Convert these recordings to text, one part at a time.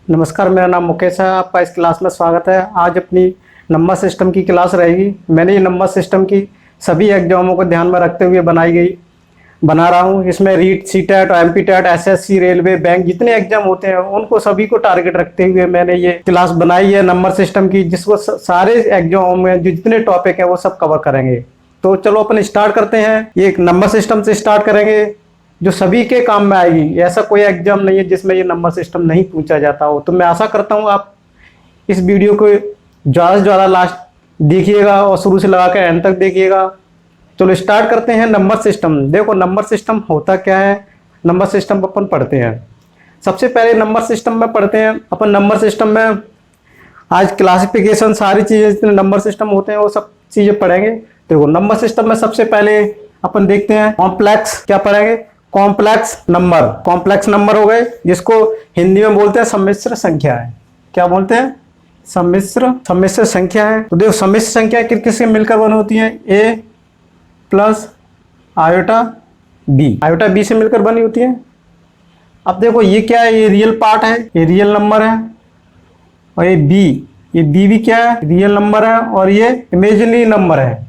नमस्कार, मेरा नाम मुकेश है। आपका इस क्लास में स्वागत है। आज अपनी नंबर सिस्टम की क्लास रहेगी। मैंने ये नंबर सिस्टम की सभी एग्जामों को ध्यान में रखते हुए बना रहा हूँ। इसमें REET, CTET, MPTET, SSC, railway, bank जितने एग्जाम होते हैं उनको सभी को टारगेट रखते हुए मैंने ये क्लास बनाई है नंबर सिस्टम की, जिसको सारे एग्जामों में जो जितने टॉपिक हैं वो सब कवर करेंगे। तो चलो अपन स्टार्ट करते हैं। ये नंबर सिस्टम से स्टार्ट करेंगे जो सभी के काम में आएगी। ऐसा कोई एग्जाम नहीं है जिसमें ये नंबर सिस्टम नहीं पूछा जाता हो। तो मैं आशा करता हूँ आप इस वीडियो को ज़्यादा से ज़्यादा लास्ट देखिएगा और शुरू से लगा कर एंड तक देखिएगा। चलो स्टार्ट करते हैं। नंबर सिस्टम, देखो नंबर सिस्टम होता क्या है। नंबर सिस्टम अपन पढ़ते हैं। सबसे पहले नंबर सिस्टम में पढ़ते हैं अपन। नंबर सिस्टम में आज क्लासिफिकेशन, सारी चीज़ें जितने नंबर सिस्टम होते हैं वो सब चीज़ें पढ़ेंगे। देखो नंबर सिस्टम में सबसे पहले अपन देखते हैं कॉम्प्लेक्स। क्या पढ़ेंगे? Complex number. कॉम्प्लेक्स नंबर हो गए जिसको हिंदी में बोलते हैं सम्मिश्र संख्या है। क्या बोलते हैं? सम्मिश्र संख्या है। तो देखो सम्मिश्र संख्या किससे मिलकर बनी होती है? A plus iota B. Iota B से मिलकर बनी होती है। अब देखो ये क्या है? ये रियल पार्ट है, ये रियल नंबर है। और ये बी भी क्या है? रियल नंबर है। और ये इमेजिनरी नंबर है।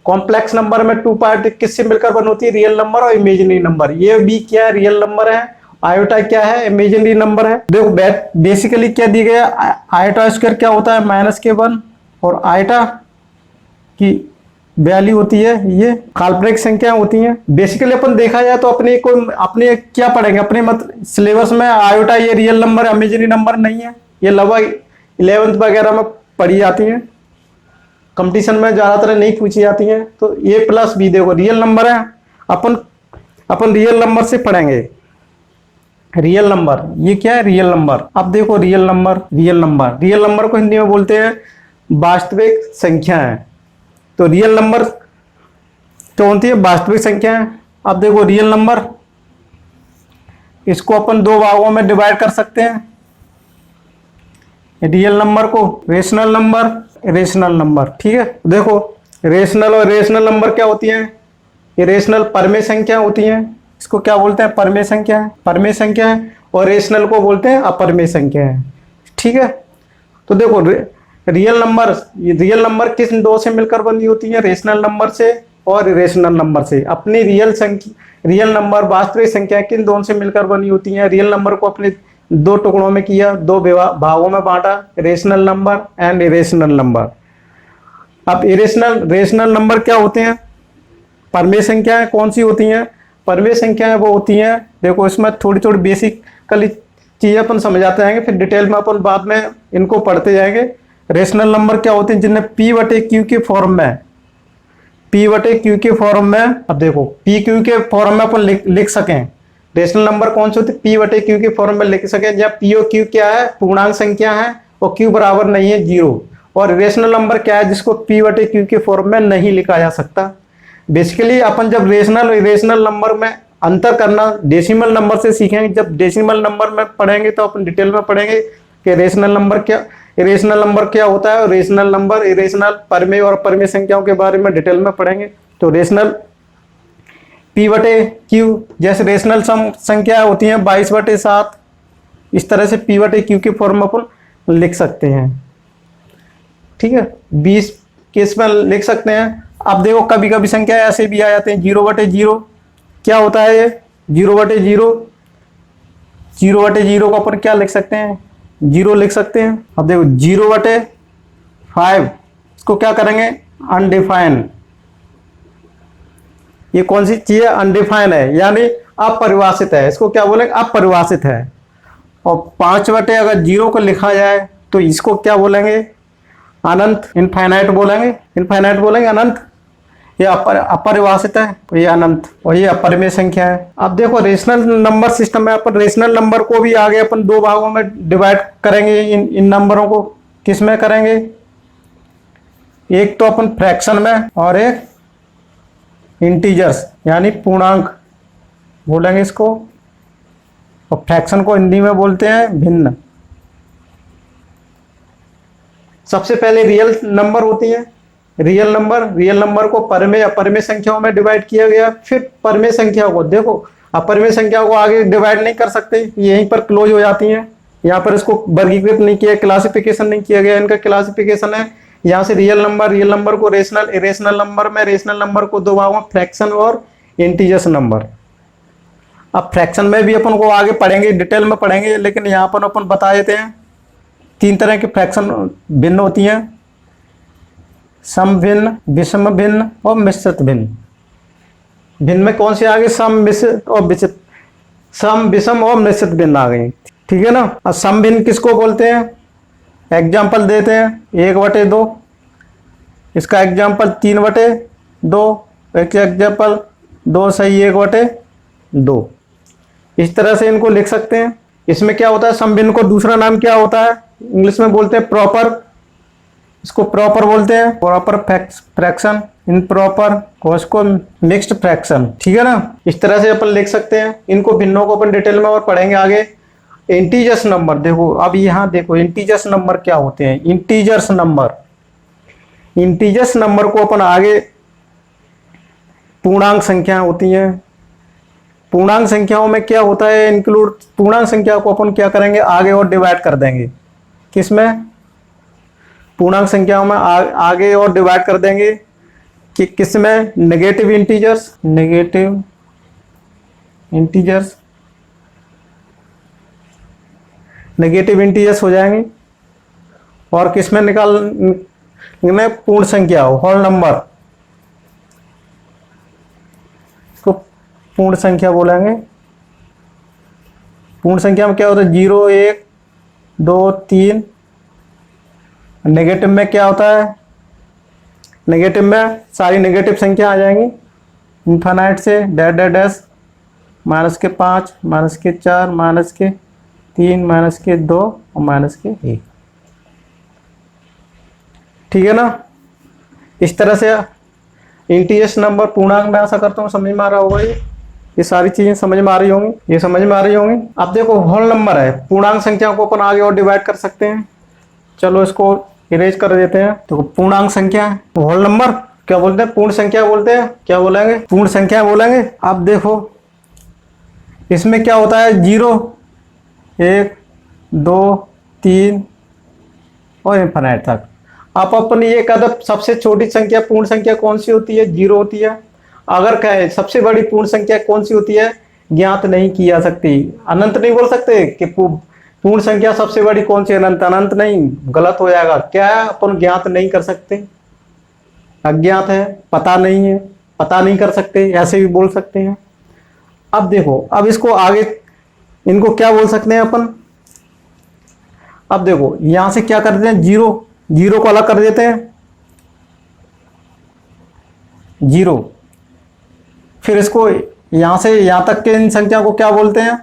कॉम्प्लेक्स नंबर में टू पार्ट किससे मिलकर बनी होती है? रियल नंबर और इमेजिनरी नंबर। ये बी क्या है? रियल नंबर है। आयोटा क्या है? इमेजिनरी नंबर है। देखो बेसिकली क्या दी गया? आयोटा स्क्वायर क्या होता है? -1 और आयोटा की वैल्यू होती है ये काल्पनिक संख्या होती हैं। बेसिकली अपन देखा जाए तो अपने क्या पढ़ेंगे अपने सिलेबस में? आयोटा ये रियल नंबर, इमेजिनरी नंबर नहीं है। ये लगभग 11th वगैरह में पढ़ी जाती हैं, कंपटीशन में ज़्यादातर नहीं पूछी जाती हैं। तो ए प्लस बी देखो रियल नंबर है। अपन रियल नंबर से पढ़ेंगे। रियल नंबर ये क्या है? Real number. अब देखो रियल नंबर को हिंदी में बोलते हैं वास्तविक संख्या है। तो रियल नंबर क्या होती है? वास्तविक संख्या है। अब देखो रियल नंबर, इसको अपन दो भागों में डिवाइड कर सकते हैं। रियल नंबर को रेशनल नंबर, ठीक है। देखो रेशनल और रेशनल नंबर क्या होती है? ये रेशनल परमेय संख्या होती है। इसको क्या बोलते हैं? परमेय संख्या है। और रेशनल को बोलते हैं अपरमेय संख्या है, ठीक है। तो देखो रियल नंबर किस दो से मिलकर बनी होती है? रेशनल नंबर से और इरेशनल नंबर से। अपनी रियल नंबर वास्तविक संख्या किन दोनों से मिलकर बनी होती है? रियल नंबर को अपने दो टुकड़ों में किया, दो भागों में बांटा, rational number and irrational number. अब रेशनल नंबर क्या होते हैं? परमेय संख्याएं कौन सी होती हैं? परमेय संख्याएं वो होती हैं, देखो इसमें थोड़ी बेसिकली चीज़ें अपन समझाते जाएंगे, फिर डिटेल में अपन बाद में इनको पढ़ते जाएंगे। रेशनल नंबर क्या होते हैं? जिनमें P/Q के फॉर्म में, अब देखो PQ के फॉर्म में अपन लिख सकें। रेशनल नंबर कौन से होते? P/Q के फॉर्म में लिख सकें, जहाँ P और Q क्या है? पूर्णांक संख्या है और Q बराबर नहीं है 0। और रेशनल नंबर क्या है? जिसको P/Q के फॉर्म में नहीं लिखा जा सकता। बेसिकली अपन जब रेशनल नंबर में अंतर करना डेसिमल नंबर से सीखेंगे। जब डेसिमल नंबर में पढ़ेंगे तो अपन डिटेल में पढ़ेंगे कि रेशनल नंबर क्या होता है। और रेशनल नंबर, इरेशनल, परमेय और अपरमेय संख्याओं के बारे में डिटेल में पढ़ेंगे। तो रेशनल P/Q, जैसे रेशनल संख्या होती है 22/7, इस तरह से P/Q के फॉर्म में अपन लिख सकते हैं, ठीक है। 20 के इसमें लिख सकते हैं। अब देखो कभी कभी संख्या ऐसे भी आ जाते हैं 0/0। क्या होता है ये? 0/0 को अपन क्या लिख सकते हैं? 0 लिख सकते हैं। अब देखो 0/5, इसको क्या करेंगे? अनडिफाइन। ये कौन सी चीज है? अनडिफाइन है, यानी अपरिभाषित है। इसको क्या बोलेंगे? अपरिभाषित है। और 5/0 को लिखा जाए तो इसको क्या बोलेंगे? अनंत, इनफाइनाइट बोलेंगे अनंत। ये अपरिभाषित है, ये अनंत, और ये अपरमेय संख्या है। अब देखो रेशनल नंबर सिस्टम में अपन रेशनल नंबर को भी आगे अपन दो भागों में डिवाइड करेंगे। इन नंबरों को किस में करेंगे? एक तो अपन फ्रैक्शन में और एक इंटीजर्स यानी पूर्णांक बोलेंगे इसको। और फ्रैक्शन को हिंदी में बोलते हैं भिन्न। सबसे पहले रियल नंबर होती है। रियल नंबर को परमेय अपरमेय संख्याओं में डिवाइड किया गया। फिर परमेय संख्याओं को देखो, अपरमेय संख्याओं को आगे डिवाइड नहीं कर सकते, यहीं पर क्लोज हो जाती हैं। यहाँ पर इसको वर्गीकृत नहीं किया, क्लासिफिकेशन नहीं किया गया। इनका क्लासिफिकेशन है यहाँ से रियल नंबर को रेशनल, इरेशनल नंबर में रेशनल नंबर को दो भागों में फ्रैक्शन और इंटीजर्स नंबर। अब फ्रैक्शन में भी अपन को आगे पढ़ेंगे, डिटेल में पढ़ेंगे, लेकिन यहाँ पर अपन बता देते हैं 3 तरह की फ्रैक्शन भिन्न होती हैं, सम भिन्न, विषम भिन्न और मिश्रित भिन्न। भिन्न में कौन सी आ गई? सम, मिश्रित और विचित्र, सम, विषम और मिश्रित भिन्न आ गई, ठीक है ना। और सम भिन्न किसको बोलते हैं? एग्जाम्पल देते हैं 1/2, इसका एग्जाम्पल 3/2, एक एग्जाम्पल 2 सही 1/2। इस तरह से इनको लिख सकते हैं। इसमें क्या होता है, सम भिन्न को दूसरा नाम क्या होता है? इंग्लिश में बोलते हैं प्रॉपर, इसको प्रॉपर बोलते हैं, प्रॉपर फ्रैक्शन, इनप्रॉपर और इसको मिक्स्ड फ्रैक्शन, ठीक है ना। इस तरह से अपन लिख सकते हैं। इनको भिन्नों को अपन डिटेल में और पढ़ेंगे आगे। इंटीजर्स नंबर देखो, अब यहाँ देखो इंटीजर्स नंबर क्या होते हैं। इंटीजर्स नंबर को अपन आगे पूर्णांक संख्या होती हैं। पूर्णांक संख्याओं में क्या होता है, इंक्लूड पूर्णांक संख्या को अपन क्या करेंगे आगे और डिवाइड कर देंगे। किसमें? पूर्णांक संख्याओं में आगे और डिवाइड कर देंगे कि किसमें? नेगेटिव इंटीजर्स, नेगेटिव इंटीजर्स हो जाएंगे। और किसमें निकाल पूर्ण संख्या, होल नंबर, इसको पूर्ण संख्या बोलेंगे। पूर्ण संख्या में क्या होता है? 0, 1, 2, 3। नेगेटिव में क्या होता है? नेगेटिव में सारी नेगेटिव संख्या आ जाएंगी इनफाइनाइट से, डैश, -5, -4, -3, -2 और -1, ठीक है ना। इस तरह से इंटीजर्स नंबर पूर्णांक में, आशा करता हूँ समझ में आ रहा होगा। ये सारी चीजें समझ में आ रही होंगी, ये समझ में आ रही होंगी। अब देखो होल नंबर है, पूर्णांक संख्या को अपन आगे और डिवाइड कर सकते हैं। चलो इसको इरेज कर देते हैं। तो पूर्णांक संख्या है, होल नंबर क्या बोलते हैं? पूर्ण संख्या बोलते हैं। क्या बोलेंगे? पूर्ण संख्या बोलेंगे। अब देखो इसमें क्या होता है? 0, 1, 2, 3 और इनफिनिट तक। अब अपन ये कदम, सबसे छोटी संख्या पूर्ण संख्या कौन सी होती है? 0 होती है। अगर कहे सबसे बड़ी पूर्ण संख्या कौन सी होती है? ज्ञात नहीं की जा सकती। अनंत नहीं बोल सकते कि पूर्ण संख्या सबसे बड़ी कौन सी? अनंत। अनंत नहीं, गलत हो जाएगा। क्या अपन ज्ञात नहीं कर सकते? अज्ञात है, पता नहीं है, पता नहीं कर सकते, ऐसे भी बोल सकते हैं। अब देखो, अब इसको आगे इनको क्या बोल सकते हैं अपन? अब देखो यहां से क्या कर देते हैं? 0 को अलग कर देते हैं, 0। फिर इसको यहां से यहां तक के इन संख्या को क्या बोलते हैं?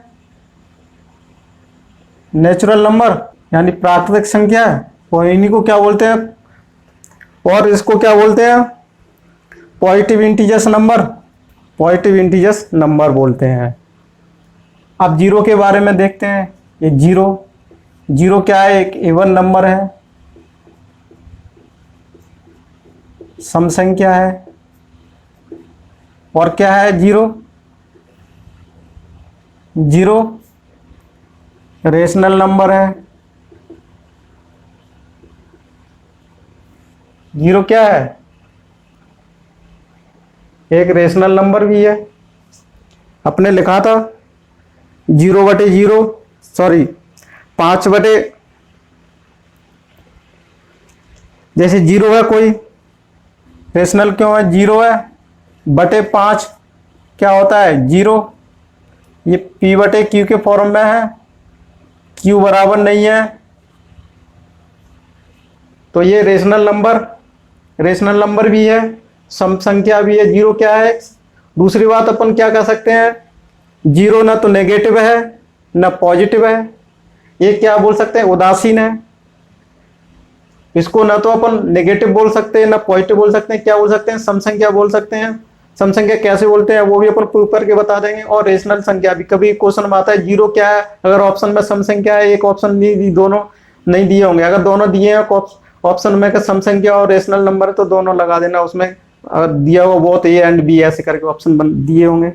नेचुरल नंबर, यानी प्राकृतिक संख्या है। और इन्हीं को क्या बोलते हैं? और इसको क्या बोलते हैं? Positive integers number, positive integers number बोलते हैं। अब 0 के बारे में देखते हैं। ये 0 क्या है? एक इवन नंबर है, सम संख्या है। और क्या है 0 रेशनल नंबर है। 0 क्या है? एक रेशनल नंबर भी है। अपने लिखा था 0/0, सॉरी 5 बटे, जैसे 0 है कोई, रेशनल क्यों है? 0 है, बटे 5 क्या होता है? 0। ये P/Q के फॉर्म में है, Q बराबर नहीं है, तो ये रेशनल नंबर भी है, सम संख्या भी है। 0 क्या है? दूसरी बात अपन क्या कह सकते हैं? 0 ना तो नेगेटिव है ना पॉजिटिव है, ये क्या बोल सकते हैं? उदासीन है। इसको ना तो अपन नेगेटिव बोल सकते हैं ना पॉजिटिव बोल सकते हैं, क्या बोल सकते हैं? सम संख्या बोल सकते हैं। सम संख्या कैसे बोलते हैं वो भी अपन प्रूव करके बता देंगे। और रेशनल संख्या भी, कभी क्वेश्चन में आता है 0 क्या है, अगर ऑप्शन में सम संख्या है, एक ऑप्शन नहीं, दोनों नहीं दिए होंगे। अगर दोनों दिए हैं ऑप्शन में का सम संख्या और रेशनल नंबर है तो दोनों लगा देना उसमें। अगर दिया हुआ बहुत ए एंड बी ऐसे करके ऑप्शन दिए होंगे।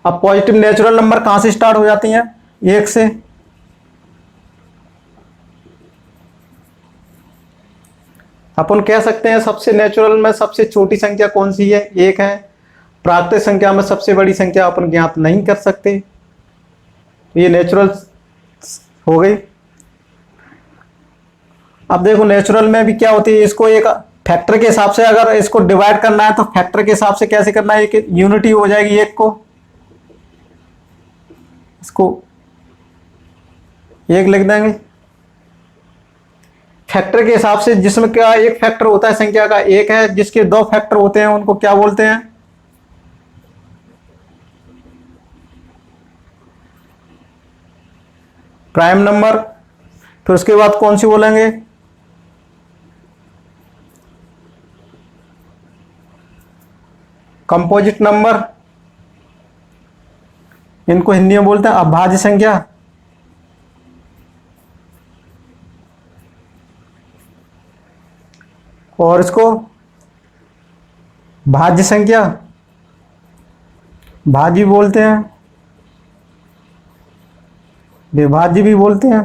अब पॉजिटिव नेचुरल नंबर कहाँ से स्टार्ट हो जाती हैं? 1 से। अपन कह सकते हैं सबसे नेचुरल में सबसे छोटी संख्या कौन सी है? 1 है। प्राकृतिक संख्या में सबसे बड़ी संख्या अपन ज्ञात नहीं कर सकते, ये नेचुरल हो गई। अब देखो नेचुरल में भी क्या होती है, इसको एक फैक्टर के हिसाब से अगर इसको डिवाइड करना है तो फैक्टर के हिसाब से कैसे करना है, एक यूनिटी हो जाएगी। एक को इसको 1 लिख देंगे फैक्टर के हिसाब से, जिसमें क्या एक फैक्टर होता है संख्या का 1 है, जिसके 2 फैक्टर होते हैं उनको क्या बोलते हैं? Prime number. फिर उसके बाद कौन सी बोलेंगे? Composite number. इनको हिंदी में बोलते हैं अभाज्य संख्या। और इसको भाज्य संख्या, भाज्य बोलते हैं, विभाज्य भी बोलते हैं।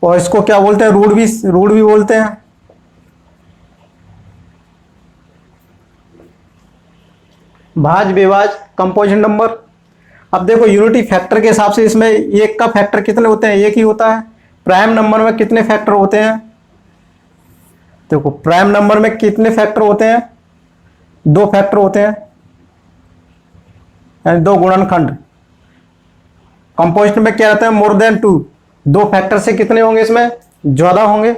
और इसको क्या बोलते हैं? रूढ़ भी बोलते हैं। भाज्य, विभाज्य, कंपोजिट नंबर। अब देखो यूनिटी फैक्टर के हिसाब से इसमें 1 का फैक्टर कितने होते हैं? 1 ही होता है। प्राइम नंबर में कितने फैक्टर होते हैं? देखो प्राइम नंबर में कितने फैक्टर होते हैं? 2 फैक्टर होते हैं, यानी 2 गुणनखंड। कंपोजिट में क्या रहता है? More than 2। 2 फैक्टर से कितने होंगे? इसमें ज्यादा होंगे,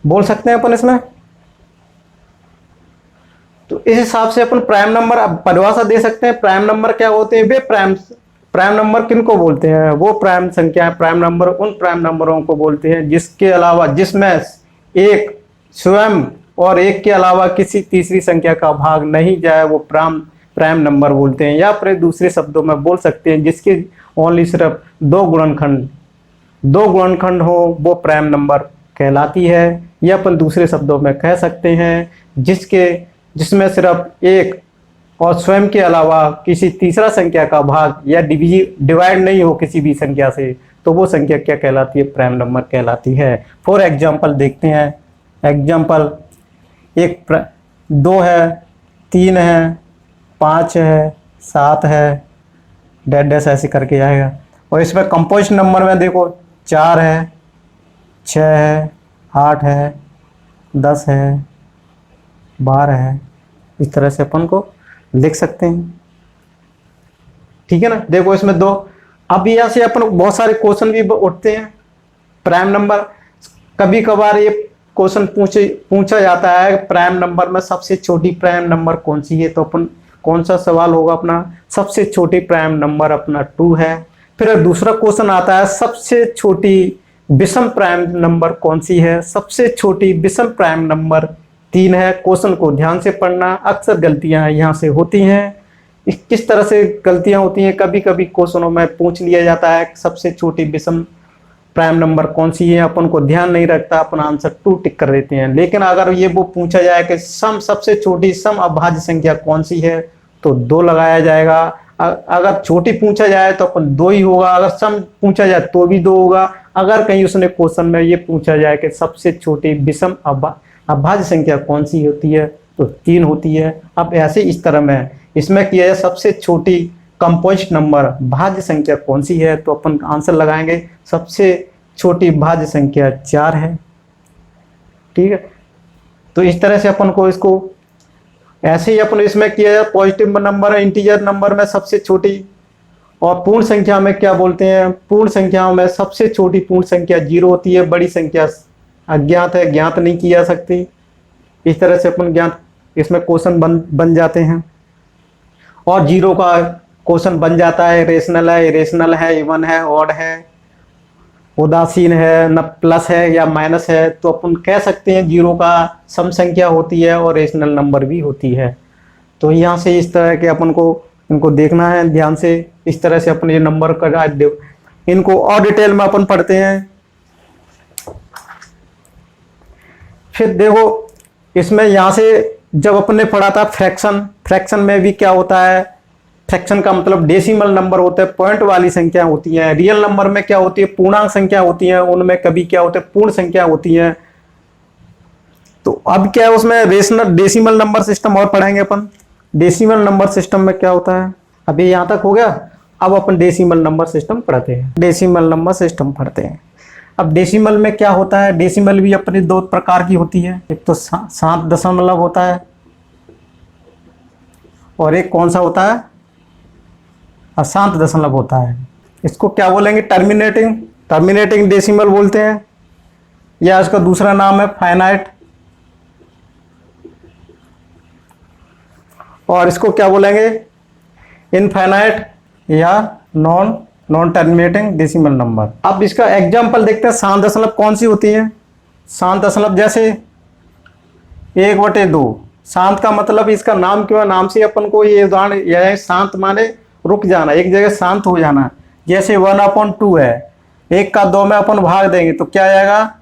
बोल सकते हैं अपन इसमें। तो इस हिसाब से अपन प्राइम नंबर अब परिभाषा दे सकते हैं। प्राइम नंबर क्या होते हैं? वे प्राइम नंबर किनको बोलते हैं? वो प्राइम संख्या प्राइम नंबर उन प्राइम नंबरों को बोलते हैं जिसके अलावा, जिसमें एक स्वयं और एक के अलावा किसी तीसरी संख्या का भाग नहीं जाए, वो प्राइम नंबर बोलते हैं। या फिर दूसरे शब्दों में बोल सकते हैं जिसके ओनली सिर्फ 2 गुणनखंड हो, वो प्राइम नंबर कहलाती है। या अपन दूसरे शब्दों में कह सकते हैं जिसमें सिर्फ एक और स्वयं के अलावा किसी तीसरा संख्या का भाग या डिवाइड नहीं हो किसी भी संख्या से, तो वो संख्या क्या कहलाती है? प्राइम नंबर कहलाती है। फॉर एग्जाम्पल देखते हैं। एग्जाम्पल 2 है, 3 है, 5 है, 7 है, डैश ऐसे करके आएगा। और इसमें कंपोजिट नंबर में देखो 4 है, 6 है, 8 है, 10 है, 12 है। इस तरह से अपन को लिख सकते हैं, ठीक है ना। देखो इसमें 2। अब यहाँ से अपन बहुत सारे क्वेश्चन भी उठते हैं। प्राइम नंबर, कभी कभार ये क्वेश्चन पूछा जाता है प्राइम नंबर में सबसे छोटी प्राइम नंबर कौन सी है? तो अपन कौन सा सवाल होगा अपना? सबसे छोटी प्राइम नंबर अपना 2 है। फिर दूसरा क्वेश्चन आता है सबसे छोटी विषम प्राइम नंबर कौन सी है? सबसे छोटी विषम प्राइम नंबर 3 है। क्वेश्चन को ध्यान से पढ़ना, अक्सर गलतियां यहाँ से होती हैं। किस तरह से गलतियां होती हैं? कभी कभी क्वेश्चनों में पूछ लिया जाता है सबसे छोटी विषम प्राइम नंबर कौन सी है, अपन को ध्यान नहीं रखता, अपन आंसर 2 टिक कर देते हैं। लेकिन अगर ये वो पूछा जाए कि सबसे छोटी सम अभाज्य संख्या कौन सी है, तो 2 लगाया जाएगा। अगर छोटी पूछा जाए तो अपन 2 ही होगा, अगर सम पूछा जाए तो भी 2 होगा। अगर कहीं उसने क्वेश्चन में ये पूछा जाए कि सबसे छोटी विषम अभाज्य संख्या कौन सी होती है, तो 3 होती है। अब ऐसे इस तरह में इसमें किया जाए सबसे छोटी कंपोजिट नंबर भाज्य संख्या कौन सी है, तो अपन आंसर लगाएंगे सबसे छोटी भाज्य संख्या 4 है, ठीक है। तो इस तरह से अपन को इसको ऐसे ही अपन इसमें किया जाए पॉजिटिव नंबर इंटीजर नंबर में सबसे छोटी। और पूर्ण संख्या में क्या बोलते हैं? पूर्ण संख्याओं में सबसे छोटी पूर्ण संख्या 0 होती है। बड़ी संख्या अज्ञात है, ज्ञात नहीं की जा सकती। इस तरह से अपन ज्ञात इसमें क्वेश्चन बन जाते हैं। और 0 का क्वेश्चन बन जाता है रेशनल है, इरेशनल है, इवन है, ऑड है, उदासीन है, न प्लस है या माइनस है। तो अपन कह सकते हैं 0 का सम संख्या होती है और रेशनल नंबर भी होती है। तो यहाँ से इस तरह के अपन को इनको देखना है ध्यान से। इस तरह से अपन ये नंबर का इनको और डिटेल में अपन पढ़ते हैं। फिर देखो इसमें यहाँ से जब अपन ने पढ़ा था फ्रैक्शन, फ्रैक्शन में भी क्या होता है, फ्रैक्शन का मतलब डेसिमल नंबर होते हैं, पॉइंट वाली संख्या होती है। रियल नंबर में क्या होती है, पूर्णांक संख्या होती है, उनमें कभी क्या होते हैं, पूर्ण संख्या होती है। तो अब क्या है उसमें रेशनल डेसिमल नंबर सिस्टम और पढ़ाएंगे अपन। डेसिमल नंबर सिस्टम में क्या होता है, अभी यहां तक हो गया। अब अपन डेसिमल नंबर सिस्टम पढ़ते हैं, डेसिमल नंबर सिस्टम पढ़ते हैं। अब डेसिमल में क्या होता है, डेसिमल भी अपनी दो प्रकार की होती है, एक तो 7 दशमलव होता है और एक कौन सा होता है, अशांत दशमलव होता है। इसको क्या बोलेंगे, टर्मिनेटिंग, टर्मिनेटिंग डेसिमल बोलते हैं, या इसका दूसरा नाम है फाइनाइट, और इसको क्या बोलेंगे, इनफाइनाइट या नॉन टर्मिनेटिंग डेसिमल नंबर। अब इसका एग्जांपल देखते हैं, शांत दशमलव कौन सी होती है। शांत दशमलव जैसे 1/2। शांत का मतलब इसका नाम क्यों है, नाम से अपन को ये उदाहरण यह है, शांत माने रुक जाना, एक जगह शांत हो जाना। जैसे 1/2 है, 1 का 2 में अपन भाग देंगे तो क्या आएगा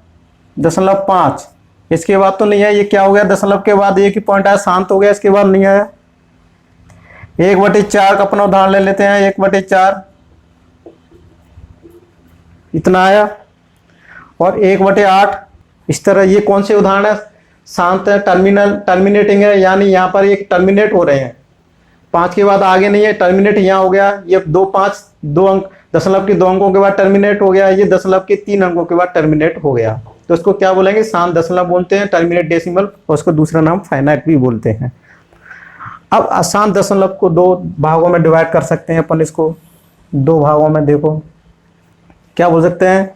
0.5। इसके बाद तो नहीं है, ये क्या हो गया, दशमलव के बाद एक ही पॉइंट आया, शांत हो गया, इसके बाद नहीं आया। 1/4 का अपना उदाहरण ले लेते हैं, 1/4 इतना आया, और 1/8 इस तरह। ये कौन से उदाहरण है, शांत है, टर्मिनेटिंग है, यानी यहाँ पर एक टर्मिनेट हो रहे हैं, 5 के बाद आगे नहीं है, टर्मिनेट यहाँ हो गया। ये 2-5 2 अंक, दशमलव के 2 अंकों के बाद टर्मिनेट हो गया, ये दशमलव के 3 अंकों के बाद टर्मिनेट हो गया। तो इसको क्या बोलेंगे, शांत दशमलव बोलते हैं, टर्मिनेट डेसिमल, और उसको दूसरा नाम फाइनाइट भी बोलते हैं। अब अशांत दशमलव को 2 भागों में डिवाइड कर सकते हैं अपन, इसको 2 भागों में देखो क्या बोल सकते हैं,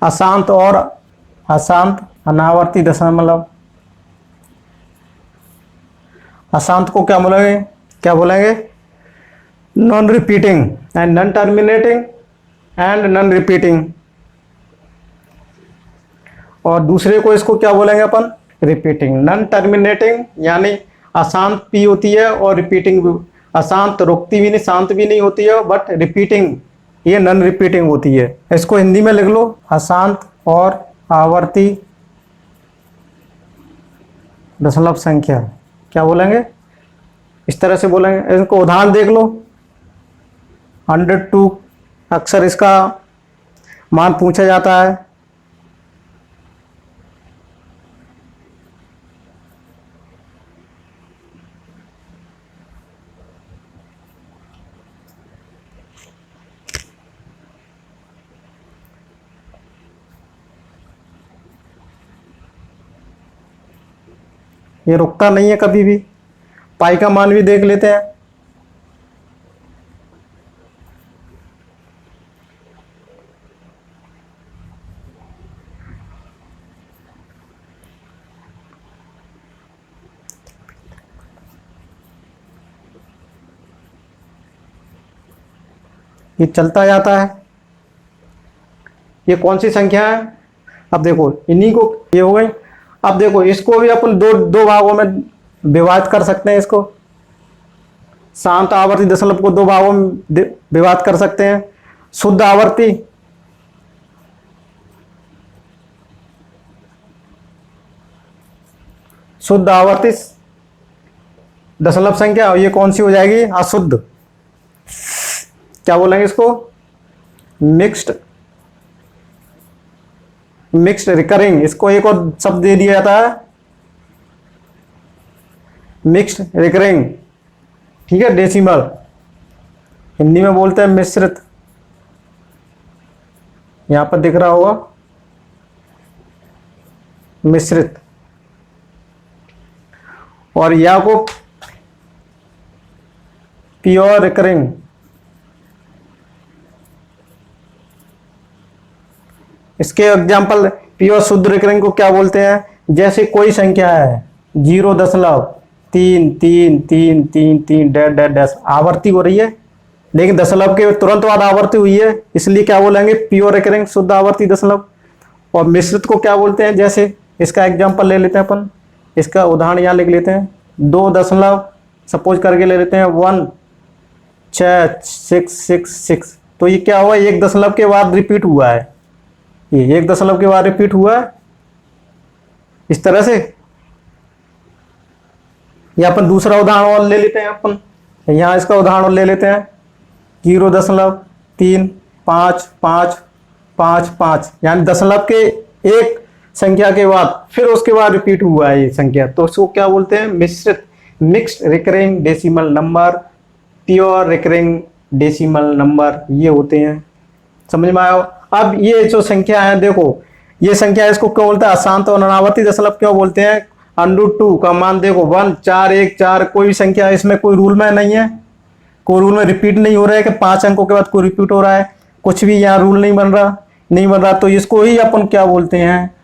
अशांत और अशांत अनावर्ती दशमलव। अशांत को क्या बोलेंगे, non repeating and non terminating and non repeating, और दूसरे को इसको क्या बोलेंगे अपन, रिपीटिंग। नॉन टर्मिनेटिंग यानी अशांत भी होती है और रिपीटिंग भी, अशांत रुकती भी नहीं, शांत भी नहीं होती है, बट रिपीटिंग ये नॉन रिपीटिंग होती है। इसको हिंदी में लिख लो, अशांत और आवर्ती दशमलव संख्या क्या बोलेंगे, इस तरह से बोलेंगे। इनको उदाहरण देख लो, 102 अक्सर इसका मान पूछा जाता है। ये रुकता नहीं है कभी भी। पाई का मान भी देख लेते हैं, ये चलता जाता है। ये कौन सी संख्या है, अब देखो इन्हीं को, ये हो गई। अब देखो इसको भी अपन दो भागों में विभाजित कर सकते हैं। इसको शांत आवर्ती दशमलव को 2 भागों में विभाजित कर सकते हैं। शुद्ध आवर्ती, शुद्ध आवर्ती दशमलव संख्या, और ये कौन सी हो जाएगी, अशुद्ध, क्या बोलेंगे इसको, मिक्स्ड रिकरिंग। इसको एक और शब्द दे दिया जाता है, मिक्स्ड रिकरिंग, ठीक है। डेसिमल हिंदी में बोलते हैं मिश्रित, यहां पर दिख रहा होगा मिश्रित। और या को प्योर रिकरिंग, इसके एग्जाम्पल प्योर शुद्ध रिकरिंग को क्या बोलते हैं, जैसे कोई संख्या है 0.33333 डैश डैश डैश, आवर्ती हो रही है लेकिन दशमलव के तुरंत बाद आवर्ती हुई है, इसलिए क्या बोलेंगे, प्योर रिकरिंग, शुद्ध आवर्ती दशमलव। और मिश्रित को क्या बोलते हैं, जैसे इसका एग्जाम्पल ले लेते हैं अपन, इसका उदाहरण यहाँ लिख लेते हैं, 2 दशमलव सपोज करके ले लेते हैं 16666। तो ये क्या हुआ, 1 दशमलव के बाद रिपीट हुआ है, ये 1 दशमलव के बाद रिपीट हुआ है, इस तरह से। या अपन दूसरा उदाहरण और ले लेते हैं। अपन यहाँ इसका उदाहरण ले लेते हैं 0.355555, यानी दशमलव के एक संख्या के बाद फिर उसके बाद रिपीट हुआ है ये संख्या, तो उसको क्या बोलते हैं? Mixed recurring decimal number, pure recurring decimal number, ये होते हैं। समझ में आया? अब ये जो संख्या है, देखो ये संख्या, इसको क्या बोलते हैं? अशांत और अनावर्ती दशमलव क्यों बोलते हैं? √2 का मान देखो 1 4 1 4, कोई संख्या इसमें कोई रूल में नहीं है, कोई रूल में रिपीट नहीं हो रहा है कि 5 अंकों के बाद कोई रिपीट हो रहा है, कुछ भी यहाँ रूल नहीं बन रहा, तो इसको ही अपन क्या बोलते हैं?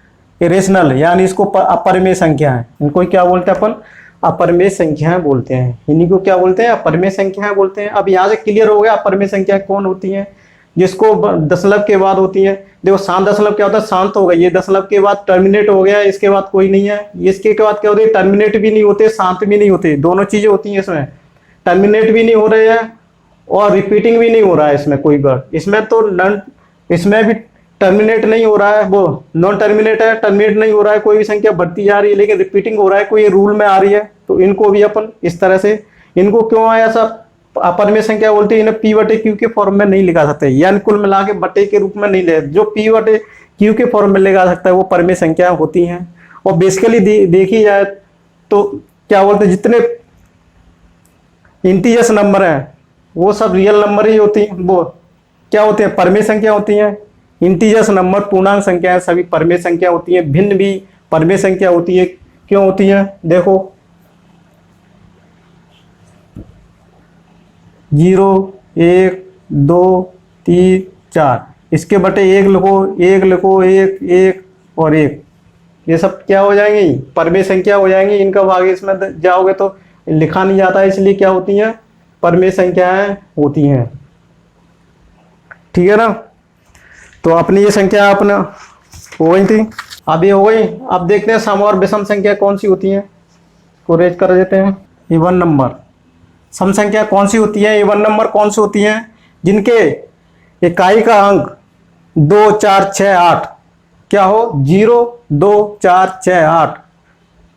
इरेशनल, यानी इसको अपरिमेय संख्या है। इनको क्या बोलते हैं अपन? अपरिमेय संख्याएं बोलते हैं। इन्हीं को क्या बोलते हैं? अपरिमेय संख्याएं बोलते हैं। अब यहाँ से क्लियर हो गया अपरिमेय संख्या कौन होती हैं, जिसको दशमलव के बाद होती है। देखो शांत दशमलव क्या होता है? शांत हो गई, ये दशमलव के बाद टर्मिनेट हो गया, इसके बाद कोई नहीं है। इसके बाद क्या होती है? टर्मिनेट भी नहीं होते, शांत भी नहीं होते, दोनों चीजें होती हैं इसमें। टर्मिनेट भी नहीं हो रहे हैं और रिपीटिंग भी नहीं हो रहा है इसमें कोई वर्ड। इसमें तो इसमें भी टर्मिनेट नहीं हो रहा है, वो नॉन टर्मिनेट है, टर्मिनेट नहीं हो रहा है, कोई भी संख्या बढ़ती जा रही है, लेकिन रिपीटिंग हो रहा है, कोई रूल में आ रही है। तो इनको भी अपन इस तरह से, इनको क्यों आया सब अपरिमेय संख्या बोलते हैं? इन्हें P/Q के फॉर्म में नहीं लिखा सकते, यानी कुल मिला के बटे के रूप में नहीं ले, जो P/Q के फॉर्म में लिखा सकता है वो परिमेय संख्या होती हैं। और बेसिकली देखी जाए तो क्या बोलते हैं? जितने इंटीजर्स नंबर हैं वो सब रियल नंबर ही होती हैं, वो क्या होते हैं? परिमेय संख्या होती हैं। इंटीजर्स नंबर, पूर्णांक संख्याएं सभी परिमेय संख्या होती हैं। भिन्न भी परिमेय संख्या होती है। क्यों होती है? देखो 0 1 2 3 4, इसके बटे 1 लिखो, 1 लिखो, 1 1 और 1, ये सब क्या हो जाएंगी? परिमेय संख्या हो जाएंगी। इनका भाग इसमें जाओगे तो लिखा नहीं जाता है, इसलिए क्या होती हैं? परिमेय संख्याएं होती हैं। ठीक है ना? तो अपनी ये संख्या अपना हो गई थी, अब ये हो गई। अब देखते हैं सम और विषम संख्या कौन सी होती है, को रेज कर देते हैं। इवन नंबर सम संख्या कौन सी होती है? इवन नंबर कौन सी होती हैं? जिनके इकाई का अंक 2 4 6 8 क्या हो? 0 2 4 6 8,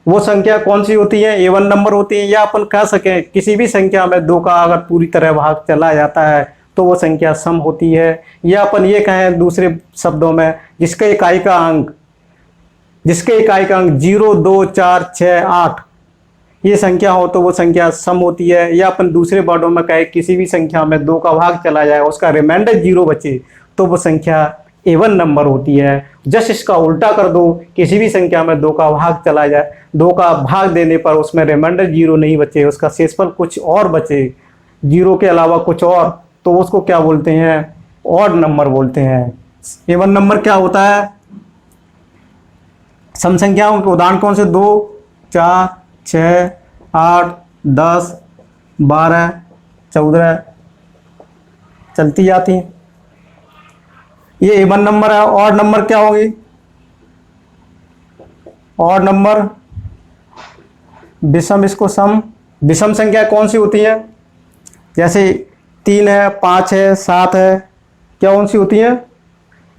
वो संख्या कौन सी होती है? इवन नंबर होती है। या अपन कह सकें किसी भी संख्या में 2 का अगर पूरी तरह भाग चला जाता है तो वो संख्या सम होती है। या अपन ये कहें दूसरे शब्दों में, जिसके इकाई का अंक 0 2 4 6 8 ये संख्या हो तो वो संख्या सम होती है। या अपन दूसरे वर्डों में कहें किसी भी संख्या में 2 का भाग चला जाए, उसका रिमाइंडर 0 बचे, तो वो संख्या इवन नंबर होती है। जस्ट इसका उल्टा कर दो, किसी भी संख्या में 2 का भाग चला जाए, 2 का भाग देने पर उसमें रिमाइंडर 0 नहीं बचे, उसका शेषफल कुछ और बचे, 0 के अलावा कुछ और, तो उसको क्या बोलते हैं? ऑड नंबर बोलते हैं। इवन नंबर क्या होता है? सम संख्याओं के उदाहरण कौन से? 2 4 6 8 10 12 14 चलती जाती हैं, ये इवन नंबर है। ऑड नंबर क्या होगी? ऑड नंबर विषम, इसको सम। विषम संख्या कौन सी होती है? जैसे 3 है, 5 है, 7 है, क्या कौन सी होती है?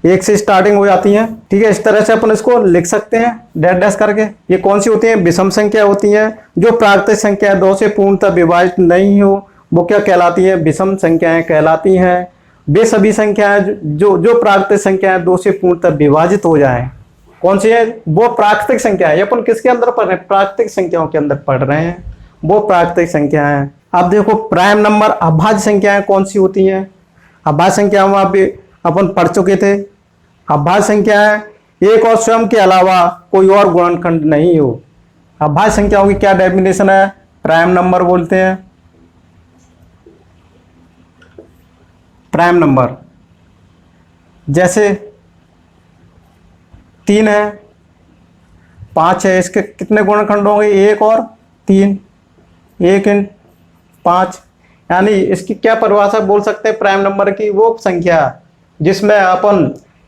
1 से स्टार्टिंग हो जाती है। ठीक है, इस तरह से अपन इसको लिख सकते हैं डैश डैश करके। ये कौन सी होती है? विषम संख्या होती है। जो प्राकृतिक संख्या 2 से पूर्णतः विभाजित नहीं हो वो क्या कहलाती है? विषम संख्याएं कहलाती हैं। वे सभी संख्याएं जो प्राकृतिक संख्याएं 2 से पूर्णतः विभाजित हो जाएं, कौन सी है? वो प्राकृतिक संख्या है। अपन किसके अंदर पढ़ रहे हैं? प्राकृतिक संख्याओं के अंदर पढ़ रहे हैं, वो प्राकृतिक संख्या है। अब देखो प्राइम नंबर, अभाज्य संख्याएं कौन सी होती हैं? अभाज्य संख्याओं में अभी अपन पढ़ चुके थे। अभाज्य संख्याएं एक और स्वयं के अलावा कोई और गुणनखंड नहीं हो। अभाज्य संख्याओं की क्या डेफिनेशन है? प्राइम नंबर बोलते हैं। प्राइम नंबर जैसे 3 है, 5 है, इसके कितने गुणनखंड होंगे? 1 और 3, 1 × 5, यानी इसकी क्या परिभाषा बोल सकते हैं प्राइम नंबर की? वो संख्या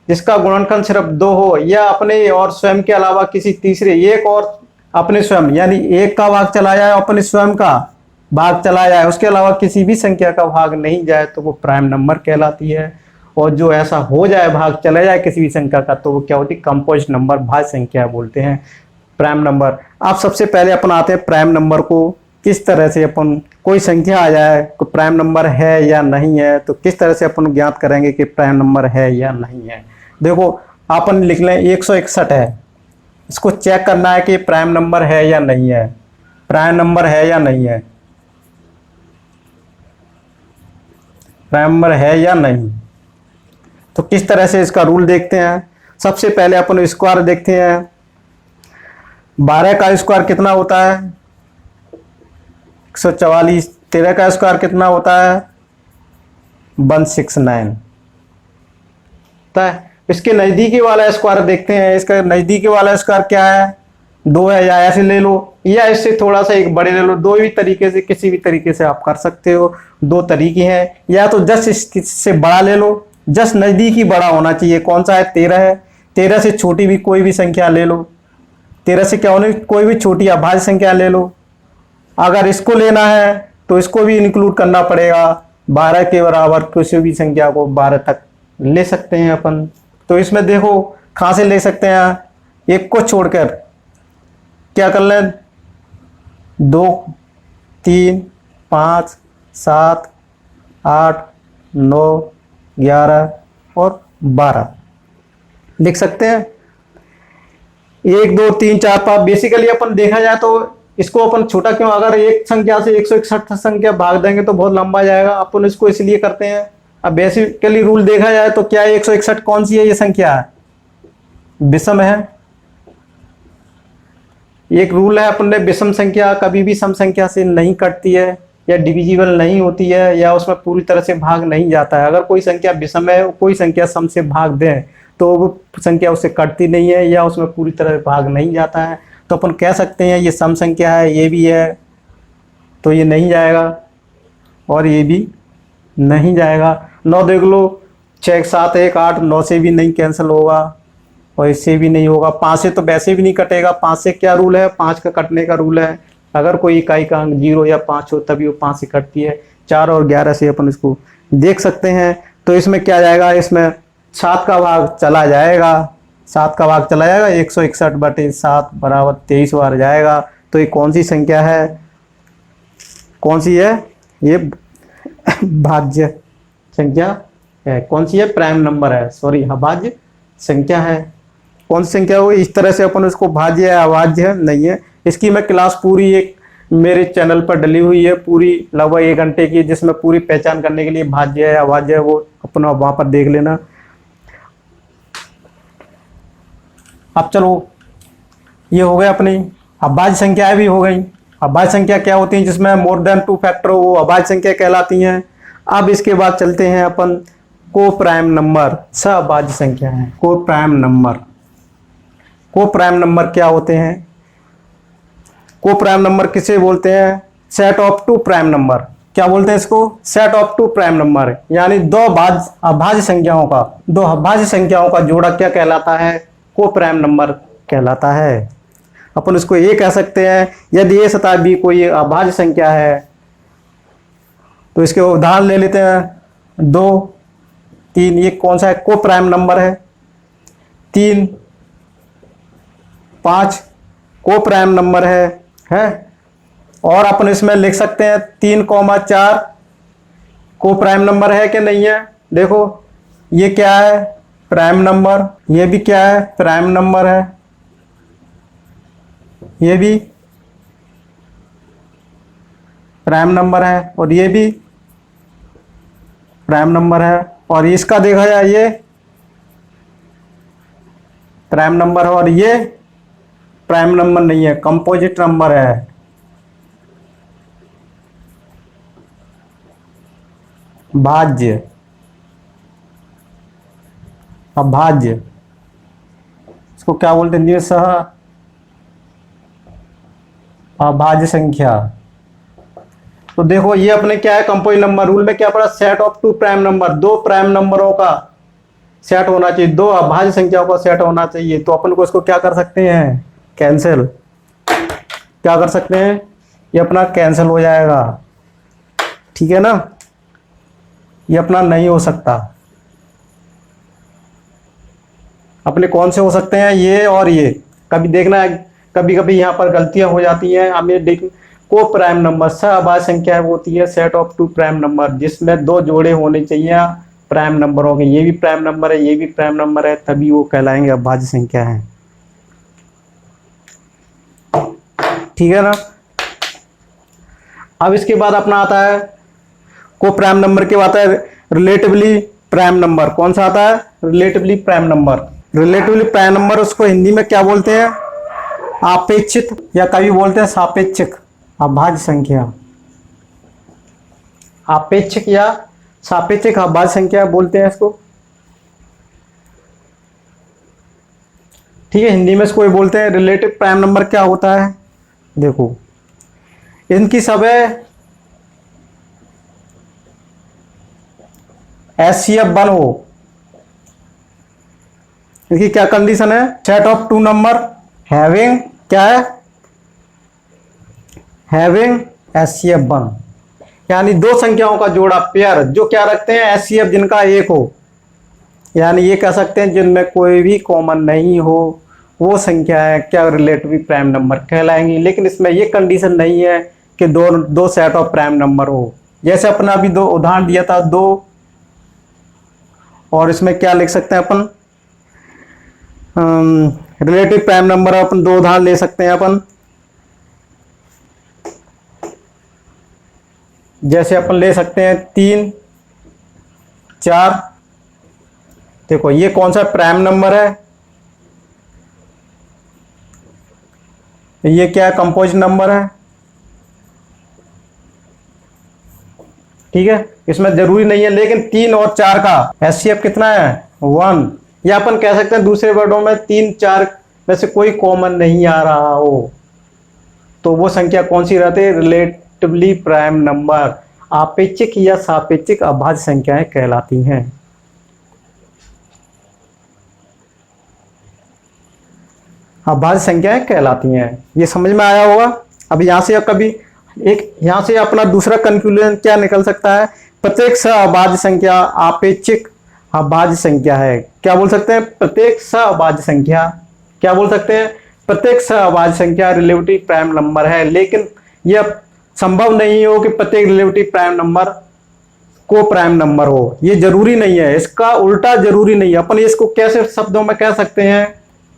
जिसका गुणनखंड सिर्फ 2 हो, या अपने और स्वयं के अलावा किसी तीसरे, एक और अपने स्वयं, यानी 1 का भाग चला जाए, अपने स्वयं का भाग चला जाए, उसके अलावा किसी भी संख्या का भाग नहीं जाए, तो वो प्राइम नंबर कहलाती है। और जो ऐसा हो जाए, भाग चला जाए किसी भी संख्या का, तो वो क्या होती है? कंपोजिट नंबर, भाज्य संख्या बोलते हैं प्राइम नंबर। अब सबसे पहले अपन आते हैं प्राइम नंबर को किस तरह से अपन कोई संख्या आ जाए तो प्राइम नंबर है या नहीं है, तो किस तरह से अपन ज्ञात करेंगे कि प्राइम नंबर है या नहीं है। देखो अपन लिख लें 161 है, इसको चेक करना है कि प्राइम नंबर है या नहीं है, प्राइम नंबर है या नहीं है, प्राइम नंबर है या नहीं। तो किस तरह से इसका रूल देखते हैं। सबसे पहले अपन स्क्वायर देखते हैं। 12 का स्क्वायर कितना होता है 144, 13 का स्क्वायर कितना होता है 169। इसके नज़दीकी वाला स्क्वायर देखते हैं। इसका नज़दीकी वाला स्क्वायर क्या है 2 है, या ऐसे ले लो या इससे थोड़ा सा एक बड़े ले लो, दो भी तरीके से किसी भी तरीके से आप कर सकते हो। दो तरीके हैं, या तो जस्ट इससे बड़ा ले लो, जस्ट नज़दीकी बड़ा होना चाहिए। कौन सा है 13 है, 13 से छोटी भी कोई भी संख्या ले लो, 13 से क्या होने कोई भी छोटी अभाज्य संख्या ले लो। अगर इसको लेना है तो इसको भी इंक्लूड करना पड़ेगा, 12 के बराबर किसी भी संख्या को 12 तक ले सकते हैं अपन। तो इसमें देखो कहाँ से ले सकते हैं, एक को छोड़कर क्या कर लें 2, 3, 5, 7, 8, 9, 11 और 12 लिख सकते हैं। 1, 2, 3, 4, 5 बेसिकली अपन देखा जाए तो इसको अपन छोटा क्यों, अगर एक संख्या से 161 संख्या भाग देंगे तो बहुत लंबा जाएगा, अपन इसको इसलिए करते हैं। अब बेसिकली रूल देखा जाए तो क्या है 161 कौन सी है, ये संख्या है विषम है। एक रूल है अपन ने, विषम संख्या कभी भी सम संख्या से नहीं कटती है या डिविजिबल नहीं होती है या उसमें पूरी तरह से भाग नहीं जाता है। अगर कोई संख्या विषम है, कोई संख्या सम से भाग दें तो वो संख्या उससे कटती नहीं है या उसमें पूरी तरह भाग नहीं जाता है। तो अपन कह सकते हैं ये सम संख्या है, ये भी है तो ये नहीं जाएगा और ये भी नहीं जाएगा। 9 देख लो, 6, 7, 1, 8, 9 से भी नहीं कैंसिल होगा और इससे भी नहीं होगा। 5 से तो वैसे भी नहीं कटेगा। 5 से क्या रूल है, 5 का कटने का रूल है। अगर कोई इकाई का अंक 0 या 5 हो तभी वो 5 से कटती है। 4 और 11 से अपन इसको देख सकते हैं। तो इसमें क्या जाएगा, इसमें 7 का भाग चला जाएगा, 7 का भाग चला जाएगा, 161/7 बराबर 23 बार जाएगा। तो ये कौन सी संख्या है, कौन सी है, ये भाज्य संख्या है। कौन सी है, प्राइम नंबर है, सॉरी अभाज्य संख्या है। कौन सी संख्या हो, इस तरह से अपन उसको भाज्य है अभाज्य नहीं है। इसकी मैं क्लास पूरी एक मेरे चैनल पर डली हुई है, पूरी लगभग 1 घंटे की, जिसमें पूरी पहचान करने के लिए भाज्य है अभाज्य है वो अपना वहां पर देख लेना। अब चलो ये हो गया अपनी अभाज्य संख्याएं भी हो गई। अभाज्य संख्या क्या होती है, जिसमें मोर देन 2 फैक्टर हो, वो अभाज्य संख्या कहलाती हैं। अब इसके बाद चलते हैं अपन को प्राइम नंबर, सअभाज्य संख्या है को प्राइम नंबर। को प्राइम नंबर क्या होते हैं, को प्राइम नंबर किसे बोलते हैं, सेट ऑफ 2 प्राइम नंबर। क्या बोलते हैं इसको, सेट ऑफ 2 प्राइम नंबर, यानी दो अभाज्य संख्याओं का, दो अभाज्य संख्याओं का जोड़ा क्या कहलाता है, को प्राइम नंबर कहलाता है। अपन इसको ये कह सकते हैं, यदि ए तथा बी कोई अभाज्य संख्या है तो इसके उदाहरण ले लेते हैं। 2, 3 ये कौन सा है, को प्राइम नंबर है। 3, 5 को प्राइम नंबर है। और अपन इसमें लिख सकते हैं 3,4 को प्राइम नंबर है कि नहीं है। देखो ये क्या है, प्राइम नंबर, ये भी क्या है, प्राइम नंबर है, ये भी प्राइम नंबर है और ये भी प्राइम नंबर है। और इसका देखा जाए ये प्राइम नंबर है और ये प्राइम नंबर नहीं है, कंपोजिट नंबर है। भाज्य अभाज्य, इसको क्या बोलते हैं, सह अभाज्य संख्या। तो देखो ये अपने क्या है, कंपोजिट नंबर। रूल में क्या पड़ा, set of 2 prime number, 2 prime नंबरों का सेट होना चाहिए, 2 अभाज्य संख्याओं का सेट होना चाहिए। तो अपन को इसको क्या कर सकते हैं, कैंसिल। क्या कर सकते हैं, ये अपना कैंसिल हो जाएगा, ठीक है ना। ये अपना नहीं हो सकता। अपने कौन से हो सकते हैं, ये और ये। कभी देखना है, कभी कभी यहाँ पर गलतियां हो जाती हैं। हमें देख को प्राइम नंबर सहअभाज्य संख्या है वो होती है set of two prime number, जिसमें दो जोड़े होने चाहिए प्राइम नंबरों के। ये भी प्राइम नंबर है, ये भी प्राइम नंबर है, तभी वो कहलाएंगे अभाज्य संख्या है। ठीक है ना। अब इसके बाद अपना आता है को प्राइम नंबर के बाद आता है रिलेटिवली प्राइम नंबर। कौन सा आता है? Relatively prime number. Relatively prime number उसको हिंदी में क्या बोलते हैं? आपेक्षित या कभी बोलते हैं सापेक्षिक अभाज्य संख्या। आपेक्षिक या सापेक्षिक अभाज्य संख्या बोलते हैं इसको। ठीक है, हिंदी में इसको बोलते हैं रिलेटिव प्राइम नंबर। क्या होता है देखो, इनकी सब है HCF 1 हो। इनकी क्या कंडीशन है? Set of two number having क्या है? हैविंग HCF 1, यानी दो संख्याओं का जोड़ा पेयर जो क्या रखते हैं HCF जिनका एक हो, यानी ये कह सकते हैं जिनमें कोई भी कॉमन नहीं हो, वो संख्या है क्या रिलेटिव प्राइम नंबर कहलाएंगी। लेकिन इसमें ये कंडीशन नहीं है कि दो सेट ऑफ प्राइम नंबर हो। जैसे अपना अभी दो उदाहरण दिया था, दो, और इसमें क्या लिख सकते हैं अपन रिलेटिव प्राइम नंबर अपन दो उदाहरण ले सकते हैं अपन। जैसे अपन ले सकते हैं 3, 4। देखो ये कौन सा प्राइम नंबर है? ये क्या है? कंपोजिट नंबर है। ठीक है, इसमें जरूरी नहीं है, लेकिन 3 और 4 का HCF कितना है? 1। या अपन कह सकते हैं दूसरे वर्डों में 3, 4 में से कोई कॉमन नहीं आ रहा हो, तो वो संख्या कौन सी रहती है? Relatively prime number. आपेक्षिक या सापेक्षिक अभाज्य संख्याएं कहलाती हैं। अभाज्य संख्याएं कहलाती हैं। ये समझ में आया होगा। अब यहां से कभी एक यहां से अपना दूसरा कंक्लूजन क्या निकल सकता है? प्रत्येक सहअभाज्य संख्या आपेक्षिक अभाज्य संख्या है। क्या बोल सकते हैं? प्रत्येक सहअभाज्य संख्या। क्या बोल सकते हैं? प्रत्येक सहअभाज्य संख्या रिलेटिव प्राइम नंबर है। लेकिन यह संभव नहीं हो कि प्रत्येक रिलेटिव प्राइम नंबर को प्राइम नंबर हो, ये जरूरी नहीं है। इसका उल्टा जरूरी नहीं है। अपन इसको कैसे शब्दों में कह सकते हैं?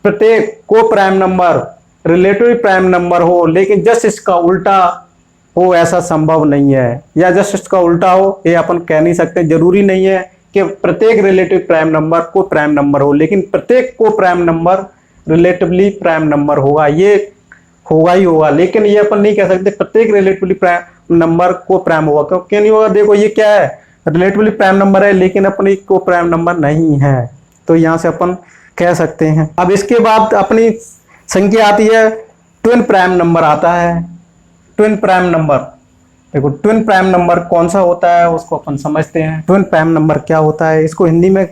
प्रत्येक को prime number relative prime number हो, लेकिन जस्ट इसका उल्टा हो ऐसा संभव नहीं है, या जस्ट इसका उल्टा हो ये अपन कह नहीं सकते। जरूरी नहीं है कि प्रत्येक रिलेटिव प्राइम नंबर को प्राइम नंबर हो, लेकिन प्रत्येक को prime number relatively prime number होगा, ये होगा ही होगा। लेकिन ये अपन नहीं कह सकते प्रत्येक रिलेटिवली प्राइम नंबर को प्राइम होगा। क्यों नहीं होगा? देखो ये क्या है? रिलेटिवली प्राइम नंबर है, लेकिन अपनी को प्राइम नंबर नहीं है, तो यहां से अपन कह सकते हैं। अब इसके बाद अपनी संख्या आती है ट्विन प्राइम नंबर आता है। ट्विन प्राइम नंबर, देखो ट्विन प्राइम नंबर कौन सा होता है उसको अपन समझते हैं। ट्विन प्राइम नंबर क्या होता है? इसको हिंदी में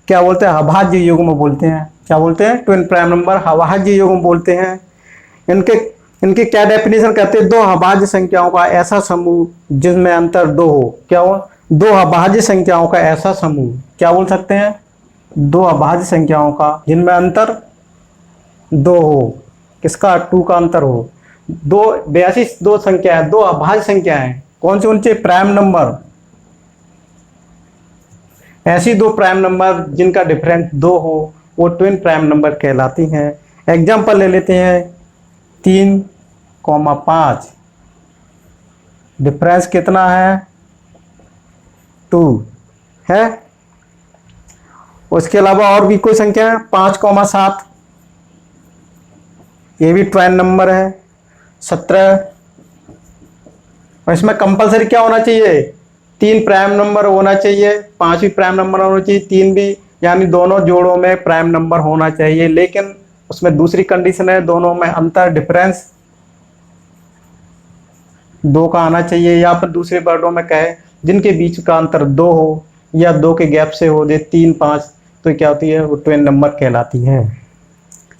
क्या बोलते हैं? अभाज्य युग्म बोलते हैं। क्या बोलते हैं? ट्विन प्राइम नंबर अभाज्य युग्म बोलते हैं। इनके क्या डेफिनेशन कहते हैं? दो अभाज्य संख्याओं का ऐसा समूह जिसमें अंतर 2 हो। क्या हो? दो अभाज्य संख्याओं का ऐसा समूह। क्या बोल सकते हैं? दो अभाज्य संख्याओं का जिनमें अंतर 2 हो। किसका? 2 का अंतर हो। ऐसी दो संख्या है, दो अभाज्य संख्या है। कौन सी? उनसे प्राइम नंबर। ऐसी दो प्राइम नंबर जिनका डिफरेंस 2 हो वो ट्विन प्राइम नंबर कहलाती हैं। एग्जांपल ले लेते हैं 3,5, डिफरेंस कितना है? 2 है। उसके अलावा और भी कोई संख्या है 5,7, ये भी ट्विन नंबर है। 17, और इसमें कंपलसरी क्या होना चाहिए? 3 प्राइम नंबर होना चाहिए, 5 भी प्राइम नंबर होना चाहिए, 3 भी, यानी दोनों जोड़ों में प्राइम नंबर होना चाहिए। लेकिन उसमें दूसरी कंडीशन है दोनों में अंतर डिफरेंस 2 का आना चाहिए, या फिर दूसरे वर्डों में कहे जिनके बीच का अंतर 2 हो या 2 के गैप से हो, दे 3, 5, तो क्या होती है? वो ट्विन नंबर कहलाती है।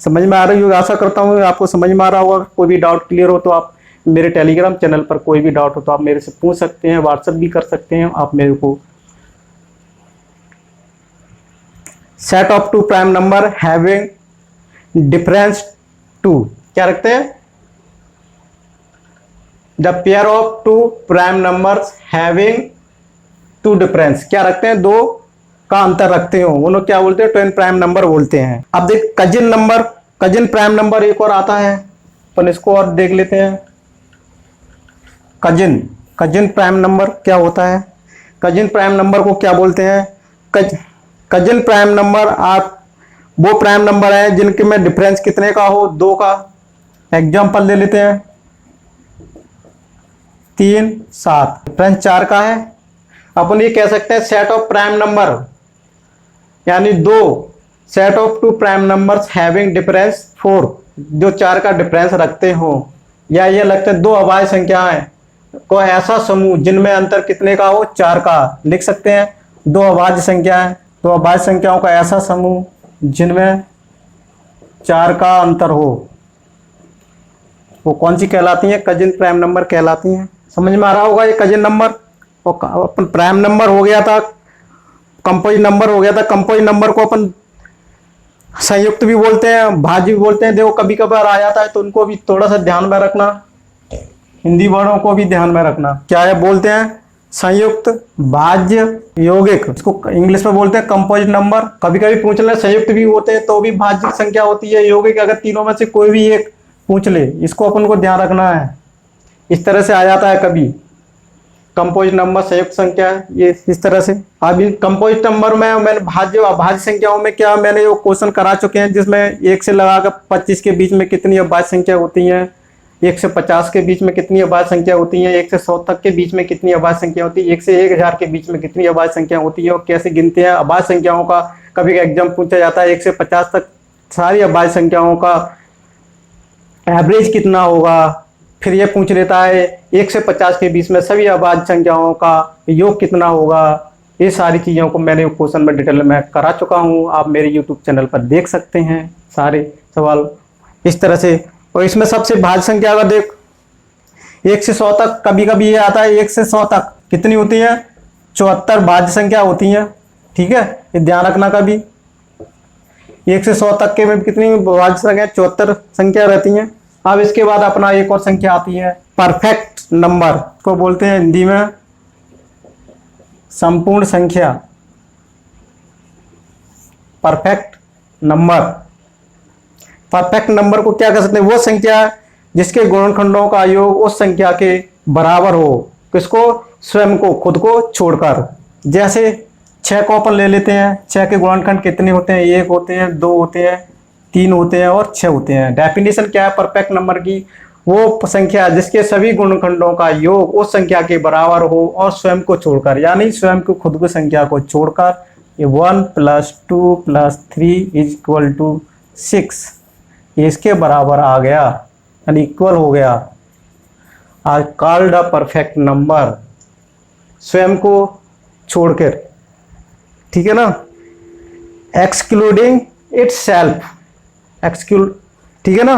समझ में आ रही होगी? आशा करता हूँ आपको समझ में आ रहा होगा। कोई भी डाउट क्लियर हो तो आप मेरे टेलीग्राम चैनल पर कोई भी डाउट हो तो आप मेरे से पूछ सकते हैं, व्हाट्सएप भी कर सकते हैं आप मेरे को। Set of two prime number having difference 2, क्या रखते हैं? The pair of two prime numbers having two difference, क्या रखते हैं? दो का अंतर रखते हो, वो लोग क्या बोलते हैं? ट्विन प्राइम नंबर बोलते हैं। अब देख cousin number, cousin prime number एक और आता है, अपन इसको और देख लेते हैं। कजिन, कजिन प्राइम नंबर क्या होता है? कजिन प्राइम नंबर को क्या बोलते हैं? कजिन प्राइम नंबर आप वो प्राइम नंबर है जिनके में डिफरेंस कितने का हो? 2 का। एग्जांपल ले लेते हैं, 3, 7, डिफरेंस 4 का है। अपन ये कह सकते हैं सेट ऑफ प्राइम नंबर, यानी दो set of two prime numbers having difference 4, जो 4 का डिफरेंस रखते हो, या ये लगते हैं दो अभाज्य संख्याएं को ऐसा समूह जिनमें अंतर कितने का हो? 4 का। लिख सकते हैं दो अभाज्य संख्याएं, दो अभाज्य संख्याओं का ऐसा समूह जिनमें 4 का अंतर हो, वो कौन सी कहलाती हैं? कजिन प्राइम नंबर कहलाती हैं। समझ में आ रहा होगा ये कजिन नंबर। और अपन प्राइम नंबर हो गया था, कंपोजिट नंबर हो गया था। कंपोजिट नंबर को अपन संयुक्त भी बोलते हैं, भाज्य भी बोलते हैं। देखो कभी कभार आ जाता है तो उनको भी थोड़ा सा ध्यान में रखना, हिंदी वर्णों को भी ध्यान में रखना। क्या है बोलते हैं? संयुक्त, भाज्य, यौगिक। इसको इंग्लिश में बोलते हैं कंपोजिट नंबर। कभी कभी पूछ ले संयुक्त भी होते हैं तो भी भाज्य संख्या होती है, यौगिक अगर तीनों में से कोई भी एक पूछ ले, इसको अपन को ध्यान रखना है। इस तरह से आ जाता है कभी कंपोजिट नंबर, संयुक्त संख्या, ये इस तरह से। अभी कंपोजिट नंबर में मैंने भाज्य अभाज्य संख्याओं में क्या मैंने वो क्वेश्चन करा चुके हैं, जिसमें 1 से लगाकर 25 के बीच में कितनी अभाज्य संख्या होती हैं, 1 से 50 के बीच में कितनी अभाज्य संख्या होती है, 1 से 100 तक के बीच में कितनी अभाज्य संख्या होती है, 1 से 1000 के बीच में कितनी अभाज्य संख्या होती है, और कैसे गिनते हैं अभाज्य संख्याओं का। कभी एग्जाम पूछा जाता है 1 से 50 तक सारी अभाज्य संख्याओं का एवरेज कितना होगा। फिर ये पूछ लेता है 1 से 50 के बीच में सभी अभाज्य संख्याओं का योग कितना होगा। ये सारी चीज़ों को मैंने क्वेश्चन में डिटेल में करा चुका हूँ, आप मेरे यूट्यूब चैनल पर देख सकते हैं सारे सवाल इस तरह से। और इसमें सबसे भाज्य संख्या का देख 1 से 100 तक, कभी कभी ये आता है 1 से 100 तक कितनी होती है? 74 भाज्य संख्या होती हैं। ठीक है, ये ध्यान रखना। कभी 1 से 100 तक के में कितनी भाज्य संख्या? 74 संख्या रहती हैं। अब इसके बाद अपना एक और संख्या आती है परफेक्ट नंबर, को बोलते हैं हिंदी में संपूर्ण संख्या। परफेक्ट नंबर, परफेक्ट नंबर को क्या कह सकते हैं? वो संख्या जिसके गुणनखंडों का योग उस संख्या के बराबर हो, किसको? स्वयं को, खुद को छोड़कर। जैसे 6 को अपन ले लेते हैं, 6 के गुणनखंड कितने होते हैं? 1 होते हैं, 2 होते हैं, 3 होते हैं और 6 होते हैं। डेफिनेशन क्या है परफेक्ट नंबर की? वो संख्या जिसके सभी गुणनखंडों का योग उस संख्या के बराबर हो और स्वयं को छोड़कर, यानी स्वयं को, खुद को, संख्या को छोड़कर। ये 1 + 2 + 3 = 6 इसके बराबर आ गया, यानी इक्वल हो गया। Are called a perfect number, स्वयं को छोड़कर। ठीक है ना? एक्सक्लूडिंग इटसेल्फ, ठीक है ना?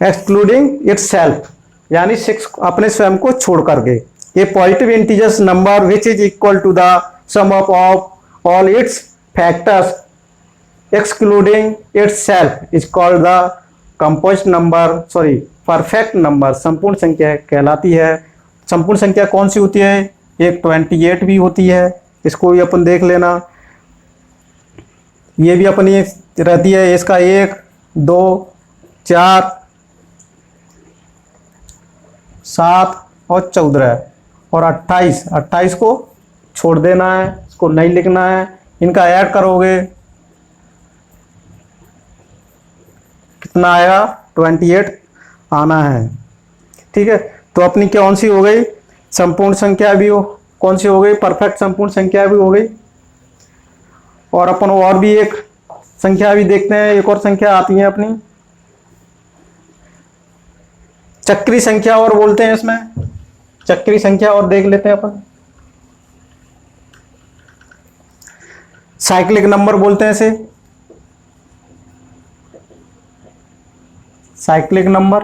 एक्सक्लूडिंग इटसेल्फ, यानी 6 अपने स्वयं को छोड़ करके। ये positive integers number which is equal to the sum of all its factors excluding itself is called the composite number, sorry perfect number, संपूर्ण संख्या कहलाती है। संपूर्ण संख्या कौन सी होती है? एक 28 भी होती है, इसको भी अपन देख लेना। ये भी अपनी रहती है, इसका 1, 2, 4, 7 और 14 और 28 को छोड़ देना है, इसको नहीं लिखना है। इनका ऐड करोगे कितना आएगा? 28 आना है। ठीक है, तो अपनी कौन सी हो गई? संपूर्ण संख्या भी हो, कौन सी हो गई? परफेक्ट संपूर्ण संख्या भी हो गई। और अपन और भी एक संख्या भी देखते हैं, एक और संख्या आती है अपनी चक्री संख्या, और बोलते हैं इसमें चक्री संख्या, और देख लेते हैं अपन। साइक्लिक नंबर बोलते हैं इसे, साइक्लिक नंबर,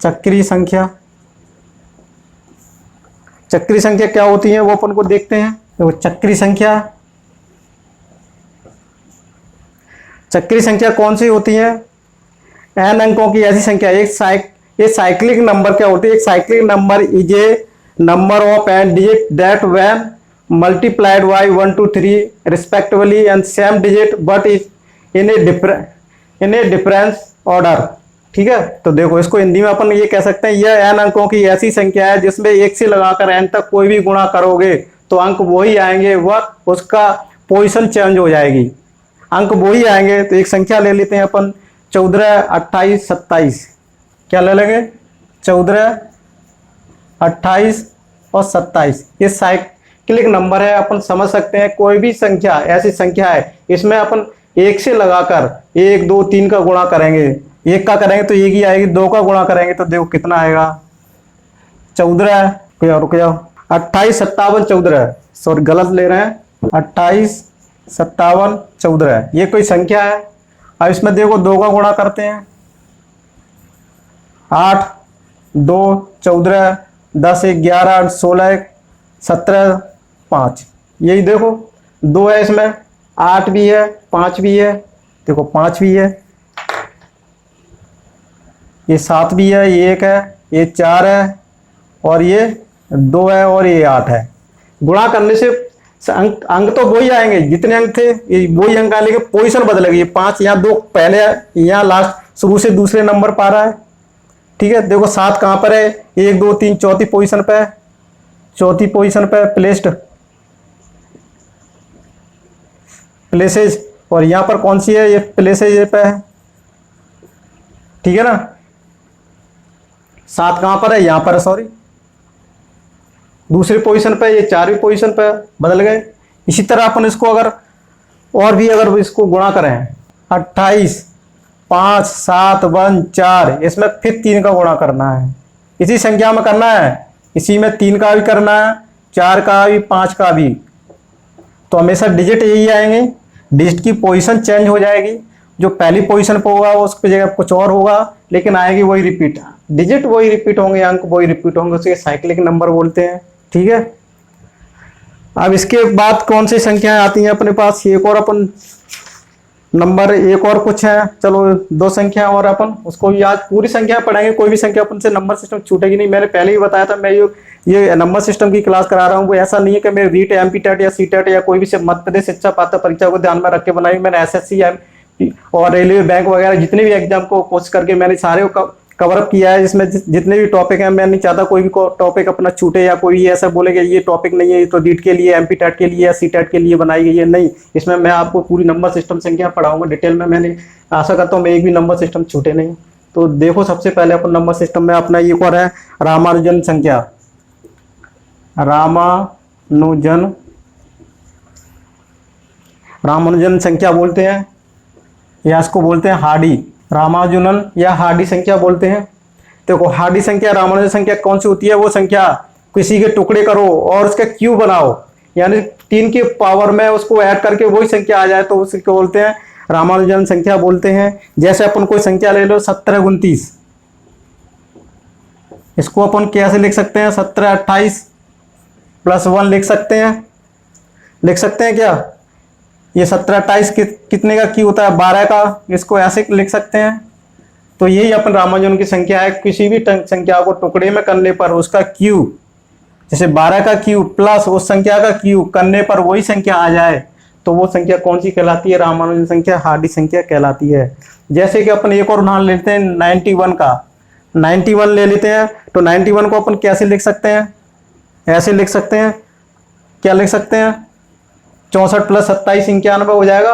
चक्री संख्या। चक्री संख्या क्या होती है वो अपन को देखते हैं। तो चक्री संख्या चक्रीय संख्या कौन सी होती है? n अंकों की ऐसी संख्या। ये साइक्लिक नंबर क्या होती है? एक cyclic number is a number of n digit that when multiplied by 1 2 3 respectively and same digit but is in A difference order. ठीक है, तो देखो इसको हिंदी में अपन ये कह सकते हैं, यह n अंकों की ऐसी संख्या है जिसमें 1 से लगाकर n तक कोई भी गुणा करोगे तो अंक वही आएंगे, वह उसका पोजीशन चेंज हो जाएगी, अंक वही आएंगे। तो एक संख्या ले लेते हैं अपन 14, 28, 27। क्या ले लेंगे? 14, 28 और 27। ये साइक्लिक नंबर है, अपन समझ सकते हैं कोई भी संख्या ऐसी संख्या है इसमें अपन 1 से लगाकर 1 2 3 का गुणा करेंगे, 1 का करेंगे तो 1 ही आएगी, 2 का गुणा करेंगे तो देखो कितना आएगा? 14, रुक जाओ, 28, 57, 14, सॉरी गलत ले रहे हैं, 28, 57, 14, ये कोई संख्या है। अब इसमें देखो 2 का गुणा करते हैं, 8, 2, 14, 10, 1, 11, 16, 17, 5, यही देखो 2 है इसमें, 8 भी है, 5 भी है, देखो 5 भी है, ये 7 भी है, ये 1 है, ये 4 है और ये 2 है और ये 8 है। गुणा करने से अंक तो वही आएंगे, जितने अंक थे वही अंक आएंगे, पोजीशन बदलेगी। ये 5 यहाँ 2 पहले है, यहाँ लास्ट शुरू से दूसरे नंबर पा रहा है। ठीक है, देखो 7 कहाँ पर है? 1 2 3 चौथी पोजीशन पे है, चौथी पोजीशन पे प्लेस्ड प्लेसेज, और यहाँ पर कौन सी है? ये प्लेसेज पे है। ठीक है ना, 7 कहाँ पर है? यहाँ पर है, सॉरी दूसरी पोजीशन पे, ये 4वीं पोजीशन पे बदल गए। इसी तरह अपन इसको अगर और भी अगर इसको गुणा करें, 28, 5, 7, 1, 4, इसमें फिर 3 का गुणा करना है, इसी संख्या में करना है, इसी में 3 का भी करना है, 4 का भी, 5 का भी। तो हमेशा डिजिट यही आएंगे, डिजिट की पोजीशन चेंज हो जाएगी, जो पहली पोजीशन पर होगा उसकी जगह कुछ और होगा, लेकिन आएगी वही रिपीट, डिजिट वही रिपीट होंगे, अंक वही रिपीट होंगे, उसे साइक्लिक नंबर बोलते हैं। ठीक है, अब इसके बाद कौन सी संख्याएं आती हैं अपने पास? एक और अपन नंबर, एक और कुछ है, चलो 2 संख्या और अपन उसको भी आज पूरी संख्या पढ़ेंगे, कोई भी संख्या अपन से नंबर सिस्टम छूटेगी नहीं। मैंने पहले ही बताया था, मैं ये नंबर सिस्टम की क्लास करा रहा हूँ, वो ऐसा नहीं है कि मैं रीट एमपी टेट या सी टेट या कोई भी मध्य प्रदेश शिक्षा पात्रता परीक्षा को ध्यान में रख के बनाई। मैंने एसएससी और रेलवे बैंक वगैरह जितने भी एग्जाम को कोर्स करके मैंने सारे कवर अप किया है। इसमें जितने भी टॉपिक हैं, मैं नहीं चाहता कोई भी टॉपिक अपना छूटे या कोई ऐसा बोले कि ये टॉपिक नहीं है, तो रीट के लिए, एमपी टेट के लिए या सी टेट के लिए बनाई गई है, नहीं। इसमें मैं आपको पूरी नंबर सिस्टम संख्या पढ़ाऊंगा डिटेल में। मैंने आशा करता हूँ मैं एक भी नंबर सिस्टम छूटे नहीं। तो देखो सबसे पहले अपन नंबर सिस्टम में अपना एक और है रामानुजन संख्या। रामानुजन संख्या बोलते हैं, या इसको बोलते हैं हार्डी, रामानुजन या हार्डी संख्या बोलते हैं। देखो हार्डी संख्या, रामानुजन संख्या कौन सी होती है? वो संख्या किसी के टुकड़े करो और उसका क्यूब बनाओ, यानी 3 के पावर में उसको ऐड करके वही संख्या आ जाए, तो उसे क्या बोलते हैं? रामानुजन संख्या बोलते हैं। जैसे अपन कोई संख्या ले लो 17 29, इसको अपन कैसे लिख सकते हैं? 17 28 प्लस 1 लिख सकते हैं क्या? ये 17 28 कितने का क्यू होता है? 12 का, इसको ऐसे लिख सकते हैं। तो यही अपन रामानुजन की संख्या है, किसी भी संख्या को टुकड़े में करने पर उसका क्यू, जैसे 12 का क्यू प्लस उस संख्या का क्यू करने पर वही संख्या आ जाए, तो वो संख्या कौन सी कहलाती है? रामानुजन संख्या, हार्डी संख्या कहलाती है। जैसे कि अपन एक और उदाहरण लेते हैं 91 का, 91 ले लेते हैं। तो 91 को अपन कैसे लिख सकते हैं? ऐसे लिख सकते हैं, क्या लिख सकते हैं? 64 प्लस 27 91 हो जाएगा,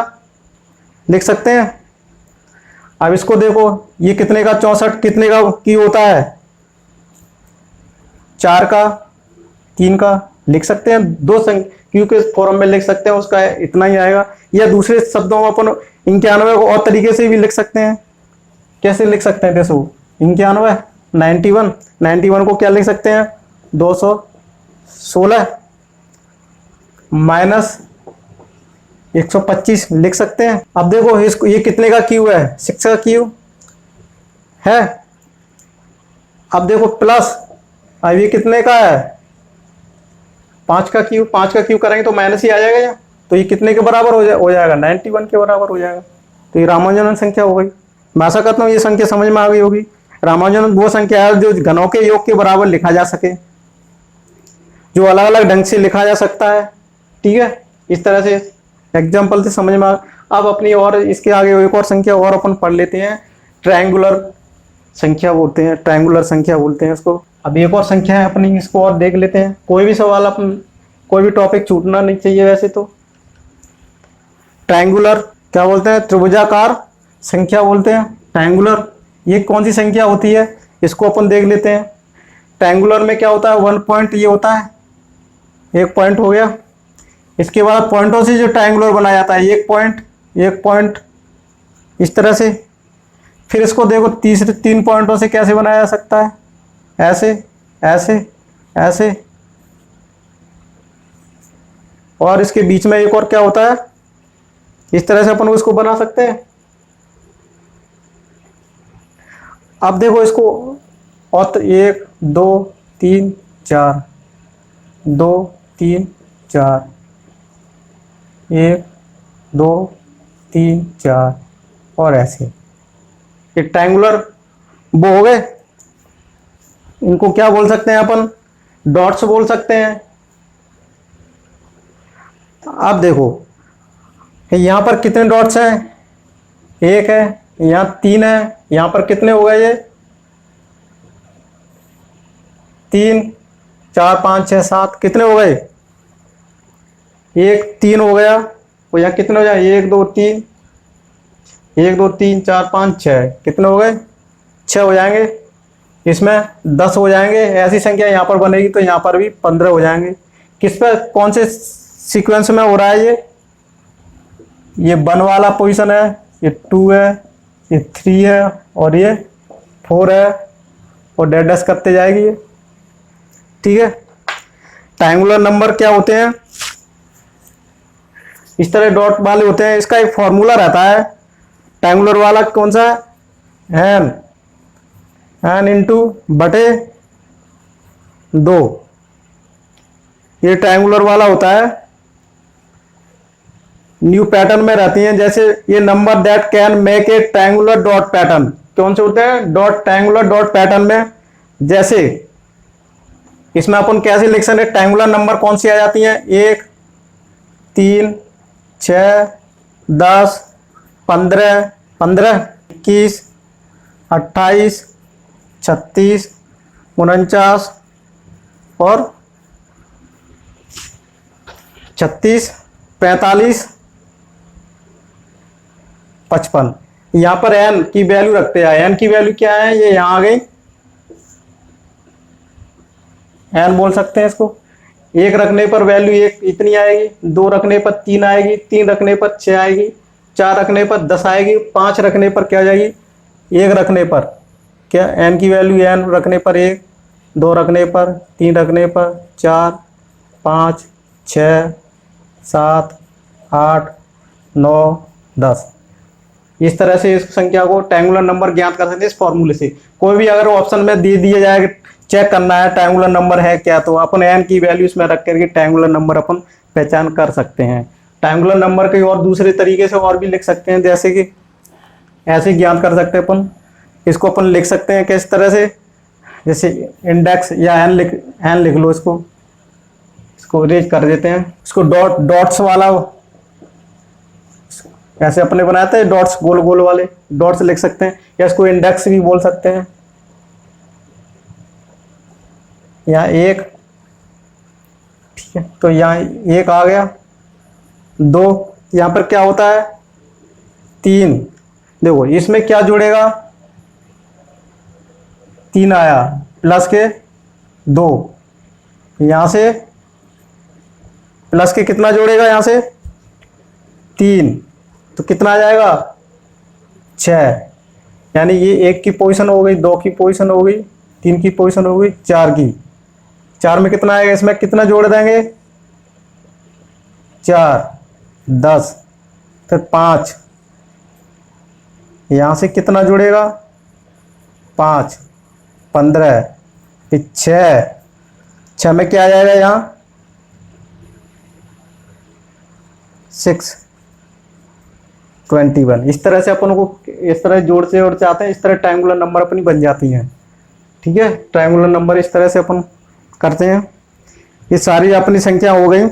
लिख सकते हैं। अब इसको देखो, ये कितने का 64 कितने का की होता है? 4 का 3 का, लिख सकते हैं। 2 क्यू के फॉर्म में लिख सकते हैं, उसका इतना ही आएगा। या दूसरे शब्दों में अपन 91 को और तरीके से भी लिख सकते हैं। कैसे लिख सकते हैं? देखो 91 91 को क्या लिख सकते हैं? 216 माइनस 125 लिख सकते हैं। अब देखो इसको, ये कितने का क्यू है? 6 का क्यू है। अब देखो प्लस, अब ये कितने का है? 5 का क्यू करेंगे तो माइनस ही आ जाएगा, या तो ये कितने के बराबर हो जाएगा? 91 के बराबर हो जाएगा। तो ये रामानुजन संख्या हो गई। मैं आशा करता हूँ ये संख्या समझ में आ गई होगी। रामानुजन वो संख्या है जो घनों के योग के बराबर लिखा जा सके, जो अलग अलग ढंग से लिखा जा सकता है। ठीक है, इस तरह से एग्जाम्पल से समझ में अब अपनी और इसके आगे एक और संख्या और अपन पढ़ लेते हैं, ट्रायंगुलर संख्या बोलते हैं, ट्रायंगुलर संख्या बोलते हैं इसको। अब एक और संख्या है अपनी, इसको और देख लेते हैं। कोई भी सवाल अपन, कोई भी टॉपिक छूटना नहीं चाहिए वैसे तो। ट्रायंगुलर क्या बोलते हैं? त्रिभुजाकार संख्या बोलते हैं ट्रायंगुलर। ये कौन सी संख्या होती है इसको अपन देख लेते हैं। ट्रायंगुलर में क्या होता है? 1 पॉइंट ये होता है, एक पॉइंट हो गया। इसके बाद पॉइंटों से जो ट्रायंगुलर बनाया जाता है, एक पॉइंट, एक पॉइंट, इस तरह से। फिर इसको देखो तीसरे 3 पॉइंटों से कैसे बनाया जा सकता है? ऐसे, ऐसे, ऐसे, और इसके बीच में एक और क्या होता है? इस तरह से अपन इसको बना सकते हैं। अब देखो इसको, और 1 2 3 4, 2 3 4, 1 2 3 4, और ऐसे। ये ट्रायंगुलर वो हो गए। इनको क्या बोल सकते हैं अपन? डॉट्स बोल सकते हैं। अब देखो यहां पर कितने डॉट्स हैं? 1 है, यहां 3 है, यहां पर कितने हो गए? ये 3 4 5 6 7, कितने हो गए? 1 3 हो गया। और यहाँ कितने हो जाए? 1 2 3, 1 2 3 4 5 6, कितने हो गए? 6 हो जाएंगे। इसमें 10 हो जाएंगे। ऐसी संख्या यहाँ पर बनेगी तो यहाँ पर भी 15 हो जाएंगे। किस पर, कौन से सीक्वेंस में हो रहा है? ये 1 वाला पोजीशन है, ये 2 है, ये 3 है, और ये 4 है, और डैश करते जाएगी ये। ठीक है, ट्रायंगुलर नंबर क्या होते हैं? इस तरह डॉट वाले होते हैं। इसका एक फॉर्मूला रहता है ट्रायंगुलर वाला, कौन सा है? एन इंटू बटे 2। ये ट्रायंगुलर वाला होता है, न्यू पैटर्न में रहती हैं। जैसे ये number that can make a triangular dot pattern, कौन से होते हैं? डॉट, ट्रायंगुलर डॉट पैटर्न में। जैसे इसमें अपन कैसे लिख सकते हैं? ट्रायंगुलर नंबर कौन सी आ जाती हैं? 1 3 6 10 15 15 21 28 36 49 और 36 45 55। यहां पर एन की वैल्यू रखते हैं। एन की वैल्यू क्या है? ये यहां आ गई, एन बोल सकते हैं इसको। 1 रखने पर वैल्यू 1 इतनी आएगी, 2 रखने पर 3 आएगी, 3 रखने पर 6 आएगी, 4 रखने पर 10 आएगी, 5 रखने पर क्या जाएगी? 1 रखने पर क्या? एन की वैल्यू एन रखने पर 1, 2 रखने पर, 3 रखने पर, 4 5 6 7 8 9 10। इस तरह से इस संख्या को ट्रायंगुलर नंबर ज्ञात कर सकते हैं इस फॉर्मूले से। कोई भी अगर ऑप्शन में दे दिया जाए, चेक करना है ट्रायंगुलर नंबर है क्या, तो अपन एन की वैल्यू इसमें रख करके ट्रायंगुलर नंबर अपन पहचान कर सकते हैं। ट्रायंगुलर नंबर के और दूसरे तरीके से और भी लिख सकते हैं, जैसे कि ऐसे ज्ञात कर सकते हैं अपन। इसको अपन लिख सकते हैं किस तरह से? जैसे इंडेक्स या एन लिख लो। इसको इरेज कर देते हैं। इसको डॉट्स वाला ऐसे अपने बनाते हैं, डॉट्स गोल गोल वाले डॉट्स लिख सकते हैं, या इसको इंडेक्स भी बोल सकते हैं। यहाँ 1, ठीक है, तो यहाँ 1 आ गया। 2, यहाँ पर क्या होता है? 3। देखो इसमें क्या जुड़ेगा? 3 आया, प्लस के 2, यहां से प्लस के कितना जोड़ेगा? यहां से 3, तो कितना आ जाएगा? 6। यानी ये 1 की पोजीशन हो गई, 2 की पोजीशन हो गई, 3 की पोजीशन हो गई, 4 की। 4 में कितना आएगा? इसमें कितना जोड़ देंगे? 4 10, फिर 5, यहां से कितना जुड़ेगा? 5 15, फिर 6 में क्या आ जाएगा? यहां 6, 21। इस तरह से अपन को इस तरह जोड़ते जोड़ते आते हैं, इस तरह ट्रायंगुलर नंबर अपनी बन जाती हैं। ठीक है, ट्रायंगुलर नंबर इस तरह से अपन करते हैं। ये सारी अपनी संख्या हो गई।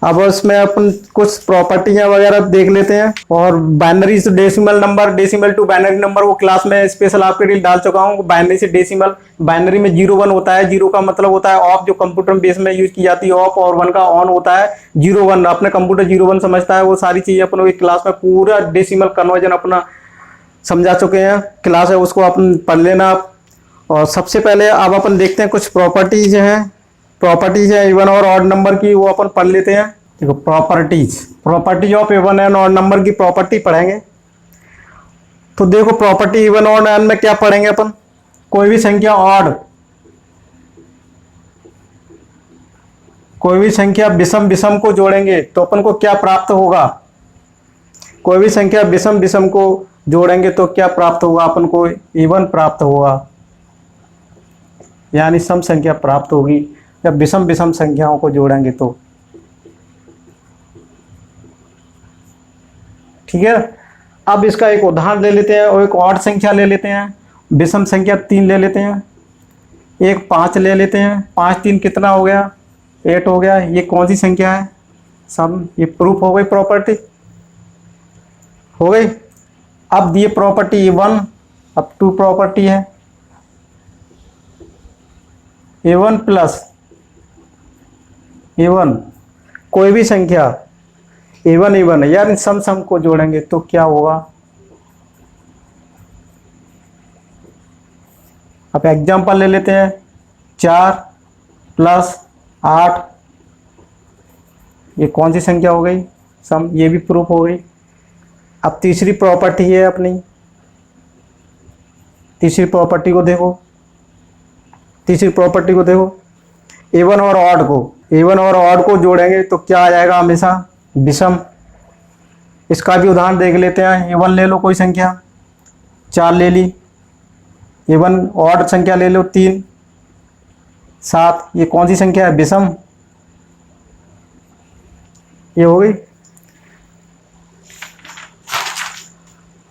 अब उसमें अपन कुछ प्रॉपर्टियां वगैरह देख लेते हैं। और बाइनरी से decimal number, decimal to binary number वो क्लास में स्पेशल आपके लिए डाल चुका हूँ। बाइनरी से डेसिमल, बाइनरी में 0 1 होता है। 0 का मतलब होता है ऑफ, जो कंप्यूटर बेस में यूज की जाती है ऑफ, और 1 का ऑन होता है। 0 1 अपने कंप्यूटर 0 1 समझता है। वो सारी चीजें अपन क्लास में पूरा डेसिमल कन्वर्जन अपना समझा चुके हैं। क्लास है उसको अपन पढ़ लेना आप। और सबसे पहले अब अपन देखते हैं कुछ प्रॉपर्टीज हैं। प्रॉपर्टीज है इवन और ऑड नंबर की, वो अपन पढ़ लेते हैं। देखो properties of even and odd number की प्रॉपर्टी पढ़ेंगे। तो देखो प्रॉपर्टी इवन ऑड एंड में क्या पढ़ेंगे अपन, कोई भी संख्या ऑड, कोई भी संख्या विषम विषम को जोड़ेंगे तो अपन को क्या प्राप्त होगा। कोई भी संख्या विषम विषम को जोड़ेंगे तो क्या प्राप्त होगा, अपन को इवन प्राप्त होगा, यानी सम संख्या प्राप्त होगी जब विषम विषम संख्याओं को जोड़ेंगे तो। ठीक है, अब इसका एक उदाहरण ले लेते हैं और एक ऑड संख्या ले लेते हैं। विषम संख्या 3 ले लेते हैं, एक 5 ले लेते हैं। 5 3 कितना हो गया, 8 हो गया। ये कौन सी संख्या है, सम। ये प्रूफ हो गई, प्रॉपर्टी हो गई। अब ये प्रॉपर्टी 1, अब 2 प्रॉपर्टी है A1 प्लस A1, कोई भी संख्या A1 A1 है, यार सम सम को जोड़ेंगे तो क्या होगा। अब एग्जांपल ले लेते हैं। 4 प्लस 8, ये कौन सी संख्या हो गई, सम। ये भी प्रूफ हो गई। अब तीसरी प्रॉपर्टी है अपनी, तीसरी प्रॉपर्टी को देखो। तीसरी प्रॉपर्टी को देखो, A1 और ऑड को जोड़ेंगे तो क्या आ जाएगा, हमेशा विषम। इसका भी उदाहरण देख लेते हैं। A1 ले लो कोई संख्या, 4 ले ली। A1 ऑड संख्या ले लो 3 7, ये कौन सी संख्या है, विषम। ये हो गई।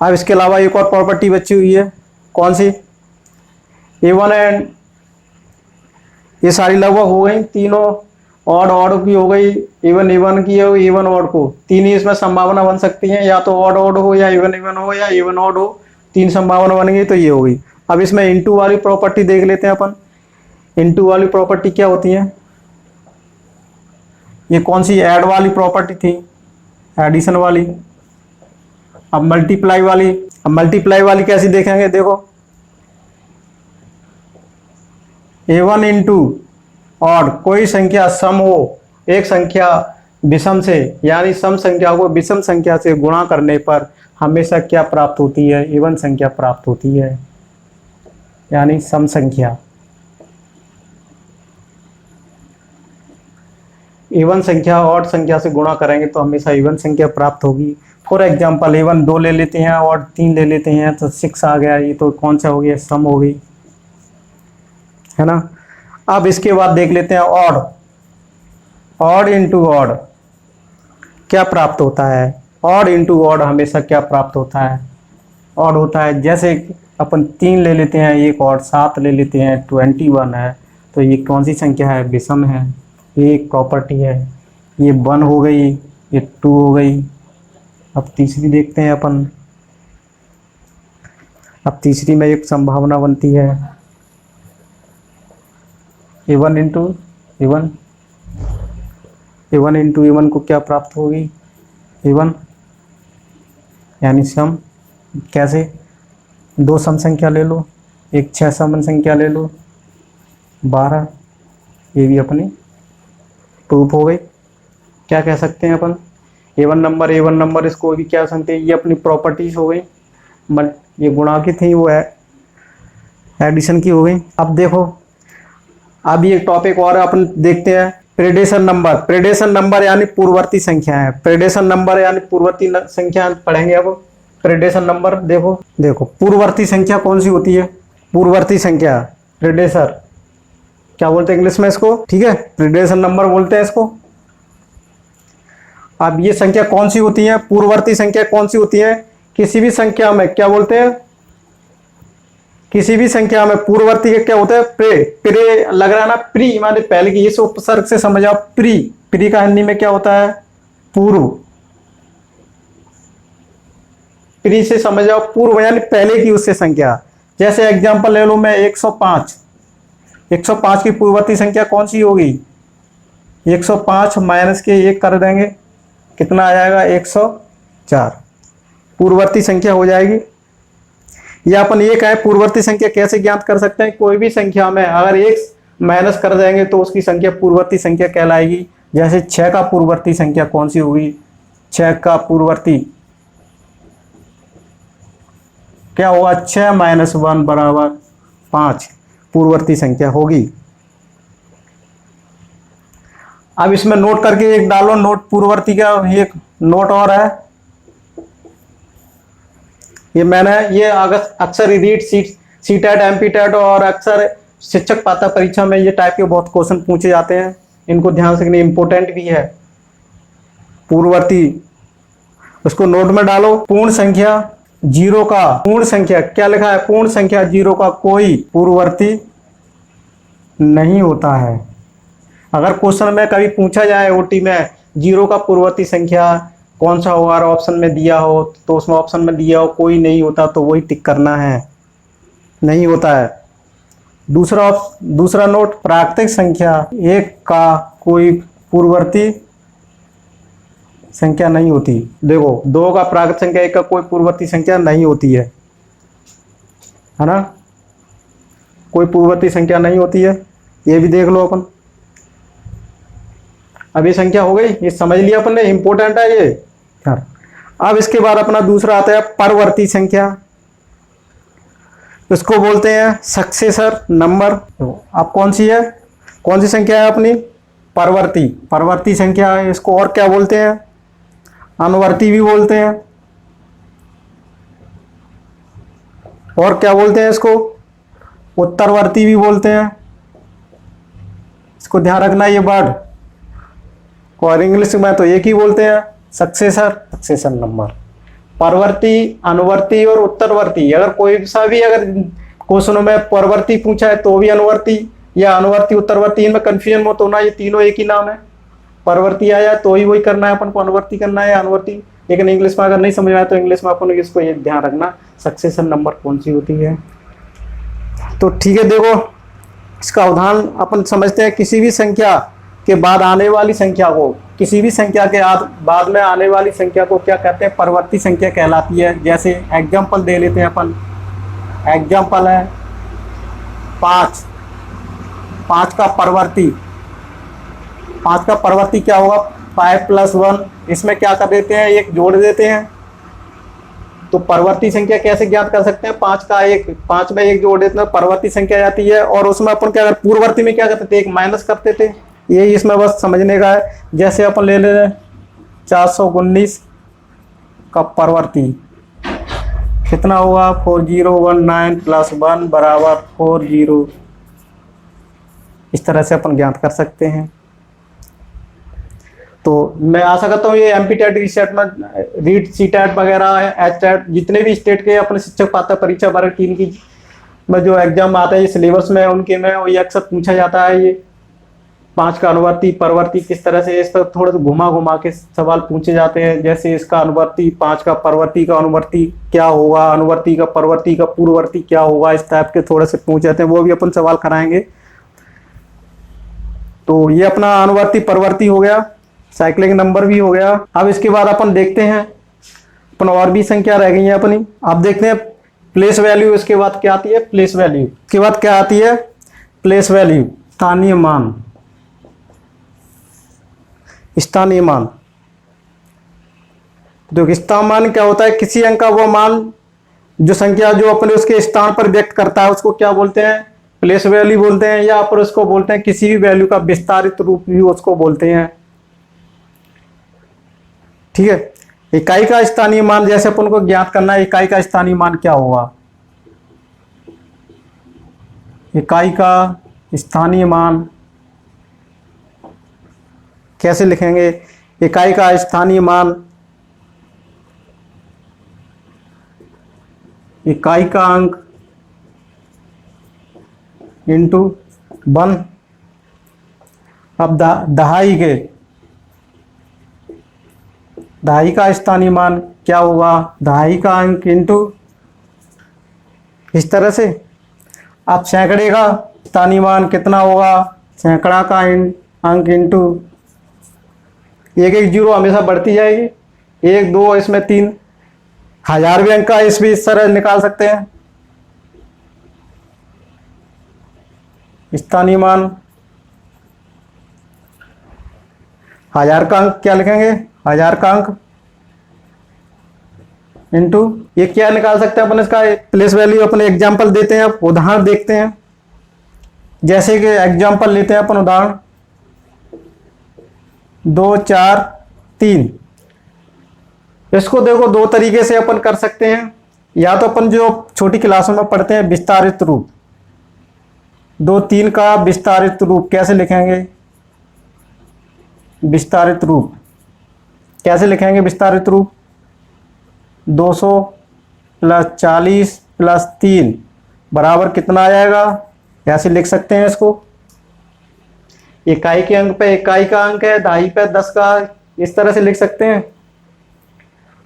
अब इसके अलावा एक और प्रॉपर्टी बची हुई है, कौन सी, A1 एंड, ये सारी लगभग हो गई तीनों। ऑड की हो गई, A1 की हो, A1 ऑड को। 3 ही इसमें संभावना बन सकती हैं, या तो ऑड हो, या A1 हो, या A1 ऑड हो। 3 संभावना बन गई तो ये हो गई। अब इसमें इनटू वाली प्रॉपर्टी देख लेते हैं अपन। इनटू वाली प्रॉपर्टी क्या होती है, ये कौन सी, ऐड वाली प्रॉपर्टी थी, एडिशन वाली। अब मल्टीप्लाई वाली, अब मल्टीप्लाई वाली कैसी देखेंगे, देखो A1 इंटू ऑड, कोई संख्या सम हो एक संख्या विषम से, यानी सम संख्या को विषम संख्या से गुणा करने पर हमेशा क्या प्राप्त होती है, इवन संख्या प्राप्त होती है, यानी सम संख्या। इवन संख्या ऑड संख्या से गुणा करेंगे तो हमेशा इवन संख्या प्राप्त होगी। फॉर एग्जांपल A1 2 ले लेते हैं, ऑड 3 ले लेते हैं तो 6 आ गया। ये तो कौन सा हो गया, सम हो गई, है ना। अब इसके बाद देख लेते हैं ऑड इंटू ऑड क्या प्राप्त होता है। ऑड इंटू ऑड हमेशा क्या प्राप्त होता है, ऑड होता है। जैसे अपन 3 ले लेते हैं, एक और 7 ले लेते हैं, 21 है, तो ये कौन सी संख्या है, विषम है। ये एक प्रॉपर्टी है। ये 1 हो गई, ये 2 हो गई। अब तीसरी देखते हैं अपन। अब तीसरी में एक संभावना बनती है, A1 into A1, A1 into A1 को क्या प्राप्त होगी, A1, यानी सम। कैसे, 2 सम संख्या ले लो, एक 6 सम संख्या ले लो, 12। ये भी अपनी प्रूफ हो गई। क्या कह सकते हैं अपन, A1 नंबर इसको भी क्या सकते हैं, ये अपनी प्रॉपर्टीज हो गई। ये गुणा की थी, वो है एडिशन की हो गई। अब देखो, अब ये टॉपिक और अपन देखते हैं, प्रेडेशन नंबर। प्रेडेशन नंबर यानी पूर्ववर्ती संख्या है। प्रेडेशन नंबर यानी पूर्ववर्ती संख्या पढ़ेंगे। अब प्रेडेशन नंबर देखो पूर्ववर्ती संख्या कौन सी होती है, पूर्ववर्ती संख्या, प्रेडेसर क्या बोलते हैं इंग्लिश में इसको, ठीक है, प्रेडेशन नंबर बोलते हैं इसको। अब ये संख्या कौन सी होती है, पूर्ववर्ती संख्या कौन सी होती है, किसी भी संख्या में क्या बोलते हैं, किसी भी संख्या में पूर्ववर्ती का क्या होता है, प्रे, प्रे लग रहा है ना, प्री माने पहले की, इस उपसर्ग से समझ आओ, प्री, प्री का हिंदी में क्या होता है, पूर्व, प्री से समझ आओ पूर्व यानी पहले की उससे संख्या। जैसे एग्जांपल ले लो मैं 105, 105 की पूर्ववर्ती संख्या कौन सी होगी, 105 माइनस के 1 कर देंगे, कितना आ जाएगा 104, पूर्ववर्ती संख्या हो जाएगी। या अपन ये कहें पूर्ववर्ती संख्या कैसे ज्ञात कर सकते हैं, कोई भी संख्या में अगर 1 माइनस कर देंगे तो उसकी संख्या पूर्ववर्ती संख्या कहलाएगी। जैसे 6 का पूर्ववर्ती संख्या कौन सी होगी, 6 का पूर्ववर्ती क्या होगा, 6 माइनस 1 बराबर 5 पूर्ववर्ती संख्या होगी। अब इसमें नोट करके एक डालो, नोट पूर्ववर्ती का एक नोट और है, ये मैंने ये अक्सर रीट सीटेट एमपीटेट और अक्सर शिक्षक पात्रता परीक्षा में ये टाइप के बहुत क्वेश्चन पूछे जाते हैं, इनको ध्यान से, इंपॉर्टेंट भी है। पूर्ववर्ती उसको नोट में डालो, पूर्ण संख्या जीरो का, पूर्ण संख्या क्या लिखा है, पूर्ण संख्या जीरो का कोई पूर्ववर्ती नहीं होता है। अगर क्वेश्चन में कभी पूछा जाए ओटी में जीरो का पूर्ववर्ती संख्या कौन सा होगा, ऑप्शन में दिया हो तो उसमें ऑप्शन में दिया हो कोई नहीं होता तो वही टिक करना है, नहीं होता है। दूसरा नोट, प्राकृतिक संख्या 1 का कोई पूर्ववर्ती संख्या नहीं होती। देखो 2 का प्राकृतिक संख्या 1 का कोई पूर्ववर्ती संख्या नहीं होती है ना, कोई पूर्ववर्ती संख्या नहीं होती है, ये भी देख लो अपन। अब ये संख्या हो गई, ये समझ लिया अपन ने, इंपॉर्टेंट है ये। अब इसके बाद अपना दूसरा आता है परवर्ती संख्या, इसको बोलते हैं सक्सेसर नंबर। अब कौन सी है, कौन सी संख्या है अपनी, परवर्ती, परवर्ती संख्या है। इसको और क्या बोलते हैं, अनुवर्ती भी बोलते हैं, और क्या बोलते हैं इसको, उत्तरवर्ती भी बोलते हैं। इसको ध्यान रखना ये वर्ड, और इंग्लिश में तो एक ही बोलते हैं, सक्सेसर नंबर। परवर्ती, अनुवर्ती और उत्तरवर्ती, अगर कोई सा भी अगर क्वेश्चनों में परवर्ती पूछा है तो भी अनुवर्ती, या अनुवर्ती उत्तरवर्ती, इनमें कंफ्यूजन मत होना, ये तीनों एक ही नाम है। परवर्ती आया तो ही वही करना है अपन को, अनुवर्ती करना है अनुवर्ती। लेकिन इंग्लिश में अगर नहीं समझ में आया तो इंग्लिश में अपन इसको ये ध्यान रखना सक्सेसर नंबर कौन सी होती है। तो ठीक है, देखो इसका उदाहरण अपन समझते हैं। किसी भी संख्या के बाद आने वाली संख्या को, किसी भी संख्या के बाद में आने वाली संख्या को क्या कहते हैं, परवर्ती संख्या कहलाती है। जैसे एग्जाम्पल दे लेते हैं अपन, एग्जाम्पल है 5, 5 का परवर्ती, 5 का परवर्ती क्या होगा, 5 + 1, इसमें क्या कर देते हैं, एक जोड़ देते हैं। तो परवर्ती संख्या कैसे ज्ञात कर सकते हैं, 5 में एक जोड़ देते हैं, परवर्ती संख्या जाती है। और उसमें अपन क्या करते, पूर्ववर्ती में क्या करते थे, एक माइनस करते थे, यही इसमें बस समझने का है। जैसे अपन ले ले 419 का परवर्ती कितना होगा, 4019 + 1 बराबर 40, इस तरह से अपन ज्ञात कर सकते हैं। तो मैं आशा करता हूँ ये एमपीटेट रीसेट में, रीट सीटेट वगैरह, एचटेट, जितने भी स्टेट के अपने शिक्षक पात्रता परीक्षा वर्ग 3 की में जो एग्जाम आता है सिलेबस में, उनके में ये अक्सर पूछा जाता है। ये 5 का अनुवर्ती परवर्ती किस तरह से, इस पर थोड़ा सा घुमा के सवाल पूछे जाते हैं। जैसे इसका अनुवर्ती, 5 का परवर्ती का अनुवर्ती क्या होगा, अनुवर्ती का परवर्ती का पूर्ववर्ती क्या होगा, इस टाइप के थोड़े से पूछ जाते हैं, वो भी अपन सवाल कराएंगे। तो ये अपना अनुवर्ती परवर्ती हो गया, साइक्लिक नंबर भी हो गया। अब इसके बाद अपन देखते हैं, अपन और भी संख्या रह गई है अपनी। आप देखते हैं प्लेस वैल्यू, इसके बाद क्या आती है, प्लेस वैल्यू, इसके बाद क्या आती है, प्लेस वैल्यू, स्थानीय मान, स्थानीय मान। तो स्थानीय मान क्या होता है, किसी अंक का वो मान जो संख्या जो अपने उसके स्थान पर व्यक्त करता है उसको क्या बोलते हैं, प्लेस वैल्यू बोलते हैं, या पर उसको बोलते हैं किसी भी वैल्यू का विस्तारित रूप भी उसको बोलते हैं। ठीक है, इकाई का स्थानीय मान जैसे अपन को ज्ञात करना है, इकाई का स्थानीय मान क्या होगा, इकाई का स्थानीय मान कैसे लिखेंगे, इकाई का स्थानीय मान, इकाई का अंक इंटू 1। अब दहाई का स्थानीय मान क्या होगा, दहाई का अंक इंटू, इस तरह से। अब सैकड़े का स्थानीय मान कितना होगा, सैकड़ा का अंक इंटू, एक एक जीरो हमेशा बढ़ती जाएगी, 1 2 इसमें 3। हजारवें अंक का इस भी इस तरह निकाल सकते हैं, स्थानीय मान। हजार का अंक क्या लिखेंगे, हजार का अंक इंटू, ये क्या निकाल सकते हैं अपन इसका प्लेस वैल्यू। अपने एग्जाम्पल देते हैं, अब उदाहरण देखते हैं। जैसे कि एग्जाम्पल लेते हैं अपन उदाहरण 2 4 3। इसको देखो दो तरीके से अपन कर सकते हैं। या तो अपन जो छोटी क्लासों में पढ़ते हैं विस्तारित रूप, 2 3 का विस्तारित रूप कैसे लिखेंगे, विस्तारित रूप कैसे लिखेंगे, विस्तारित रूप 200 + 40 + 3 बराबर कितना आ जाएगा, ऐसे लिख सकते हैं इसको। इकाई के अंक पे इकाई का अंक है, दहाई पे 10 का, इस तरह से लिख सकते हैं।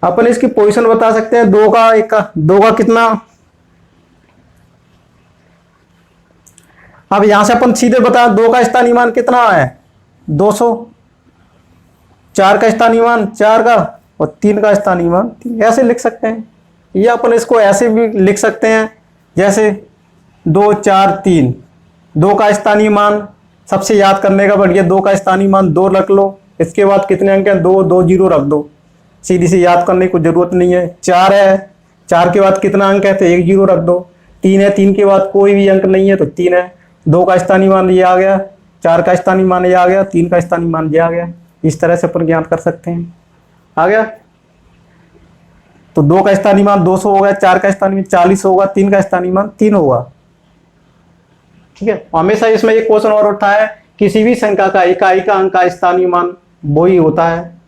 अपन इसकी पोजीशन बता सकते हैं, 2 का कितना। अब यहां से अपन सीधे बता, 2 का स्थानीय मान कितना है 200, 4 का स्थानीय मान 4 का, और 3 का स्थानीय मान 3, ऐसे लिख सकते हैं। या अपन इसको ऐसे भी लिख सकते हैं, जैसे 2 4 3, 2 का स्थानीय मान सबसे याद करने का बढ़िया, 2 का स्थानीय मान 2 रख लो। इसके बाद कितने अंक हैं, 2 2 जीरो रख दो, सीधी सी याद करने की जरूरत नहीं है। 4 है, 4 के बाद कितना अंक है, तो 1 जीरो रख दो। 3 है, 3 के बाद कोई भी अंक नहीं है तो 3 है। 2 का स्थानीय मान ये आ गया, 4 का स्थानीय मान ये आ गया, 3 का स्थानीय मान ये आ गया। इस तरह से अपन ज्ञात कर सकते हैं। आ गया। तो 2 का स्थानीय मान 200 होगा, 4 का स्थानीय मान 40 होगा, 3 का स्थानीय मान 3 होगा। ठीक है। हमेशा इसमें एक क्वेश्चन और उठा है, किसी भी संख्या का इकाई का अंक का स्थानीय मान वही होता है,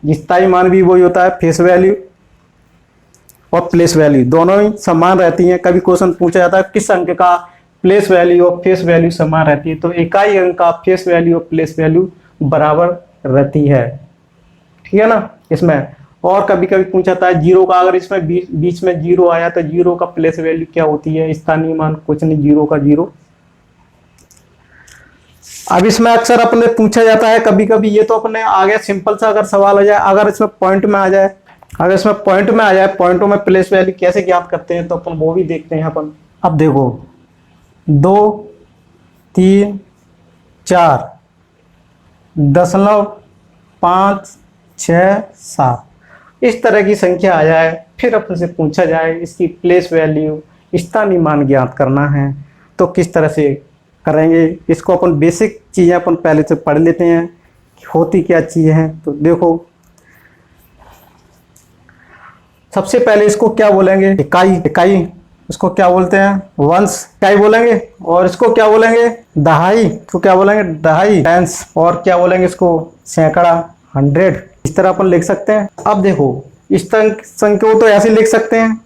स्थायी मान भी वही होता है। फेस वैल्यू और प्लेस वैल्यू दोनों ही समान रहती हैं। कभी क्वेश्चन पूछा जाता है किस अंक का प्लेस वैल्यू और फेस वैल्यू समान रहती है, तो इकाई अंक का फेस वैल्यू और प्लेस वैल्यू बराबर रहती है। ठीक है ना। इसमें और कभी कभी पूछा जाता है जीरो का, अगर इसमें बीच में जीरो आया तो जीरो का प्लेस वैल्यू क्या होती है, स्थानीय मान कुछ नहीं, जीरो का जीरो। अब इसमें अक्सर अपने पूछा जाता है कभी कभी, ये तो अपने आ गया सिंपल सा अगर सवाल आ जाए, अगर इसमें पॉइंट में आ जाए, अगर इसमें पॉइंट में आ जाए, पॉइंटों में प्लेस वैल्यू कैसे ज्ञात करते हैं तो अपन वो भी देखते हैं अपन। अब देखो 2 3 4 दशमलव 5 6 7 इस तरह की संख्या आ जाए, फिर अपन से पूछा जाए इसकी प्लेस वैल्यू स्थानीय मान ज्ञात करना है, तो किस तरह से करेंगे। इसको अपन बेसिक चीज़ें अपन पहले से पढ़ लेते हैं कि होती क्या चीज़ है। तो देखो सबसे पहले इसको क्या बोलेंगे, इकाई। इकाई इसको क्या बोलते हैं, वंश इकाई बोलेंगे। और इसको क्या बोलेंगे, दहाई। इसको क्या बोलेंगे, दहाई, टेंस। और क्या बोलेंगे इसको, सैकड़ा, 100। इस तरह अपन लिख सकते हैं। अब देखो इस संख्या को तो ऐसे लिख सकते हैं।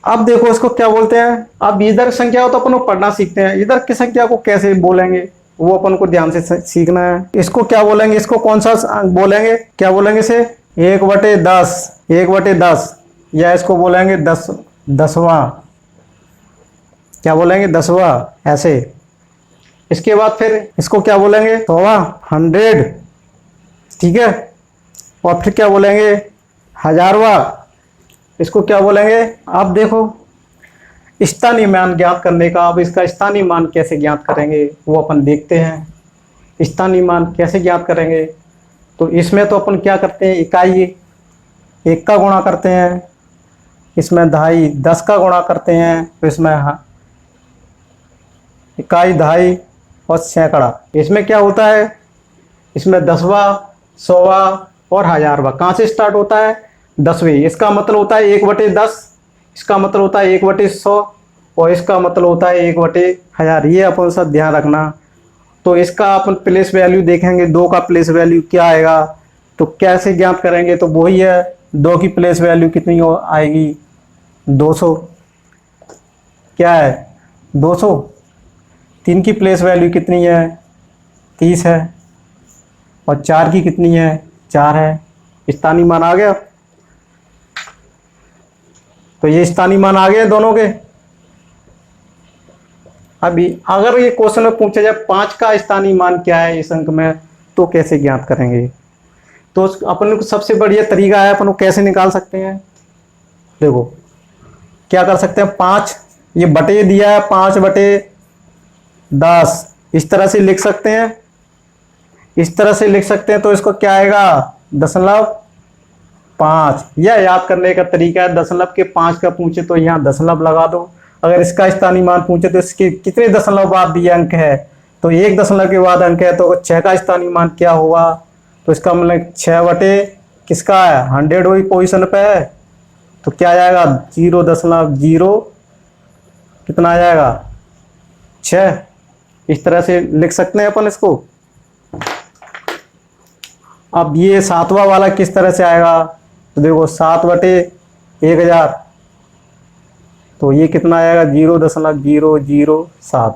अब देखो इसको क्या बोलते हैं, अब इधर संख्या हो तो अपन को पढ़ना सीखते हैं, इधर की संख्या को कैसे बोलेंगे वो अपन को ध्यान से सीखना है। इसको क्या बोलेंगे, इसको कौन सा बोलेंगे, क्या बोलेंगे इसे 1/10, 1/10, या इसको बोलेंगे 10वां, क्या बोलेंगे 10वां, ऐसे। इसके बाद फिर इसको क्या बोलेंगे 100वां, 100। ठीक है। और फिर क्या बोलेंगे 1000वां, इसको क्या बोलेंगे। अब देखो स्थानीय मान ज्ञात करने का, अब इसका स्थानीय मान कैसे ज्ञात करेंगे वो अपन देखते हैं। स्थानीय मान कैसे ज्ञात करेंगे, तो इसमें तो अपन क्या करते हैं, इकाई 1 का गुणा करते हैं, इसमें दहाई 10 का गुणा करते हैं, तो इसमें इकाई, दहाई और सैकड़ा। इसमें क्या होता है, इसमें 10वां, 100वां और 1000वां कहाँ से स्टार्ट होता है, 10वें। इसका मतलब होता है 1/10, इसका मतलब होता है 1/100 और इसका मतलब होता है 1/1000। ये अपन सब ध्यान रखना। तो इसका अपन प्लेस वैल्यू देखेंगे, 2 का प्लेस वैल्यू क्या आएगा, तो कैसे ज्ञात करेंगे, तो वही है 2 की प्लेस वैल्यू कितनी आएगी 200, क्या है 200। 3 की प्लेस वैल्यू कितनी है 30 है, और 4 की कितनी है 4 है। स्थानीय मान आ गया, तो ये स्थानीय मान आ गए दोनों के। अभी अगर ये क्वेश्चन में पूछा जाए 5 का स्थानीय मान क्या है इस अंक में, तो कैसे ज्ञात करेंगे, तो अपन को सबसे बढ़िया तरीका है, अपन को कैसे निकाल सकते हैं। देखो क्या कर सकते हैं, 5 ये बटे दिया है 5/10, इस तरह से लिख सकते हैं, इस तरह से लिख सकते हैं। तो इसको क्या आएगा 0.5। यह याद करने का तरीका है, दशमलव के 5 का पूछे तो यहाँ दशमलव लगा दो। अगर इसका स्थानीय मान पूछे तो इसके कितने दशमलव बाद दिए अंक है, तो 1 दशमलव के बाद अंक है, तो 6 का स्थानीय मान क्या होगा, तो इसका मतलब 6 बटे किसका है 100 वही पोजिशन पे है, तो क्या आ जाएगा 0.0 कितना आ जाएगा 6। इस तरह से लिख सकते हैं अपन इसको। अब ये 7वां वाला किस तरह से आएगा, तो देखो 7/1000, तो ये कितना आएगा 0.007।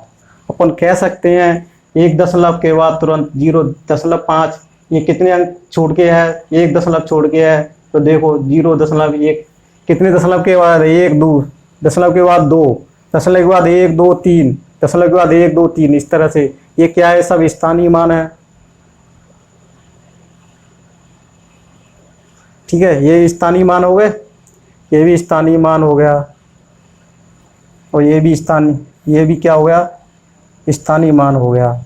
अपन कह सकते हैं 1 दशमलव के बाद तुरंत 0.5, ये कितने अंक छोड़ के है 1 दशमलव छोड़ के है, तो देखो 0.1 कितने दशमलव के बाद 1 2 दशमलव के बाद 2 दशमलव के बाद 1 2 3 दशमलव के बाद 1 2 3, इस तरह से ये क्या है सब स्थानीय मान है। ठीक है, ये स्थानीय मान हो गए, ये भी स्थानीय मान हो गया, और ये भी स्थानीय, ये भी क्या हो गया स्थानीय मान हो गया।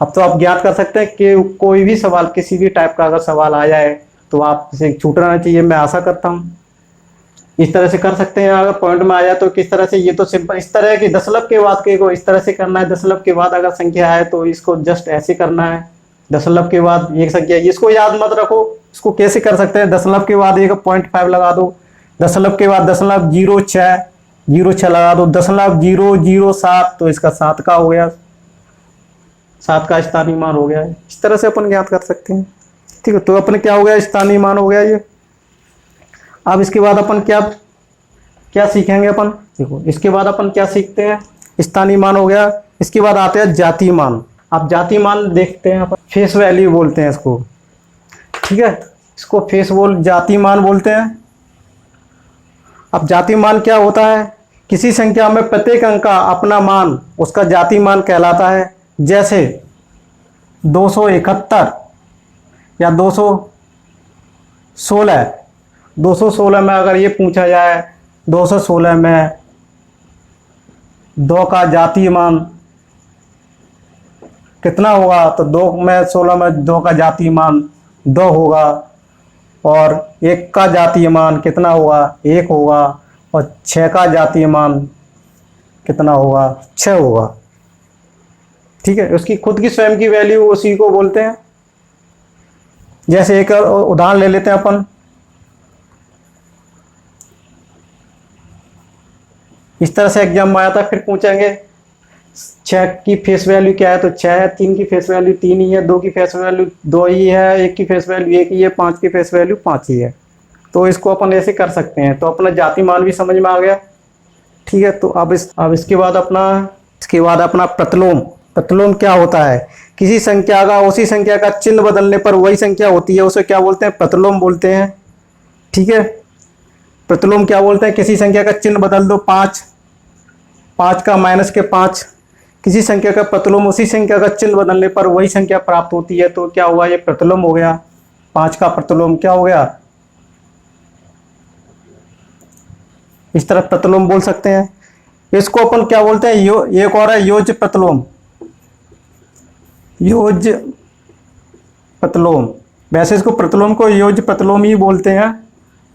अब तो आप ज्ञात कर सकते हैं कि कोई भी सवाल किसी भी टाइप का अगर सवाल आ जाए तो आप इसे छूटना चाहिए, मैं आशा करता हूँ। इस तरह से कर सकते हैं, अगर पॉइंट में आ जाए तो किस तरह से, ये तो सिंपल इस तरह है कि दशमलव के बाद के को इस तरह से करना है, दशमलव के बाद अगर संख्या है तो इसको जस्ट ऐसे करना है, दशमलव के बाद एक संख्या, इसको याद मत रखो, इसको कैसे कर सकते हैं, दशमलव के बाद 1.5 लगा दो, दशमलव के बाद 0.06 लगा दो, 0.007, तो इसका 7 का हो गया, 7 का स्थानीय मान हो गया है। इस तरह से अपन ज्ञात कर सकते हैं। ठीक है, तो अपन क्या हो गया स्थानीय मान हो गया ये। अब इसके बाद अपन क्या क्या सीखेंगे अपन, देखो इसके बाद अपन क्या सीखते हैं, स्थानीय मान हो गया, इसके बाद आते हैं जातीय मान। अब जातीय मान देखते हैं अपन, फेस वैल्यू बोलते हैं इसको। ठीक है, इसको जातीय मान बोलते हैं। अब जातीय मान क्या होता है, किसी संख्या में प्रत्येक अंक का अपना मान उसका जातीय मान कहलाता है। जैसे 271 या 216 में अगर ये पूछा जाए 216 में 2 का जातीय मान कितना होगा, तो 2 में 16 में 2 का जातीय मान 2 होगा, और 1 का जातीय मान कितना होगा 1 होगा, और 6 का जातीय मान कितना होगा 6 होगा। ठीक है, उसकी खुद की स्वयं की वैल्यू उसी को बोलते हैं। जैसे एक उदाहरण ले लेते हैं अपन, इस तरह से एग्जाम में आया था, फिर पूछेंगे 6 की फेस वैल्यू क्या है, तो 6 है, 3 की फेस वैल्यू 3 ही है, 2 की फेस वैल्यू 2 ही है, 1 की फेस वैल्यू 1 ही है, 5 की फेस वैल्यू 5 ही है। तो इसको अपन ऐसे कर सकते हैं, तो अपना जाति मान भी समझ में आ गया। ठीक है, तो अब इसके बाद अपना प्रतिलोम क्या होता है, किसी संख्या का उसी संख्या का चिन्ह बदलने पर वही संख्या होती है, उसे क्या बोलते हैं प्रतिलोम बोलते हैं। ठीक है, प्रतिलोम क्या बोलते हैं, किसी संख्या का चिन्ह बदल दो, 5 का -5, किसी संख्या का प्रतिलोम उसी संख्या का चिन्ह बदलने पर वही संख्या प्राप्त होती है, तो क्या हुआ ये प्रतिलोम हो गया। 5 का प्रतिलोम क्या हो गया, इस तरह प्रतिलोम बोल सकते हैं। इसको अपन क्या बोलते हैं, एक और है योज्य प्रतिलोम। योज्य प्रतिलोम, वैसे इसको प्रतिलोम को योज्य प्रतिलोम ही बोलते हैं।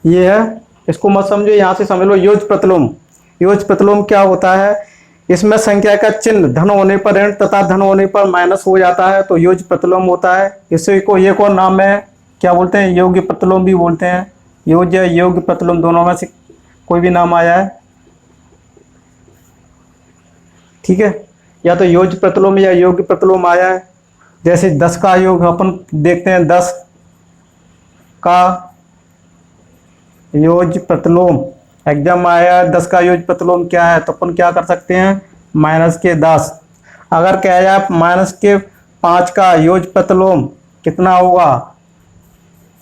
ये है, इसको मत समझो, यहाँ से समझ लो योज्य प्रतिलोम। योज्य प्रतिलोम क्या होता है, इसमें संख्या का चिन्ह धन होने पर ऋण तथा धन होने पर माइनस हो जाता है, तो योज्य प्रतिलोम होता है। इसे को एक और नाम है, क्या बोलते हैं, योग्य प्रतिलोम भी बोलते हैं। योज्य योग्य प्रतिलोम दोनों में से कोई भी नाम आया है। ठीक है, या तो योज्य प्रतिलोम या योग्य प्रतिलोम आया है। जैसे 10 का योग अपन देखते हैं, 10 का योज्य प्रतिलोम एग्जाम आया है, 10 का योज्य प्रतिलोम क्या है, तो अपन क्या कर सकते हैं, -10। अगर कहा जाए -5 का योज्य प्रतिलोम कितना होगा,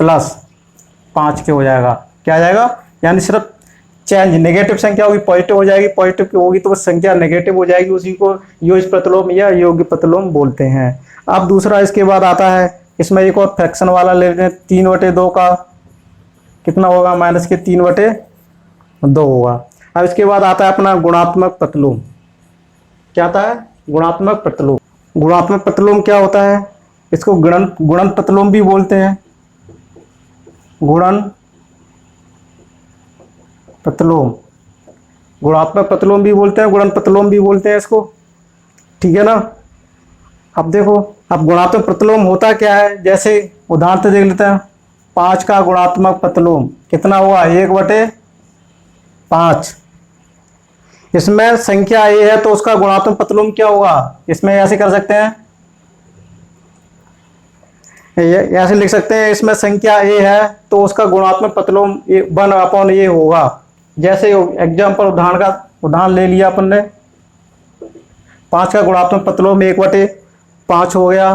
+5 के हो जाएगा। क्या आ जाएगा, यानी सिर्फ चेंज, नेगेटिव संख्या होगी पॉजिटिव हो जाएगी, पॉजिटिव की होगी तो वो संख्या नेगेटिव हो जाएगी, उसी को योज्य प्रतिलोम या योग्य प्रतिलोम बोलते हैं। अब दूसरा इसके बाद आता है, इसमें एक और फ्रैक्शन वाला ले लेते हैं। 3/2 का कितना होगा, -3/2 होगा। अब इसके बाद आता है अपना गुणात्मक प्रतिलोम। क्या आता है, गुणात्मक प्रतिलोम। गुणात्मक प्रतिलोम क्या होता है, इसको गुणन प्रतिलोम भी बोलते हैं, गुणन प्रतिलोम, गुणात्मक प्रतिलोम भी बोलते हैं, गुणन प्रतिलोम भी बोलते हैं इसको, ठीक है ना। अब देखो, अब गुणात्मक प्रतिलोम होता क्या है, जैसे उदाहरण से देख लेते हैं। 5 का गुणात्मक प्रतिलोम कितना हुआ, 1/5। इसमें संख्या ए है तो उसका गुणात्मक प्रतिलोम क्या होगा, इसमें ऐसे कर सकते हैं, ऐसे लिख सकते हैं, इसमें संख्या ए है तो उसका गुणात्मक प्रतिलोम 1/a होगा। जैसे एग्जाम्पल उदाहरण ले लिया अपन ने, 5 का गुणात्मक प्रतिलोम 1/5 हो गया।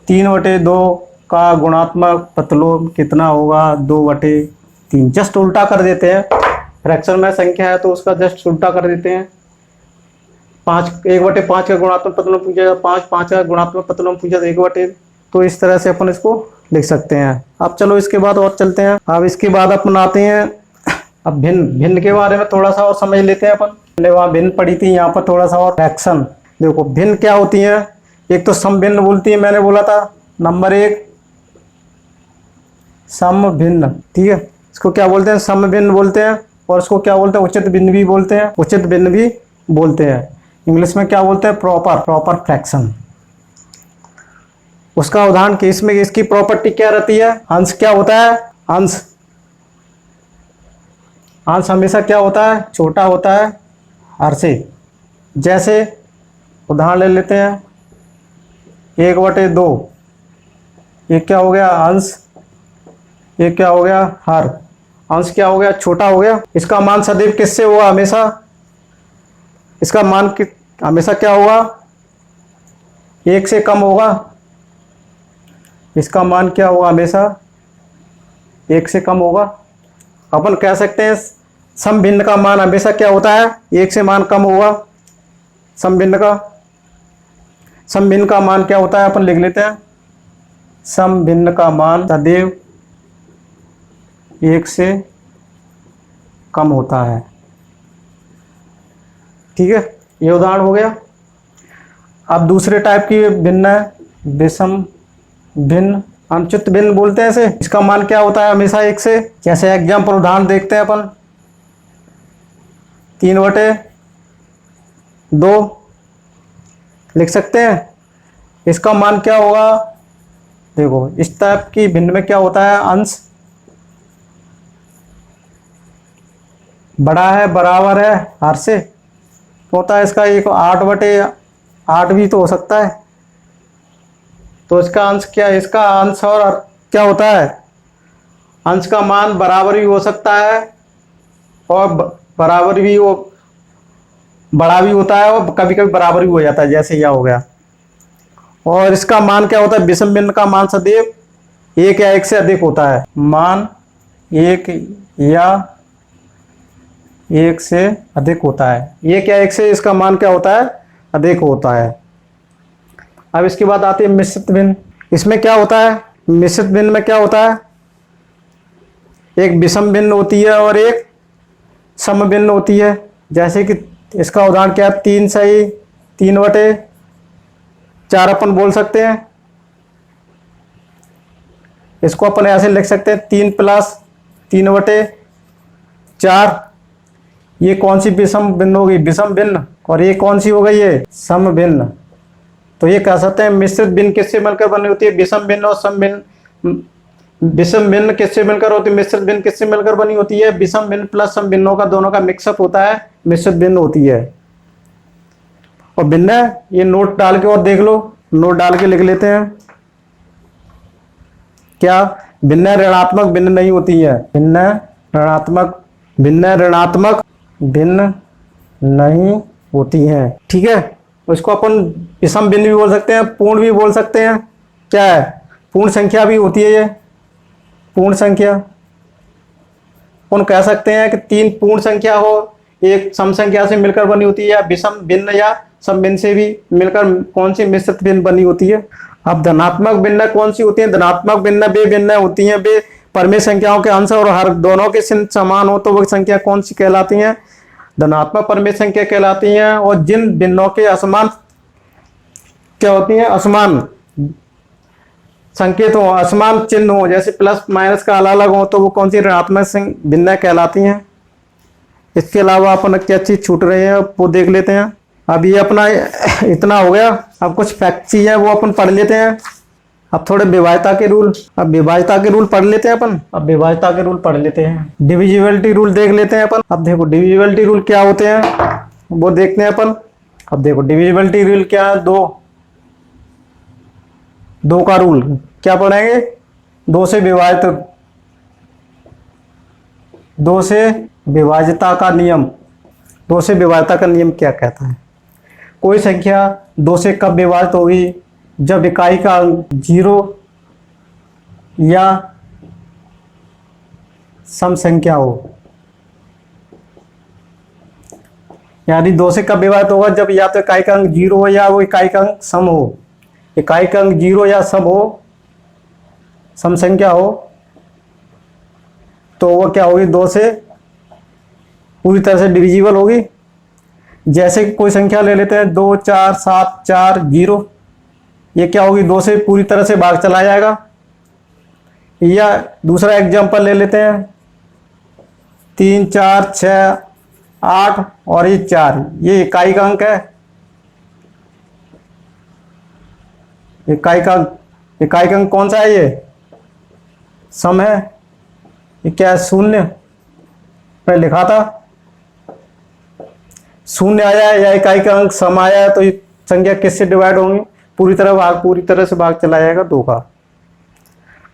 3/2 का गुणात्मक प्रतिलोम कितना होगा, 2/3। जस्ट उल्टा कर देते हैं, फ्रैक्शन में संख्या है तो उसका जस्ट उल्टा कर देते हैं। 1/5 का गुणात्मक प्रतिलोम पूछा, 5 का गुणात्मक प्रतिलोम पूछा तो 1/3। तो इस तरह से अपन इसको लिख सकते हैं। अब चलो इसके बाद और चलते हैं। अब इसके बाद अपन आते हैं, अब भिन्न के बारे में थोड़ा सा और समझ लेते हैं अपन। हमने वहाँ भिन्न पढ़ी थी, यहाँ पर थोड़ा सा और फ्रैक्शन। देखो भिन्न क्या होती है, एक तो सम भिन्न बोलती है, मैंने बोला था नंबर 1 सम भिन्न, ठीक है। इसको क्या बोलते हैं, सम भिन्न बोलते हैं, और इसको क्या बोलते हैं, उचित भिन्न भी बोलते हैं, उचित भिन्न भी बोलते हैं। इंग्लिश में क्या बोलते हैं, प्रॉपर फ्रैक्शन। उसका उदाहरण केस में इसकी प्रॉपर्टी क्या रहती है, अंश क्या होता है, अंश हमेशा क्या होता है, छोटा होता है हर से। जैसे उदाहरण ले लेते हैं, 1/2, ये क्या हो गया, अंश, ये क्या हो गया, हर। अंश क्या हो गया, छोटा हो गया। इसका मान सदैव किससे होगा, हमेशा, इसका मान हमेशा क्या होगा, 1 से कम होगा। इसका मान क्या होगा, हमेशा 1 से कम होगा। अपन कह सकते हैं सम भिन्न का मान हमेशा क्या होता है, 1 से मान कम होगा। सम भिन्न का मान क्या होता है, अपन लिख लेते हैं, सम भिन्न का मान सदैव 1 से कम होता है, ठीक है। ये उदाहरण हो गया। अब दूसरे टाइप की भिन्न है, विषम भिन्न, अनुचित भिन्न बोलते हैं इसे। इसका मान क्या होता है, हमेशा 1 से। जैसे एग्जाम्पल उदाहरण देखते हैं अपन, 3/2 लिख सकते हैं। इसका मान क्या होगा, देखो इस टाइप की भिन्न में क्या होता है, अंश बड़ा है, बराबर है हर से होता है। इसका एक 8/8 भी तो हो सकता है। तो इसका अंश क्या है, इसका अंश और क्या होता है, अंश का मान बराबर भी हो सकता है और बराबर भी वो बड़ा भी होता है, और कभी कभी बराबर भी हो जाता है, जैसे यह हो गया। और इसका मान क्या होता है, विषम भिन्न का मान सदैव 1 या 1 से अधिक होता है। मान 1 या 1 से अधिक होता है, 1 या 1 से इसका मान क्या होता है, अधिक होता है। अब इसके बाद आती है मिश्रित भिन्न। इसमें क्या होता है, मिश्रित भिन्न में क्या होता है, एक विषम भिन्न होती है और एक सम भिन्न होती है। जैसे कि इसका उदाहरण क्या है, 3/4 अपन बोल सकते हैं। इसको अपन ऐसे लिख सकते हैं, 3 + 3/4। ये कौन सी विषम भिन्न होगी, विषम भिन्न, और ये कौन सी हो गई, ये सम भिन्न। तो ये कह सकते हैं मिश्रित भिन्न किससे मिलकर बनी होती है, विषम भिन्न और सम भिन्न। विषम भिन्न किससे मिलकर होती है, मिश्रित भिन्न किससे मिलकर बनी होती है, विषम भिन्न प्लस सम भिन्नों का दोनों का मिक्सअप होता है, मिश्रित भिन्न होती है। और भिन्न है, ये नोट डाल के और देख लो, नोट डाल के लिख लेते हैं। क्या भिन्न ऋणात्मक भिन्न नहीं होती है, भिन्न ऋणात्मक भिन्न ऋणात्मक भिन्न नहीं होती हैं, ठीक है। उसको अपन विषम भिन्न भी बोल सकते हैं, पूर्ण भी बोल सकते हैं। क्या है, पूर्ण संख्या भी होती है ये, पूर्ण संख्या। अपन कह सकते हैं कि तीन पूर्ण संख्या हो, एक सम संख्या से मिलकर बनी होती है, या विषम भिन्न या सम भिन्न से भी मिलकर कौन सी मिश्रित भिन्न बनी होती है। अब धनात्मक भिन्न कौन सी होती है, धनात्मक भिन्न वे भिन्न होती हैं वे परमेय संख्याओं के अंश और हर दोनों के चिन्ह समान हो तो वह संख्या कौन सी कहलाती हैं, धनात्मक परमेय संख्या कहलाती हैं। और जिन भिन्नों के असमान क्या होती हैं, असमान संकेत हो, असमान चिन्ह हो, जैसे प्लस माइनस का अलग अलग हो तो वो कौन सी ऋणात्मक भिन्न कहलाती हैं। इसके अलावा अपन क्या चीज छूट रही है वो देख लेते हैं। अब ये अपना इतना हो गया, अब कुछ फैक्ट चीज है वो अपन पढ़ लेते हैं। अब थोड़े विभाज्यता के रूल, अब विभाज्यता के रूल पढ़ लेते हैं अपन। अब विभाज्यता के रूल पढ़ लेते हैं, डिविजिबिलिटी रूल देख लेते हैं अपन। अब देखो डिविजिबिलिटी रूल क्या होते हैं वो देखते हैं अपन। अब देखो डिविजिबिलिटी रूल क्या है, दो का रूल क्या पढ़ेंगे, दो से विभाज्यता का नियम। दो से विभाज्यता का नियम क्या कहता है, कोई संख्या दो से कब विभाजित होगी, जब इकाई का अंक 0 या सम संख्या हो। यानी दो से कब विभाजित होगा, जब या तो इकाई का अंक 0 हो या वो इकाई का अंक सम हो। इकाई का अंक 0 या सम हो, सम संख्या हो, तो वो क्या होगी, दो से पूरी तरह से डिविजिबल होगी। जैसे कि कोई संख्या ले लेते हैं 2 4 7 4 0, ये क्या होगी, दो से पूरी तरह से भाग चला जाएगा। या दूसरा एग्जांपल ले लेते हैं 3 4 6 8 और ये 4, ये इकाई का अंक है। इकाई का अंक कौन सा है, ये सम है। ये क्या है, शून्य, मैं लिखा था शून्य आया या इकाई का अंक सम आया तो ये संख्या किससे डिवाइड होंगी, पूरी तरह से भाग चला जाएगा 2 का।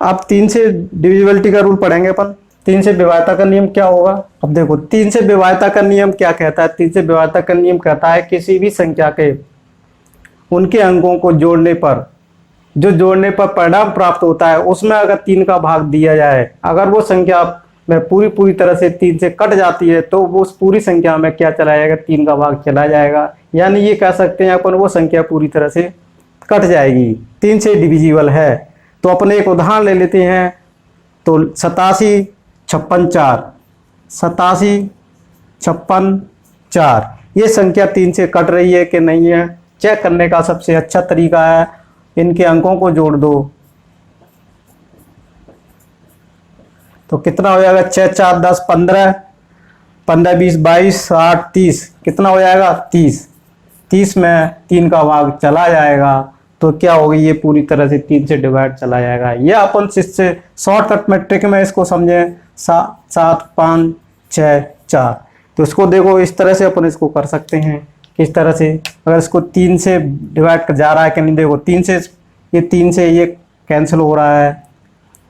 अब 3 से डिविजिबिलिटी का रूल पढ़ेंगे अपन। 3 से विभाज्यता का नियम क्या होगा। अब देखो 3 से विभाज्यता का नियम क्या कहता है। 3 से विभाज्यता का नियम कहता है किसी भी संख्या के उनके अंकों को जोड़ने पर जोड़ने पर परिणाम प्राप्त होता है उसमें अगर 3 का भाग दिया जाए, अगर वो संख्या में पूरी तरह से 3 से कट जाती है तो वो उस पूरी संख्या में क्या चला जाएगा, 3 का भाग चला जाएगा। यानी ये कह सकते हैं अपन वो संख्या पूरी तरह से कट जाएगी, 3 से डिविजिबल है। तो अपन एक उदाहरण ले लेते हैं, तो 87 56 4, 87 56 4 ये संख्या 3 से कट रही है कि नहीं है, चेक करने का सबसे अच्छा तरीका है इनके अंकों को जोड़ दो। तो कितना हो जाएगा, 6 4 10 15 15 20 22 8 30, कितना हो जाएगा 30 में 3 का भाग चला जाएगा तो क्या होगी, ये पूरी तरह से 3 से डिवाइड चला जाएगा। ये अपन इससे शॉर्टकट मैट्रिक में इसको समझें 7 5 6 4। तो इसको देखो इस तरह से अपन इसको कर सकते हैं, किस तरह से, अगर इसको 3 से डिवाइड जा रहा है कि नहीं, देखो 3 से ये कैंसिल हो रहा है,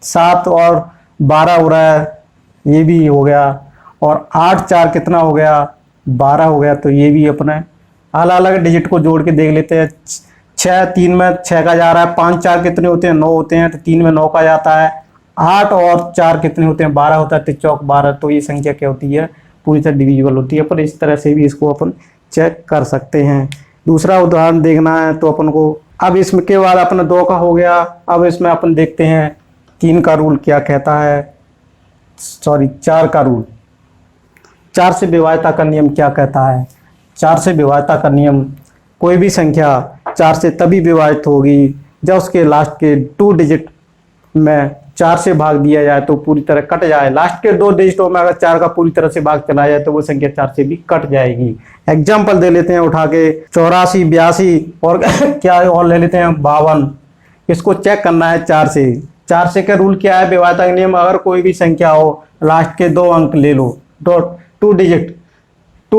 7 और 12 हो रहा है, ये भी हो गया, और 8 4 कितना हो गया 12 हो गया। तो ये भी अपने अलग अलग डिजिट को जोड़ के देख लेते हैं। 6 3 में 6 का जा रहा है, 5 4 कितने होते हैं 9 होते हैं, तो 3 में 9 का जाता है, 8 और 4 कितने होते हैं 12 होता है, तो चौक 12। तो ये संख्या क्या होती है, पूरी तरह डिविजिबल होती है। पर इस तरह से भी इसको अपन चेक कर सकते हैं। दूसरा उदाहरण देखना है तो अपन को, अब इसमें के बाद अपना 2 का हो गया, अब इसमें अपन देखते हैं 3 का रूल क्या कहता है, 4 का रूल, 4 से विभाज्यता का नियम क्या कहता है। 4 से विभाज्यता का नियम, कोई भी संख्या 4 से तभी विभाजित होगी जब उसके लास्ट के 2 डिजिट में 4 से भाग दिया जाए तो पूरी तरह कट जाए। लास्ट के 2 डिजिटों में अगर 4 का पूरी तरह से भाग चला जाए तो वो संख्या 4 से भी कट जाएगी। एग्जाम्पल दे लेते हैं उठा के, 84 82 और क्या और ले लेते हैं 52। इसको चेक करना है 4 से। 4 से का रूल क्या है, विभाज्यता का नियम, अगर कोई भी संख्या हो लास्ट के 2 अंक ले लो, 2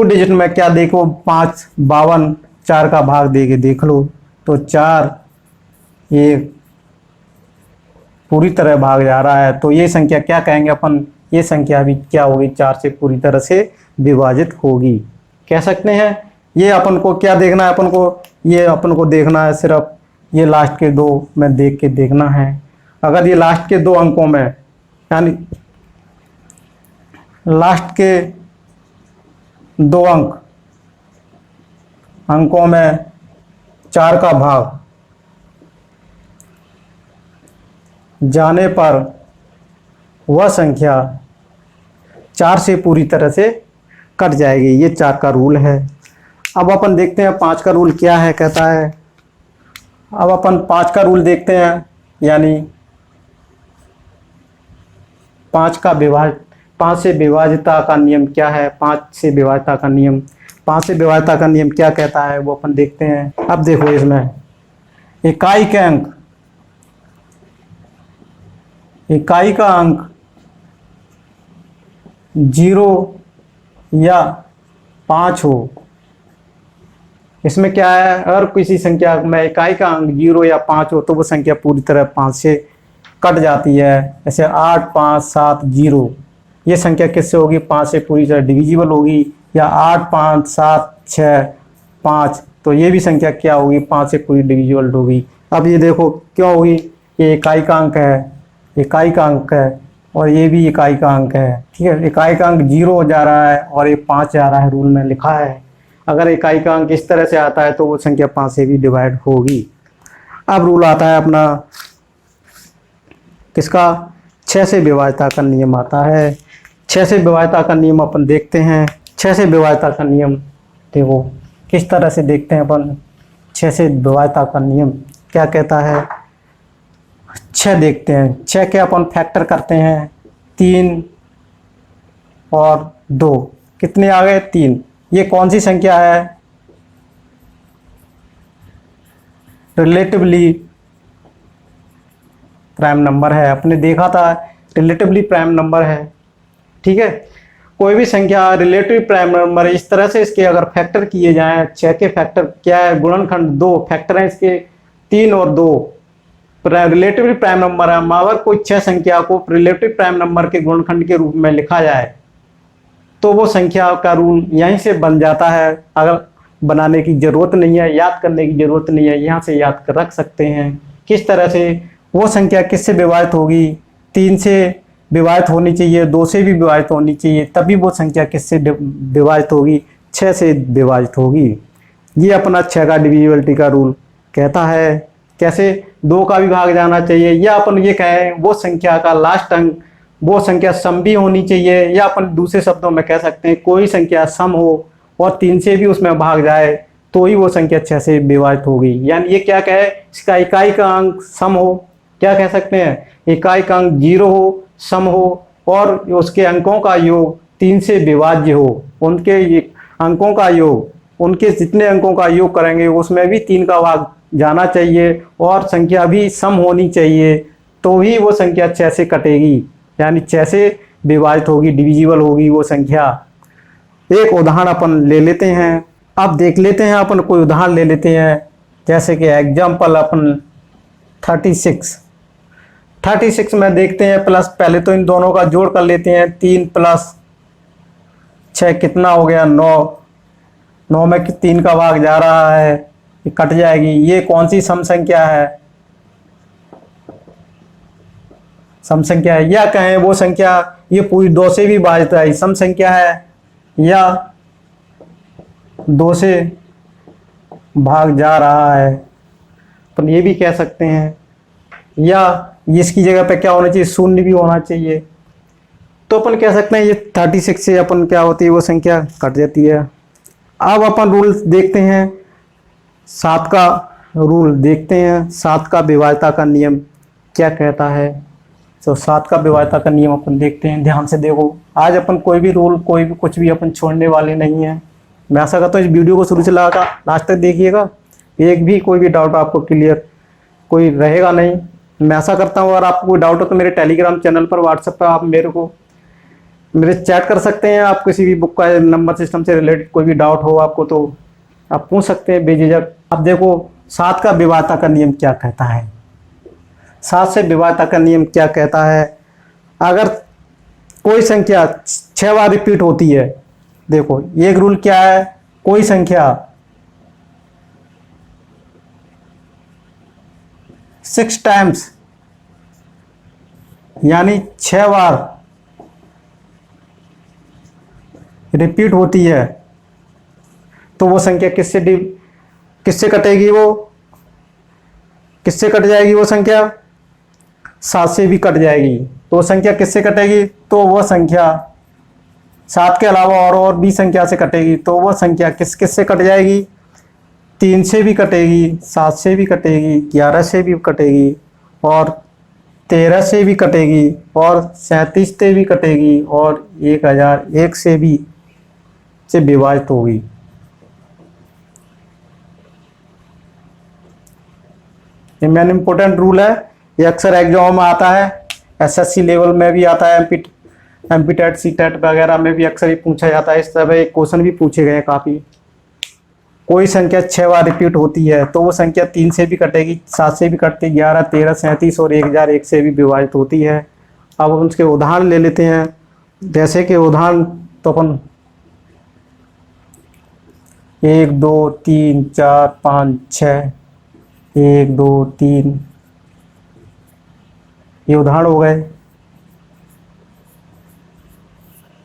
डिजिट में क्या देखो 5 52 4 का भाग दे के देख लो तो 4 ये पूरी तरह भाग जा रहा है, तो ये संख्या क्या कहेंगे अपन, ये संख्या भी क्या होगी, 4 से पूरी तरह से विभाजित होगी कह सकते हैं। ये अपन को क्या देखना है, अपन को ये अपन को देखना है सिर्फ ये लास्ट के 2 में देख के देखना है। अगर ये लास्ट के 2 अंकों में यानी लास्ट के 2 अंकों में 4 का भाग जाने पर वह संख्या 4 से पूरी तरह से कट जाएगी, ये 4 का रूल है। अब अपन देखते हैं 5 का रूल क्या है, कहता है। अब अपन 5 का रूल देखते हैं, यानी 5 से विभाज्यता का नियम क्या है, 5 से विभाज्यता का नियम, 5 से विभाज्यता का नियम क्या कहता है वो अपन देखते हैं। अब देखो इसमें इकाई का अंक 0 या 5 हो, इसमें क्या है, अगर किसी संख्या में इकाई का अंक 0 या 5 हो तो वो संख्या पूरी तरह 5 से कट जाती है। जैसे 8 5 7 0, ये संख्या किससे होगी, 5 से पूरी तरह डिविजिबल होगी। या 8 5 7 6 5, तो ये भी संख्या क्या होगी, 5 से पूरी डिविजिबल होगी। अब ये देखो क्यों होगी, ये इकाई का अंक है और ये भी इकाई का अंक है, ठीक है। इकाई का अंक 0 हो जा रहा है और ये 5 जा रहा है, रूल में लिखा है। अगर इकाई का अंक इस तरह से आता है तो वो संख्या 5 से भी डिवाइड होगी। अब रूल आता है अपना किसका, 6 से विभाज्यता का नियम आता है। 6 से विभाज्यता का नियम अपन देखते हैं। 6 से विभाज्यता का नियम देखो किस तरह से देखते हैं अपन। 6 से विभाज्यता का नियम क्या कहता है, 6 देखते हैं। 6 के अपन फैक्टर करते हैं, 3 और 2, कितने आ गए, 3। ये कौन सी संख्या है, रिलेटिवली प्राइम नंबर है। आपने देखा था रिलेटिवली प्राइम नंबर है, ठीक है। कोई भी संख्या रिलेटिव प्राइम नंबर, इस तरह से इसके अगर फैक्टर किए जाएं, 6 के फैक्टर क्या है, गुणनखंड 2 फैक्टर है इसके 3 और 2, रिलेटिवली प्राइम नंबर है। अगर कोई 6 संख्या को रिलेटिव प्राइम नंबर के गुणनखंड के रूप में लिखा जाए तो वो संख्या का रूल यहीं से बन जाता है। अगर बनाने की जरूरत नहीं है, याद करने की जरूरत नहीं है, यहाँ से याद कर रख सकते हैं। किस तरह से, वो संख्या किससे विभाजित होगी, 3 से विभाजित होनी चाहिए, 2 से भी विभाजित होनी चाहिए, तभी वो संख्या किससे विभाजित होगी, 6 से विभाजित होगी। ये अपना 6 का डिविजिबिलिटी का रूल कहता है। कैसे, 2 का भी भाग जाना चाहिए, या अपन ये कहें वो संख्या का लास्ट अंक, वो संख्या सम भी होनी चाहिए, या अपन दूसरे शब्दों में कह सकते हैं कोई संख्या सम हो और 3 से भी उसमें भाग जाए तो ही वो संख्या 6 से विभाजित होगी। यानी ये क्या कहे, इसका इकाई का अंक सम हो, क्या कह सकते हैं, इकाई का अंक 0 हो, सम हो, और उसके अंकों का योग 3 से विभाज्य हो। उनके अंकों का योग, उनके जितने अंकों का योग करेंगे उसमें भी 3 का भाग जाना चाहिए और संख्या भी सम होनी चाहिए, तो ही वो संख्या 6 से कटेगी, यानी 6 से विभाजित होगी, डिविजिबल होगी वो संख्या। एक उदाहरण अपन ले लेते हैं। अब देख लेते हैं अपन, कोई उदाहरण ले लेते हैं, जैसे कि एग्जाम्पल अपन 36 में देखते हैं। प्लस पहले तो इन दोनों का जोड़ कर लेते हैं, 3 + 6 कितना हो गया, 9 में 3 का भाग जा रहा है, ये कट जाएगी। ये कौन सी सम संख्या है, सम संख्या है, या कहें वो संख्या ये पूरी 2 से भी विभाजित है, सम संख्या है, या 2 से भाग जा रहा है, अपन ये भी कह सकते हैं। या इसकी जगह पे क्या होना चाहिए, 0 भी होना चाहिए। तो अपन कह सकते हैं ये 36 से अपन क्या होती है, वो संख्या कट जाती है। अब अपन रूल देखते हैं, 7 का रूल देखते हैं, 7 का विभाज्यता का नियम क्या कहता है। तो 7 का विभाज्यता का नियम अपन देखते हैं, ध्यान से देखो। आज अपन कोई भी रूल, कोई भी कुछ भी अपन छोड़ने वाले नहीं है। मैं आशा करता हूँ इस वीडियो को शुरू से लगा लास्ट तक देखिएगा, एक भी कोई भी डाउट आपको क्लियर कोई रहेगा नहीं। मैं आशा करता हूँ अगर आपको कोई डाउट हो तो मेरे टेलीग्राम चैनल पर, व्हाट्सएप पर आप मेरे चैट कर सकते हैं। आप किसी भी बुक का नंबर सिस्टम से रिलेटेड कोई भी डाउट हो आपको तो आप पूछ सकते हैं बेझिझक। अब देखो 7 का विभाज्यता का नियम क्या कहता है। 7 से विभाज्यता का नियम क्या कहता है, अगर कोई संख्या 6 बार रिपीट होती है, देखो एक रूल क्या है, कोई संख्या 6 टाइम्स यानी 6 बार रिपीट होती है तो वो संख्या किससे कटेगी, वो किससे कट जाएगी, वो संख्या 7 से भी कट जाएगी। तो वो संख्या किससे कटेगी, तो वह संख्या 7 के अलावा और भी संख्या से कटेगी। तो वह संख्या किससे कट जाएगी, 3 से भी कटेगी, 7 से भी कटेगी, 11 से भी कटेगी और 13 से भी कटेगी और 37 से भी कटेगी और 1001 से विभाजित होगी। ये मेन इंपॉर्टेंट रूल है, ये अक्सर एग्जाम में आता है, एसएससी लेवल में भी आता है, एमपी टेट सीटेट वगैरह में भी अक्सर ये पूछा जाता है। इस तरह एक क्वेश्चन भी पूछे गए काफ़ी। कोई संख्या 6 बार रिपीट होती है तो वो संख्या 3 से भी कटेगी, 7 से भी कटती है, 11, 13, 37 और 1001 से भी विभाजित होती है। अब हम उसके उदाहरण ले लेते हैं। जैसे कि उदाहरण तो अपन 1 2 3 4 5 6, 1 2 3, ये उदाहरण हो गए।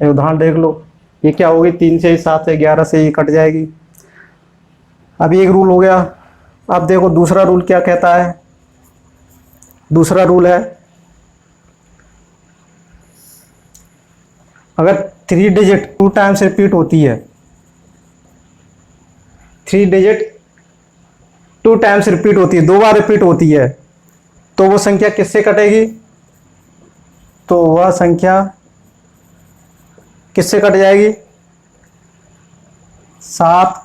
ये उदाहरण देख लो, ये क्या होगी, 3 से 7 से 11 से ये कट जाएगी। अब एक रूल हो गया। अब देखो दूसरा रूल क्या कहता है। दूसरा रूल है, अगर 3 डिजिट 2 टाइम्स रिपीट होती है, 3 डिजिट 2 टाइम्स रिपीट होती है, 2 बार रिपीट होती है, तो वो संख्या किससे कटेगी, तो वह संख्या किससे कट जाएगी, 7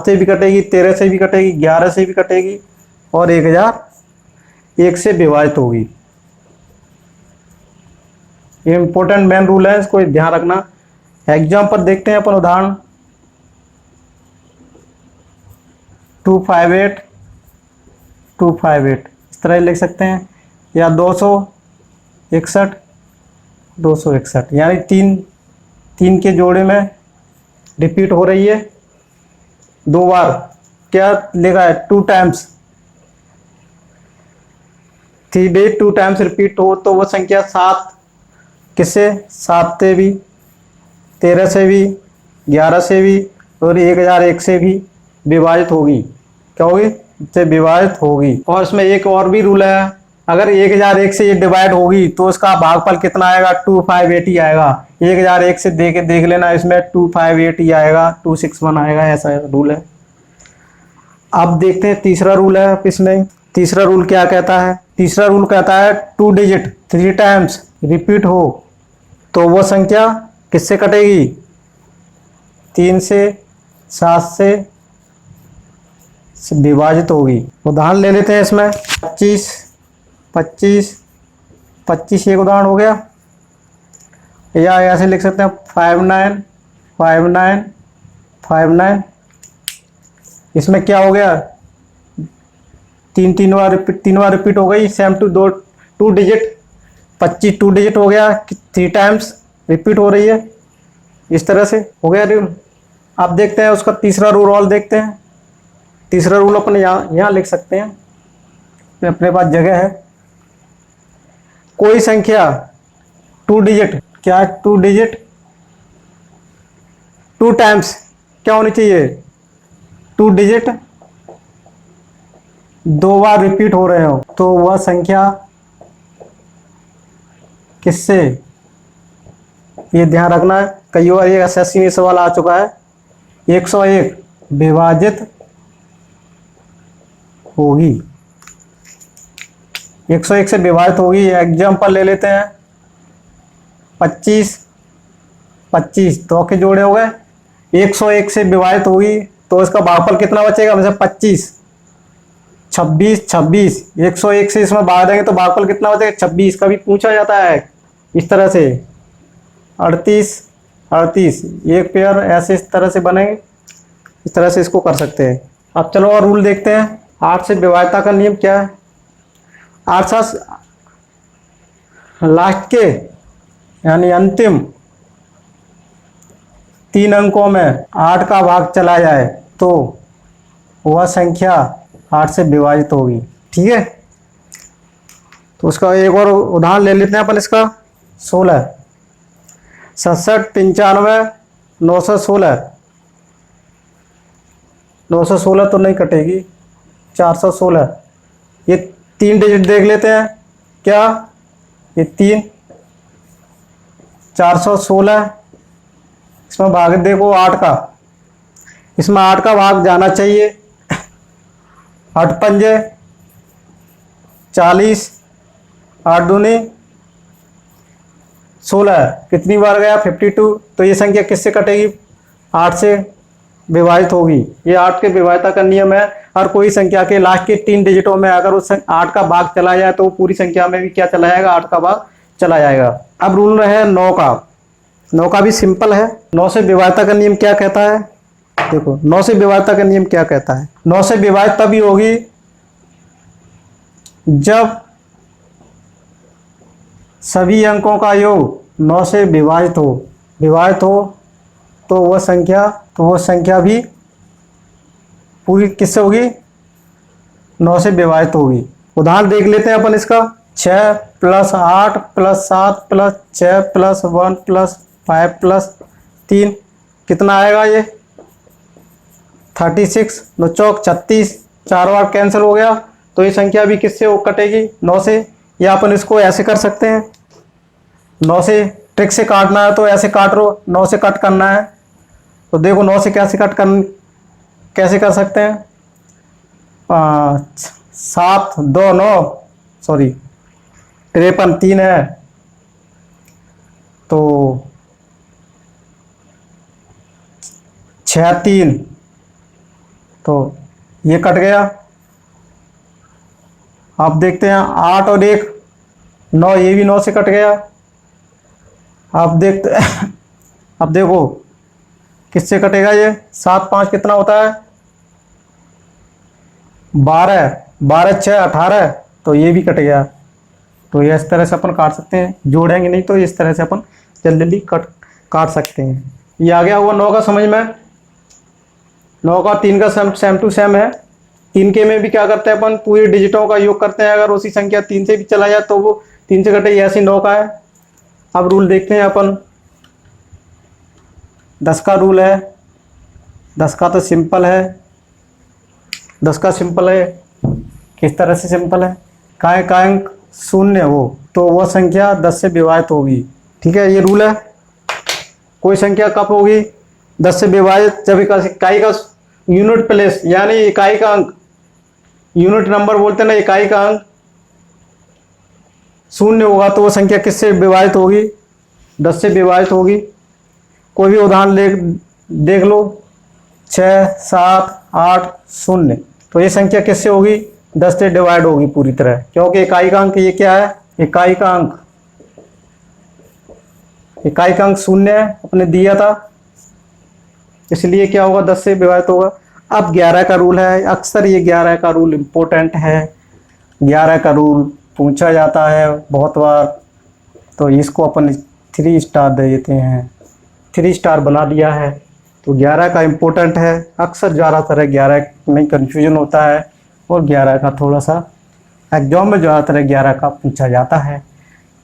से भी कटेगी, 13 से भी कटेगी, 11 से भी कटेगी और 1001 से विभाजित होगी। ये इंपॉर्टेंट मेन रूल है, इसको ध्यान रखना। एग्जाम पर देखते हैं अपन उदाहरण 258 258 इस तरह लिख सकते हैं, या 261 261, यानी तीन के जोड़े में रिपीट हो रही है 2 बार। क्या लिखा है, 2 टाइम्स, 3 डिजिट 2 टाइम्स रिपीट हो तो वो संख्या 7 किससे, 7 से भी, 13 से भी, 11 से भी और 1001 से भी विभाजित होगी। क्या होगी, से विभाजित होगी। और इसमें एक और भी रूल है, अगर 1001 से ये डिवाइड होगी तो उसका भागफल कितना आएगा, 258 आएगा। 1001 से देख लेना, इसमें 258 आएगा, 261 आएगा, ऐसा रूल है। अब देखते हैं तीसरा रूल है इसमें। तीसरा रूल क्या कहता है, तीसरा रूल कहता है 2 डिजिट 3 टाइम्स रिपीट हो तो वो संख्या किससे कटेगी, 3 से 7 से विभाजित होगी। उदाहरण ले लेते हैं इसमें 25 एक उदाहरण हो गया, या ऐसे लिख सकते हैं 59 59 59। इसमें क्या हो गया, तीन बार रिपीट हो गई, सेम टू 2 डिजिट 25 2 डिजिट हो गया, 3 टाइम्स रिपीट हो रही है, इस तरह से हो गया रूल। अब देखते हैं उसका तीसरा रूल और देखते हैं। तीसरा रूल अपने यहाँ लिख सकते हैं, अपने पास जगह है। कोई संख्या 2 डिजिट, क्या 2 डिजिट 2 टाइम्स क्या होनी चाहिए, 2 डिजिट 2 बार रिपीट हो रहे हो तो वह संख्या किससे, ये ध्यान रखना है। कई बार ये एसएससी में सवाल आ चुका है, 101 विभाजित होगी, 101 से विभाजित होगी। एग्जाम्पल ले लेते हैं 25 2 के जोड़े हो गए, 101 से विभाजित होगी तो इसका भागफल कितना बचेगा, वैसे 25 26 101 से इसमें भाग देंगे तो भागफल कितना बचेगा, 26। कभी पूछा जाता है इस तरह से, 38 एक पेयर ऐसे इस तरह से बनेंगे इस तरह से इसको कर सकते हैं। अब चलो और रूल देखते हैं। 8 से विभाज्यता का नियम क्या है। 8 लास्ट के यानी अंतिम 3 अंकों में 8 का भाग चला जाए तो वह संख्या 8 से विभाजित होगी। ठीक है, तो उसका एक और उदाहरण ले लेते हैं अपन इसका। 16 67 95 916 916 तो नहीं कटेगी, 416। ये 3 डिजिट देख लेते हैं क्या, ये 3 416, इसमें भाग देखो 8 का, इसमें 8 का भाग जाना चाहिए। 8 पंजे 40, 8 दूनी 16, कितनी बार गया 52। तो ये संख्या किससे कटेगी, 8 से विभाजित होगी। ये 8 के विभाज्यता का नियम है। हर कोई संख्या के लास्ट के 3 डिजिटों में अगर उस 8 का भाग चला जाए तो वो पूरी संख्या में भी क्या चला जाएगा, 8 का भाग चला जाएगा। अब रूल है 9 का। 9 का भी सिंपल है। 9 से विभाज्यता का नियम क्या कहता है, देखो 9 से विभाज्यता का नियम क्या कहता है। 9 से विभाज्य तभी होगी जब सभी अंकों का योग 9 से विभाजित हो तो वह संख्या भी पूरी किससे होगी, 9 से विभाजित होगी। उदाहरण देख लेते हैं अपन इसका। 6 + 8 + 7 + 6 + 1 + 5 + 3 कितना आएगा, ये 36, 9 चौक 36, 4 बार कैंसिल हो गया। तो ये संख्या भी किससे वो कटेगी, 9 से। या अपन इसको ऐसे कर सकते हैं, 9 से ट्रिक से काटना है तो ऐसे काट लो, 9 से कट करना है तो देखो 9 से कैसे कर सकते हैं। 7 2 9 सॉरी 53 3 है तो 6 3 तो ये कट गया। आप देखते हैं 8 और 1 9, ये भी 9 से कट गया। आप देखते अब देखो किससे कटेगा ये, 7 5 कितना होता है 12, 12 6 18 तो ये भी कट गया। तो ये इस तरह से अपन काट सकते हैं, जोड़ेंगे नहीं तो इस तरह से अपन जल्दी काट सकते हैं। ये आ गया हुआ 9 का समझ में। 9 का 3 का सेम टू सेम है। 3 के में भी क्या करते हैं अपन, पूरी डिजिटों का योग करते हैं। अगर उसी संख्या 3 से भी चला जाए तो वो 3 से कटेगी, ऐसे 9 का है। अब रूल देखते हैं अपन। 10 का रूल है। 10 का तो सिंपल है। 10 का सिंपल है, किस तरह से सिंपल है, का अंक 0 हो तो वह संख्या 10 से विभाजित होगी। ठीक है, ये रूल है। कोई संख्या कब होगी 10 से विभाजित, जब इकाई का यूनिट प्लेस यानी इकाई का अंक, यूनिट नंबर बोलते हैं ना, इकाई का अंक 0 होगा तो वो संख्या किससे विभाजित होगी, 10 से विभाजित होगी। कोई भी उदाहरण देख लो, 6 7 8 0 तो ये संख्या किससे होगी, 10 से डिवाइड होगी पूरी तरह, क्योंकि इकाई का अंक ये क्या है, इकाई का अंक 0 है, अपने दिया था, इसलिए क्या होगा 10 से विभाजित होगा। अब 11 का रूल है। अक्सर ये 11 का रूल इम्पोर्टेंट है। 11 का रूल पूछा जाता है बहुत बार, तो इसको अपन 3 स्टार दे देते हैं। 3 स्टार बना दिया है। तो 11 का इम्पोर्टेंट है। अक्सर ज़्यादातर 11 में कंफ्यूजन होता है और 11 का थोड़ा सा एग्जाम में ज़्यादातर 11 का पूछा जाता है।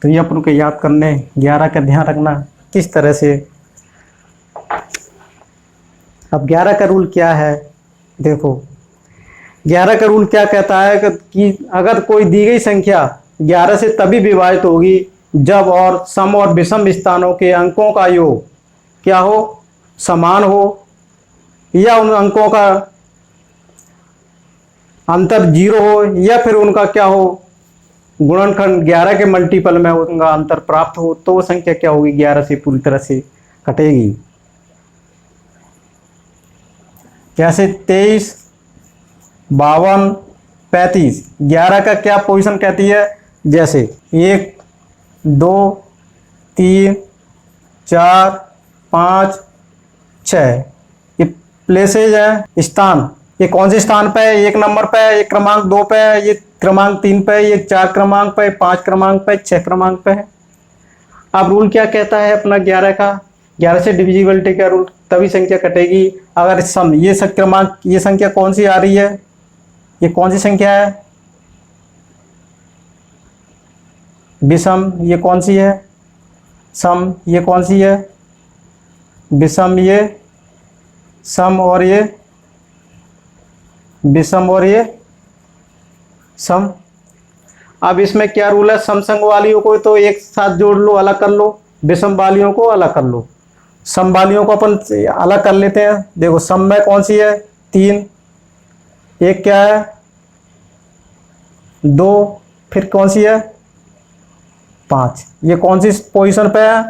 तो ये अपन को याद करने 11 का ध्यान रखना किस तरह से। अब 11 का रूल क्या है, देखो 11 का रूल क्या कहता है कि अगर कोई दी गई संख्या 11 से तभी विभाजित होगी जब और सम और विषम स्थानों के अंकों का योग क्या हो, समान हो, या उन अंकों का अंतर 0 हो, या फिर उनका क्या हो, गुणनखंड 11 के मल्टीपल में उनका अंतर प्राप्त हो, तो वो संख्या क्या होगी, 11 से पूरी तरह से कटेगी। जैसे 23 52 35 11 का क्या पोजीशन कहती है, जैसे 1 2 3 4 5 6 ये प्लेसेज है, स्थान, ये कौन से स्थान पे है, 1 नंबर पे है, ये क्रमांक 2 पे है, ये क्रमांक 3 पे है, ये 4 क्रमांक पे, 5 क्रमांक पे, 6 क्रमांक पे है। अब रूल क्या कहता है अपना 11 का, 11 से डिविजिबिलिटी का रूल, तभी संख्या कटेगी अगर सम, ये सब क्रमांक, ये संख्या कौन सी आ रही है, ये कौन सी संख्या है, विषम, ये कौन सी है, सम, ये कौन सी है, विषम, ये सम, और ये विषम, और ये सम। अब इसमें क्या रूल है, सम संग वालियों को तो एक साथ जोड़ लो, अलग कर लो, विषम वालियों को अलग कर लो। सम वालियों को अपन अलग कर लेते हैं। देखो सम में कौन सी है, 3, एक क्या है, 2, फिर कौन सी है, 5। ये कौन सी पोजीशन पे है,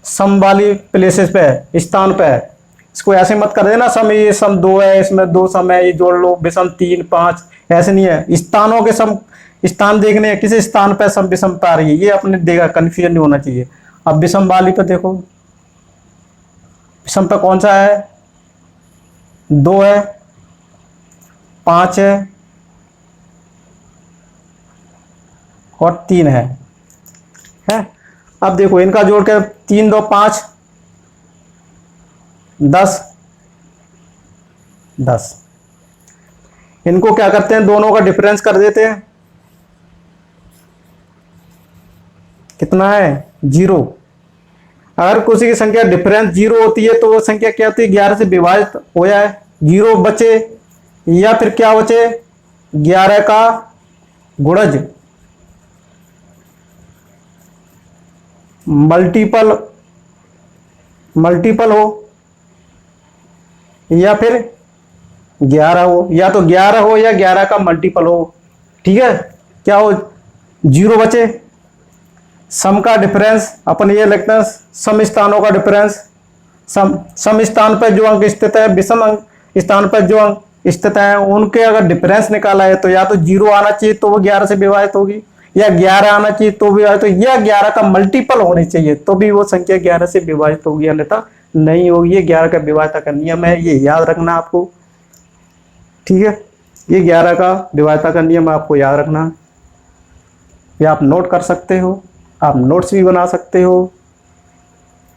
सम वाली प्लेसेस पे है, स्थान पे है। इसको ऐसे मत कर देना सम, ये सम 2 है, इसमें 2 सम है, ये जोड़ लो, विषम 3, 5, ऐसे नहीं है। स्थानों के सम, स्थान देखने हैं, किसी स्थान पे सम विषम पे आ रही है, ये अपने देगा, कंफ्यूजन नहीं होना चाहिए। अब विषम वाली पे देखो, विषम पे कौन सा है, 2 है, 5 है और 3 है। अब देखो इनका जोड़ के 3, 2, 5, 10, 10। इनको क्या करते हैं, दोनों का डिफरेंस कर देते हैं, कितना है, 0। अगर किसी की संख्या डिफरेंस 0 होती है तो वो संख्या क्या होती है, 11 से विभाजित हो जाए, 0 बचे, या फिर क्या बचे, 11 का गुणज, मल्टीपल हो, या फिर 11 हो, या तो 11 हो या 11 का मल्टीपल हो। ठीक है, क्या हो, 0 बचे। सम का डिफरेंस अपन ये लिखते हैं, सम स्थानों का डिफरेंस, सम स्थान पर जो अंक स्थित है, विषम स्थान पर जो अंक स्थित है, उनके अगर डिफरेंस निकाला है तो या तो 0 आना चाहिए तो वो 11 से विभाजित होगी, या 11 आना चाहिए तो भी, तो यह 11 का मल्टीपल होनी चाहिए तो भी वो संख्या 11 से विभाजित होगी, अन्यथा नहीं होगी। ये 11 का विभाज्यता का नियम है, ये याद रखना आपको। ठीक है, ये 11 का विभाज्यता का नियम आपको याद रखना। ये आप नोट कर सकते हो, आप नोट्स भी बना सकते हो।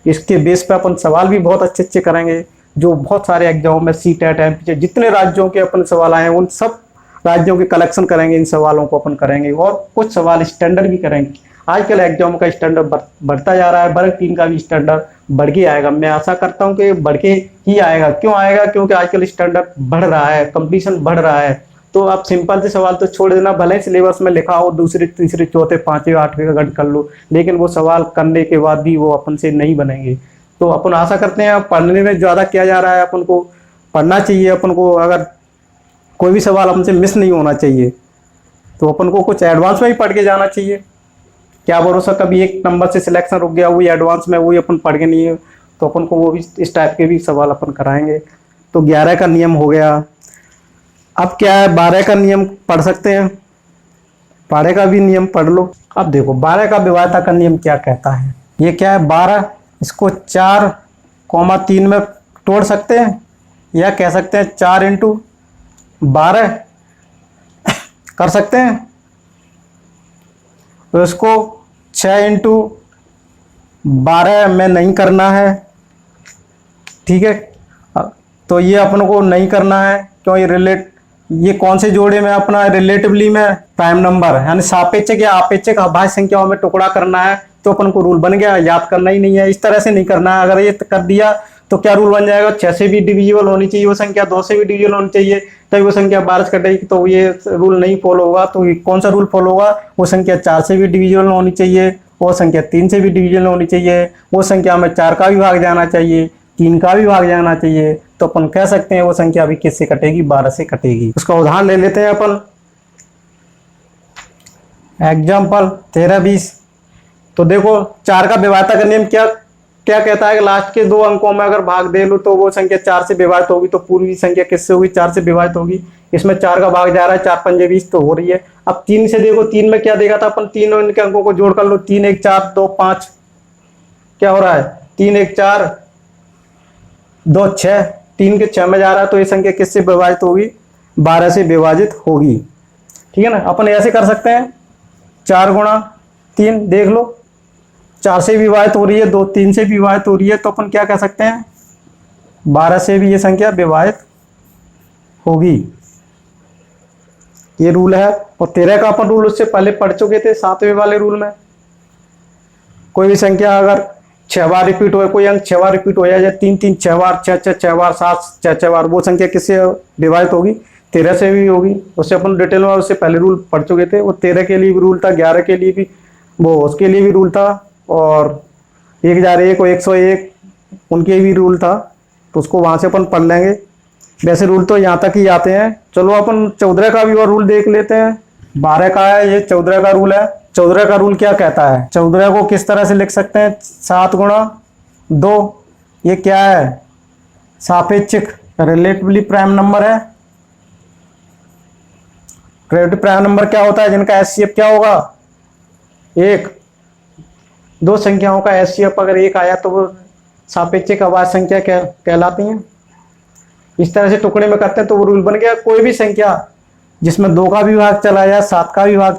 इसके बेस पे अपन सवाल भी बहुत अच्छे अच्छे करेंगे, जो बहुत सारे एग्जाम में सीटेट एमपीसी जितने राज्यों के अपन सवाल आए हैं उन सब राज्यों के कलेक्शन करेंगे, इन सवालों को अपन करेंगे, और कुछ सवाल स्टैंडर्ड भी करेंगे। आजकल एग्जाम का स्टैंडर्ड बढ़ता जा रहा है, वर्ग 3 का भी स्टैंडर्ड बढ़ के आएगा। मैं आशा करता हूं कि बढ़ के ही आएगा। क्यों आएगा, क्योंकि आजकल स्टैंडर्ड बढ़ रहा है, कंपटीशन बढ़ रहा है। तो आप सिंपल से सवाल तो छोड़ देना, भले ही सिलेबस में लिखा हो, दूसरे तीसरे चौथे पांचवें आठवें का गढ़ कर लो, लेकिन वो सवाल करने के बाद भी वो अपन से नहीं बनेंगे। तो अपन आशा करते हैं, पढ़ने में ज़्यादा किया जा रहा है, अपन को पढ़ना चाहिए। अपन को अगर कोई भी सवाल हमसे मिस नहीं होना चाहिए, तो अपन को कुछ एडवांस में ही पढ़ के जाना चाहिए। क्या भरोसा कभी एक नंबर से सिलेक्शन रुक गया, वही एडवांस में वही अपन पढ़ के नहीं है, तो अपन को वो भी इस टाइप के भी सवाल अपन कराएंगे। तो 11 का नियम हो गया। अब क्या है, 12 का नियम पढ़ सकते हैं, 12 का भी नियम पढ़ लो। अब देखो 12 का विभाज्यता का नियम क्या कहता है। ये क्या है, 12, इसको 4,3 में तोड़ सकते हैं, या कह सकते हैं 4 × 12 कर सकते हैं। तो इसको 6 × 12 में नहीं करना है। ठीक है, तो ये अपन को नहीं करना है, क्यों, ये कौन से जोड़े में अपना रिलेटिवली में प्राइम नंबर यानी सापेक्षक या आपेक्षक अभाज्य संख्याओं में टुकड़ा करना है। तो अपन को रूल बन गया, याद करना ही नहीं है, इस तरह से नहीं करना है। अगर ये कर दिया तो क्या रूल बन जाएगा, 6 से भी डिविजिबल होनी चाहिए वो संख्या, 2 से भी डिविजिबल होनी चाहिए, तभी वो संख्या 12 से कटेगी। तो ये रूल नहीं फॉलो होगा। तो कौन सा रूल फॉलो होगा, वो संख्या 4 से भी डिविजिबल होनी चाहिए, वो संख्या 3 से भी डिविजिबल होनी चाहिए, वो संख्या में 4 का भी भाग जाना चाहिए, 3 का भी भाग जाना चाहिए। तो अपन कह सकते हैं वो संख्या अभी किससे कटेगी, 12 से कटेगी। उसका उदाहरण ले लेते हैं अपन, एग्जाम्पल 13-20। तो देखो 4 का विभाज्यता का नियम क्या क्या कहता है कि लास्ट के 2 अंकों में अगर भाग दे लो तो वो संख्या 4 से विभाजित होगी। तो पूरी संख्या किससे होगी, 4 से विभाजित होगी। इसमें 4 का भाग जा रहा है, 4 × 5 = 20 तो हो रही है। अब 3 से देखो, 3 में क्या देखा था अपन, 3 और इनके अंकों को जोड़ कर लो, 3 × 1 = 4, 2 × 5 क्या हो रहा है, 3 × 1 = 4, 2 × 6 3 के 6 में जा रहा है, तो ये संख्या किससे विभाजित होगी? 12 से विभाजित होगी। ठीक है ना। अपन ऐसे कर सकते हैं 4 गुणा 3, देख लो 4 से विभाजित हो रही है, 2 3 से विभाजित हो रही है, तो अपन क्या कह सकते हैं 12 से भी ये संख्या विभाजित होगी। ये रूल है। और 13 का अपन रूल उससे पहले पढ़ चुके थे 7वें वाले रूल में। कोई भी संख्या अगर 6 बार रिपीट हो, कोई अंक 6 बार रिपीट हो जाए, 3 3 6 बार, 6 6 6 बार, 7 6 6 बार, वो संख्या किससे विभाजित होगी? 13 से भी होगी। उससे अपन डिटेल में उससे पहले रूल पढ़ चुके थे। वो 13 के लिए भी रूल था, 11 के लिए भी, वो उसके लिए भी रूल था, और 1001 और 101 उनके भी रूल था। तो उसको वहां से अपन पढ़ लेंगे। वैसे रूल तो यहाँ तक ही आते हैं। चलो अपन 14 का भी और रूल देख लेते हैं। 12 का है, ये 14 का रूल है। 14 का रूल क्या कहता है? 14 को किस तरह से लिख सकते हैं? 7 गुणा 2, ये क्या है? सापेक्षिक रिलेटिवली प्राइम नंबर है। रिलेटिव प्राइम नंबर क्या होता है? जिनका एचसीएफ क्या होगा? 1। 2 संख्याओं का एचसीएफ अगर 1 आया तो वो सापेक्षिक अभाज्य संख्या कहलाती हैं। इस तरह से टुकड़े में करते हैं तो वो रूल बन गया। कोई भी संख्या जिसमें 2 का भी भाग चला जाए, 7 का भी भाग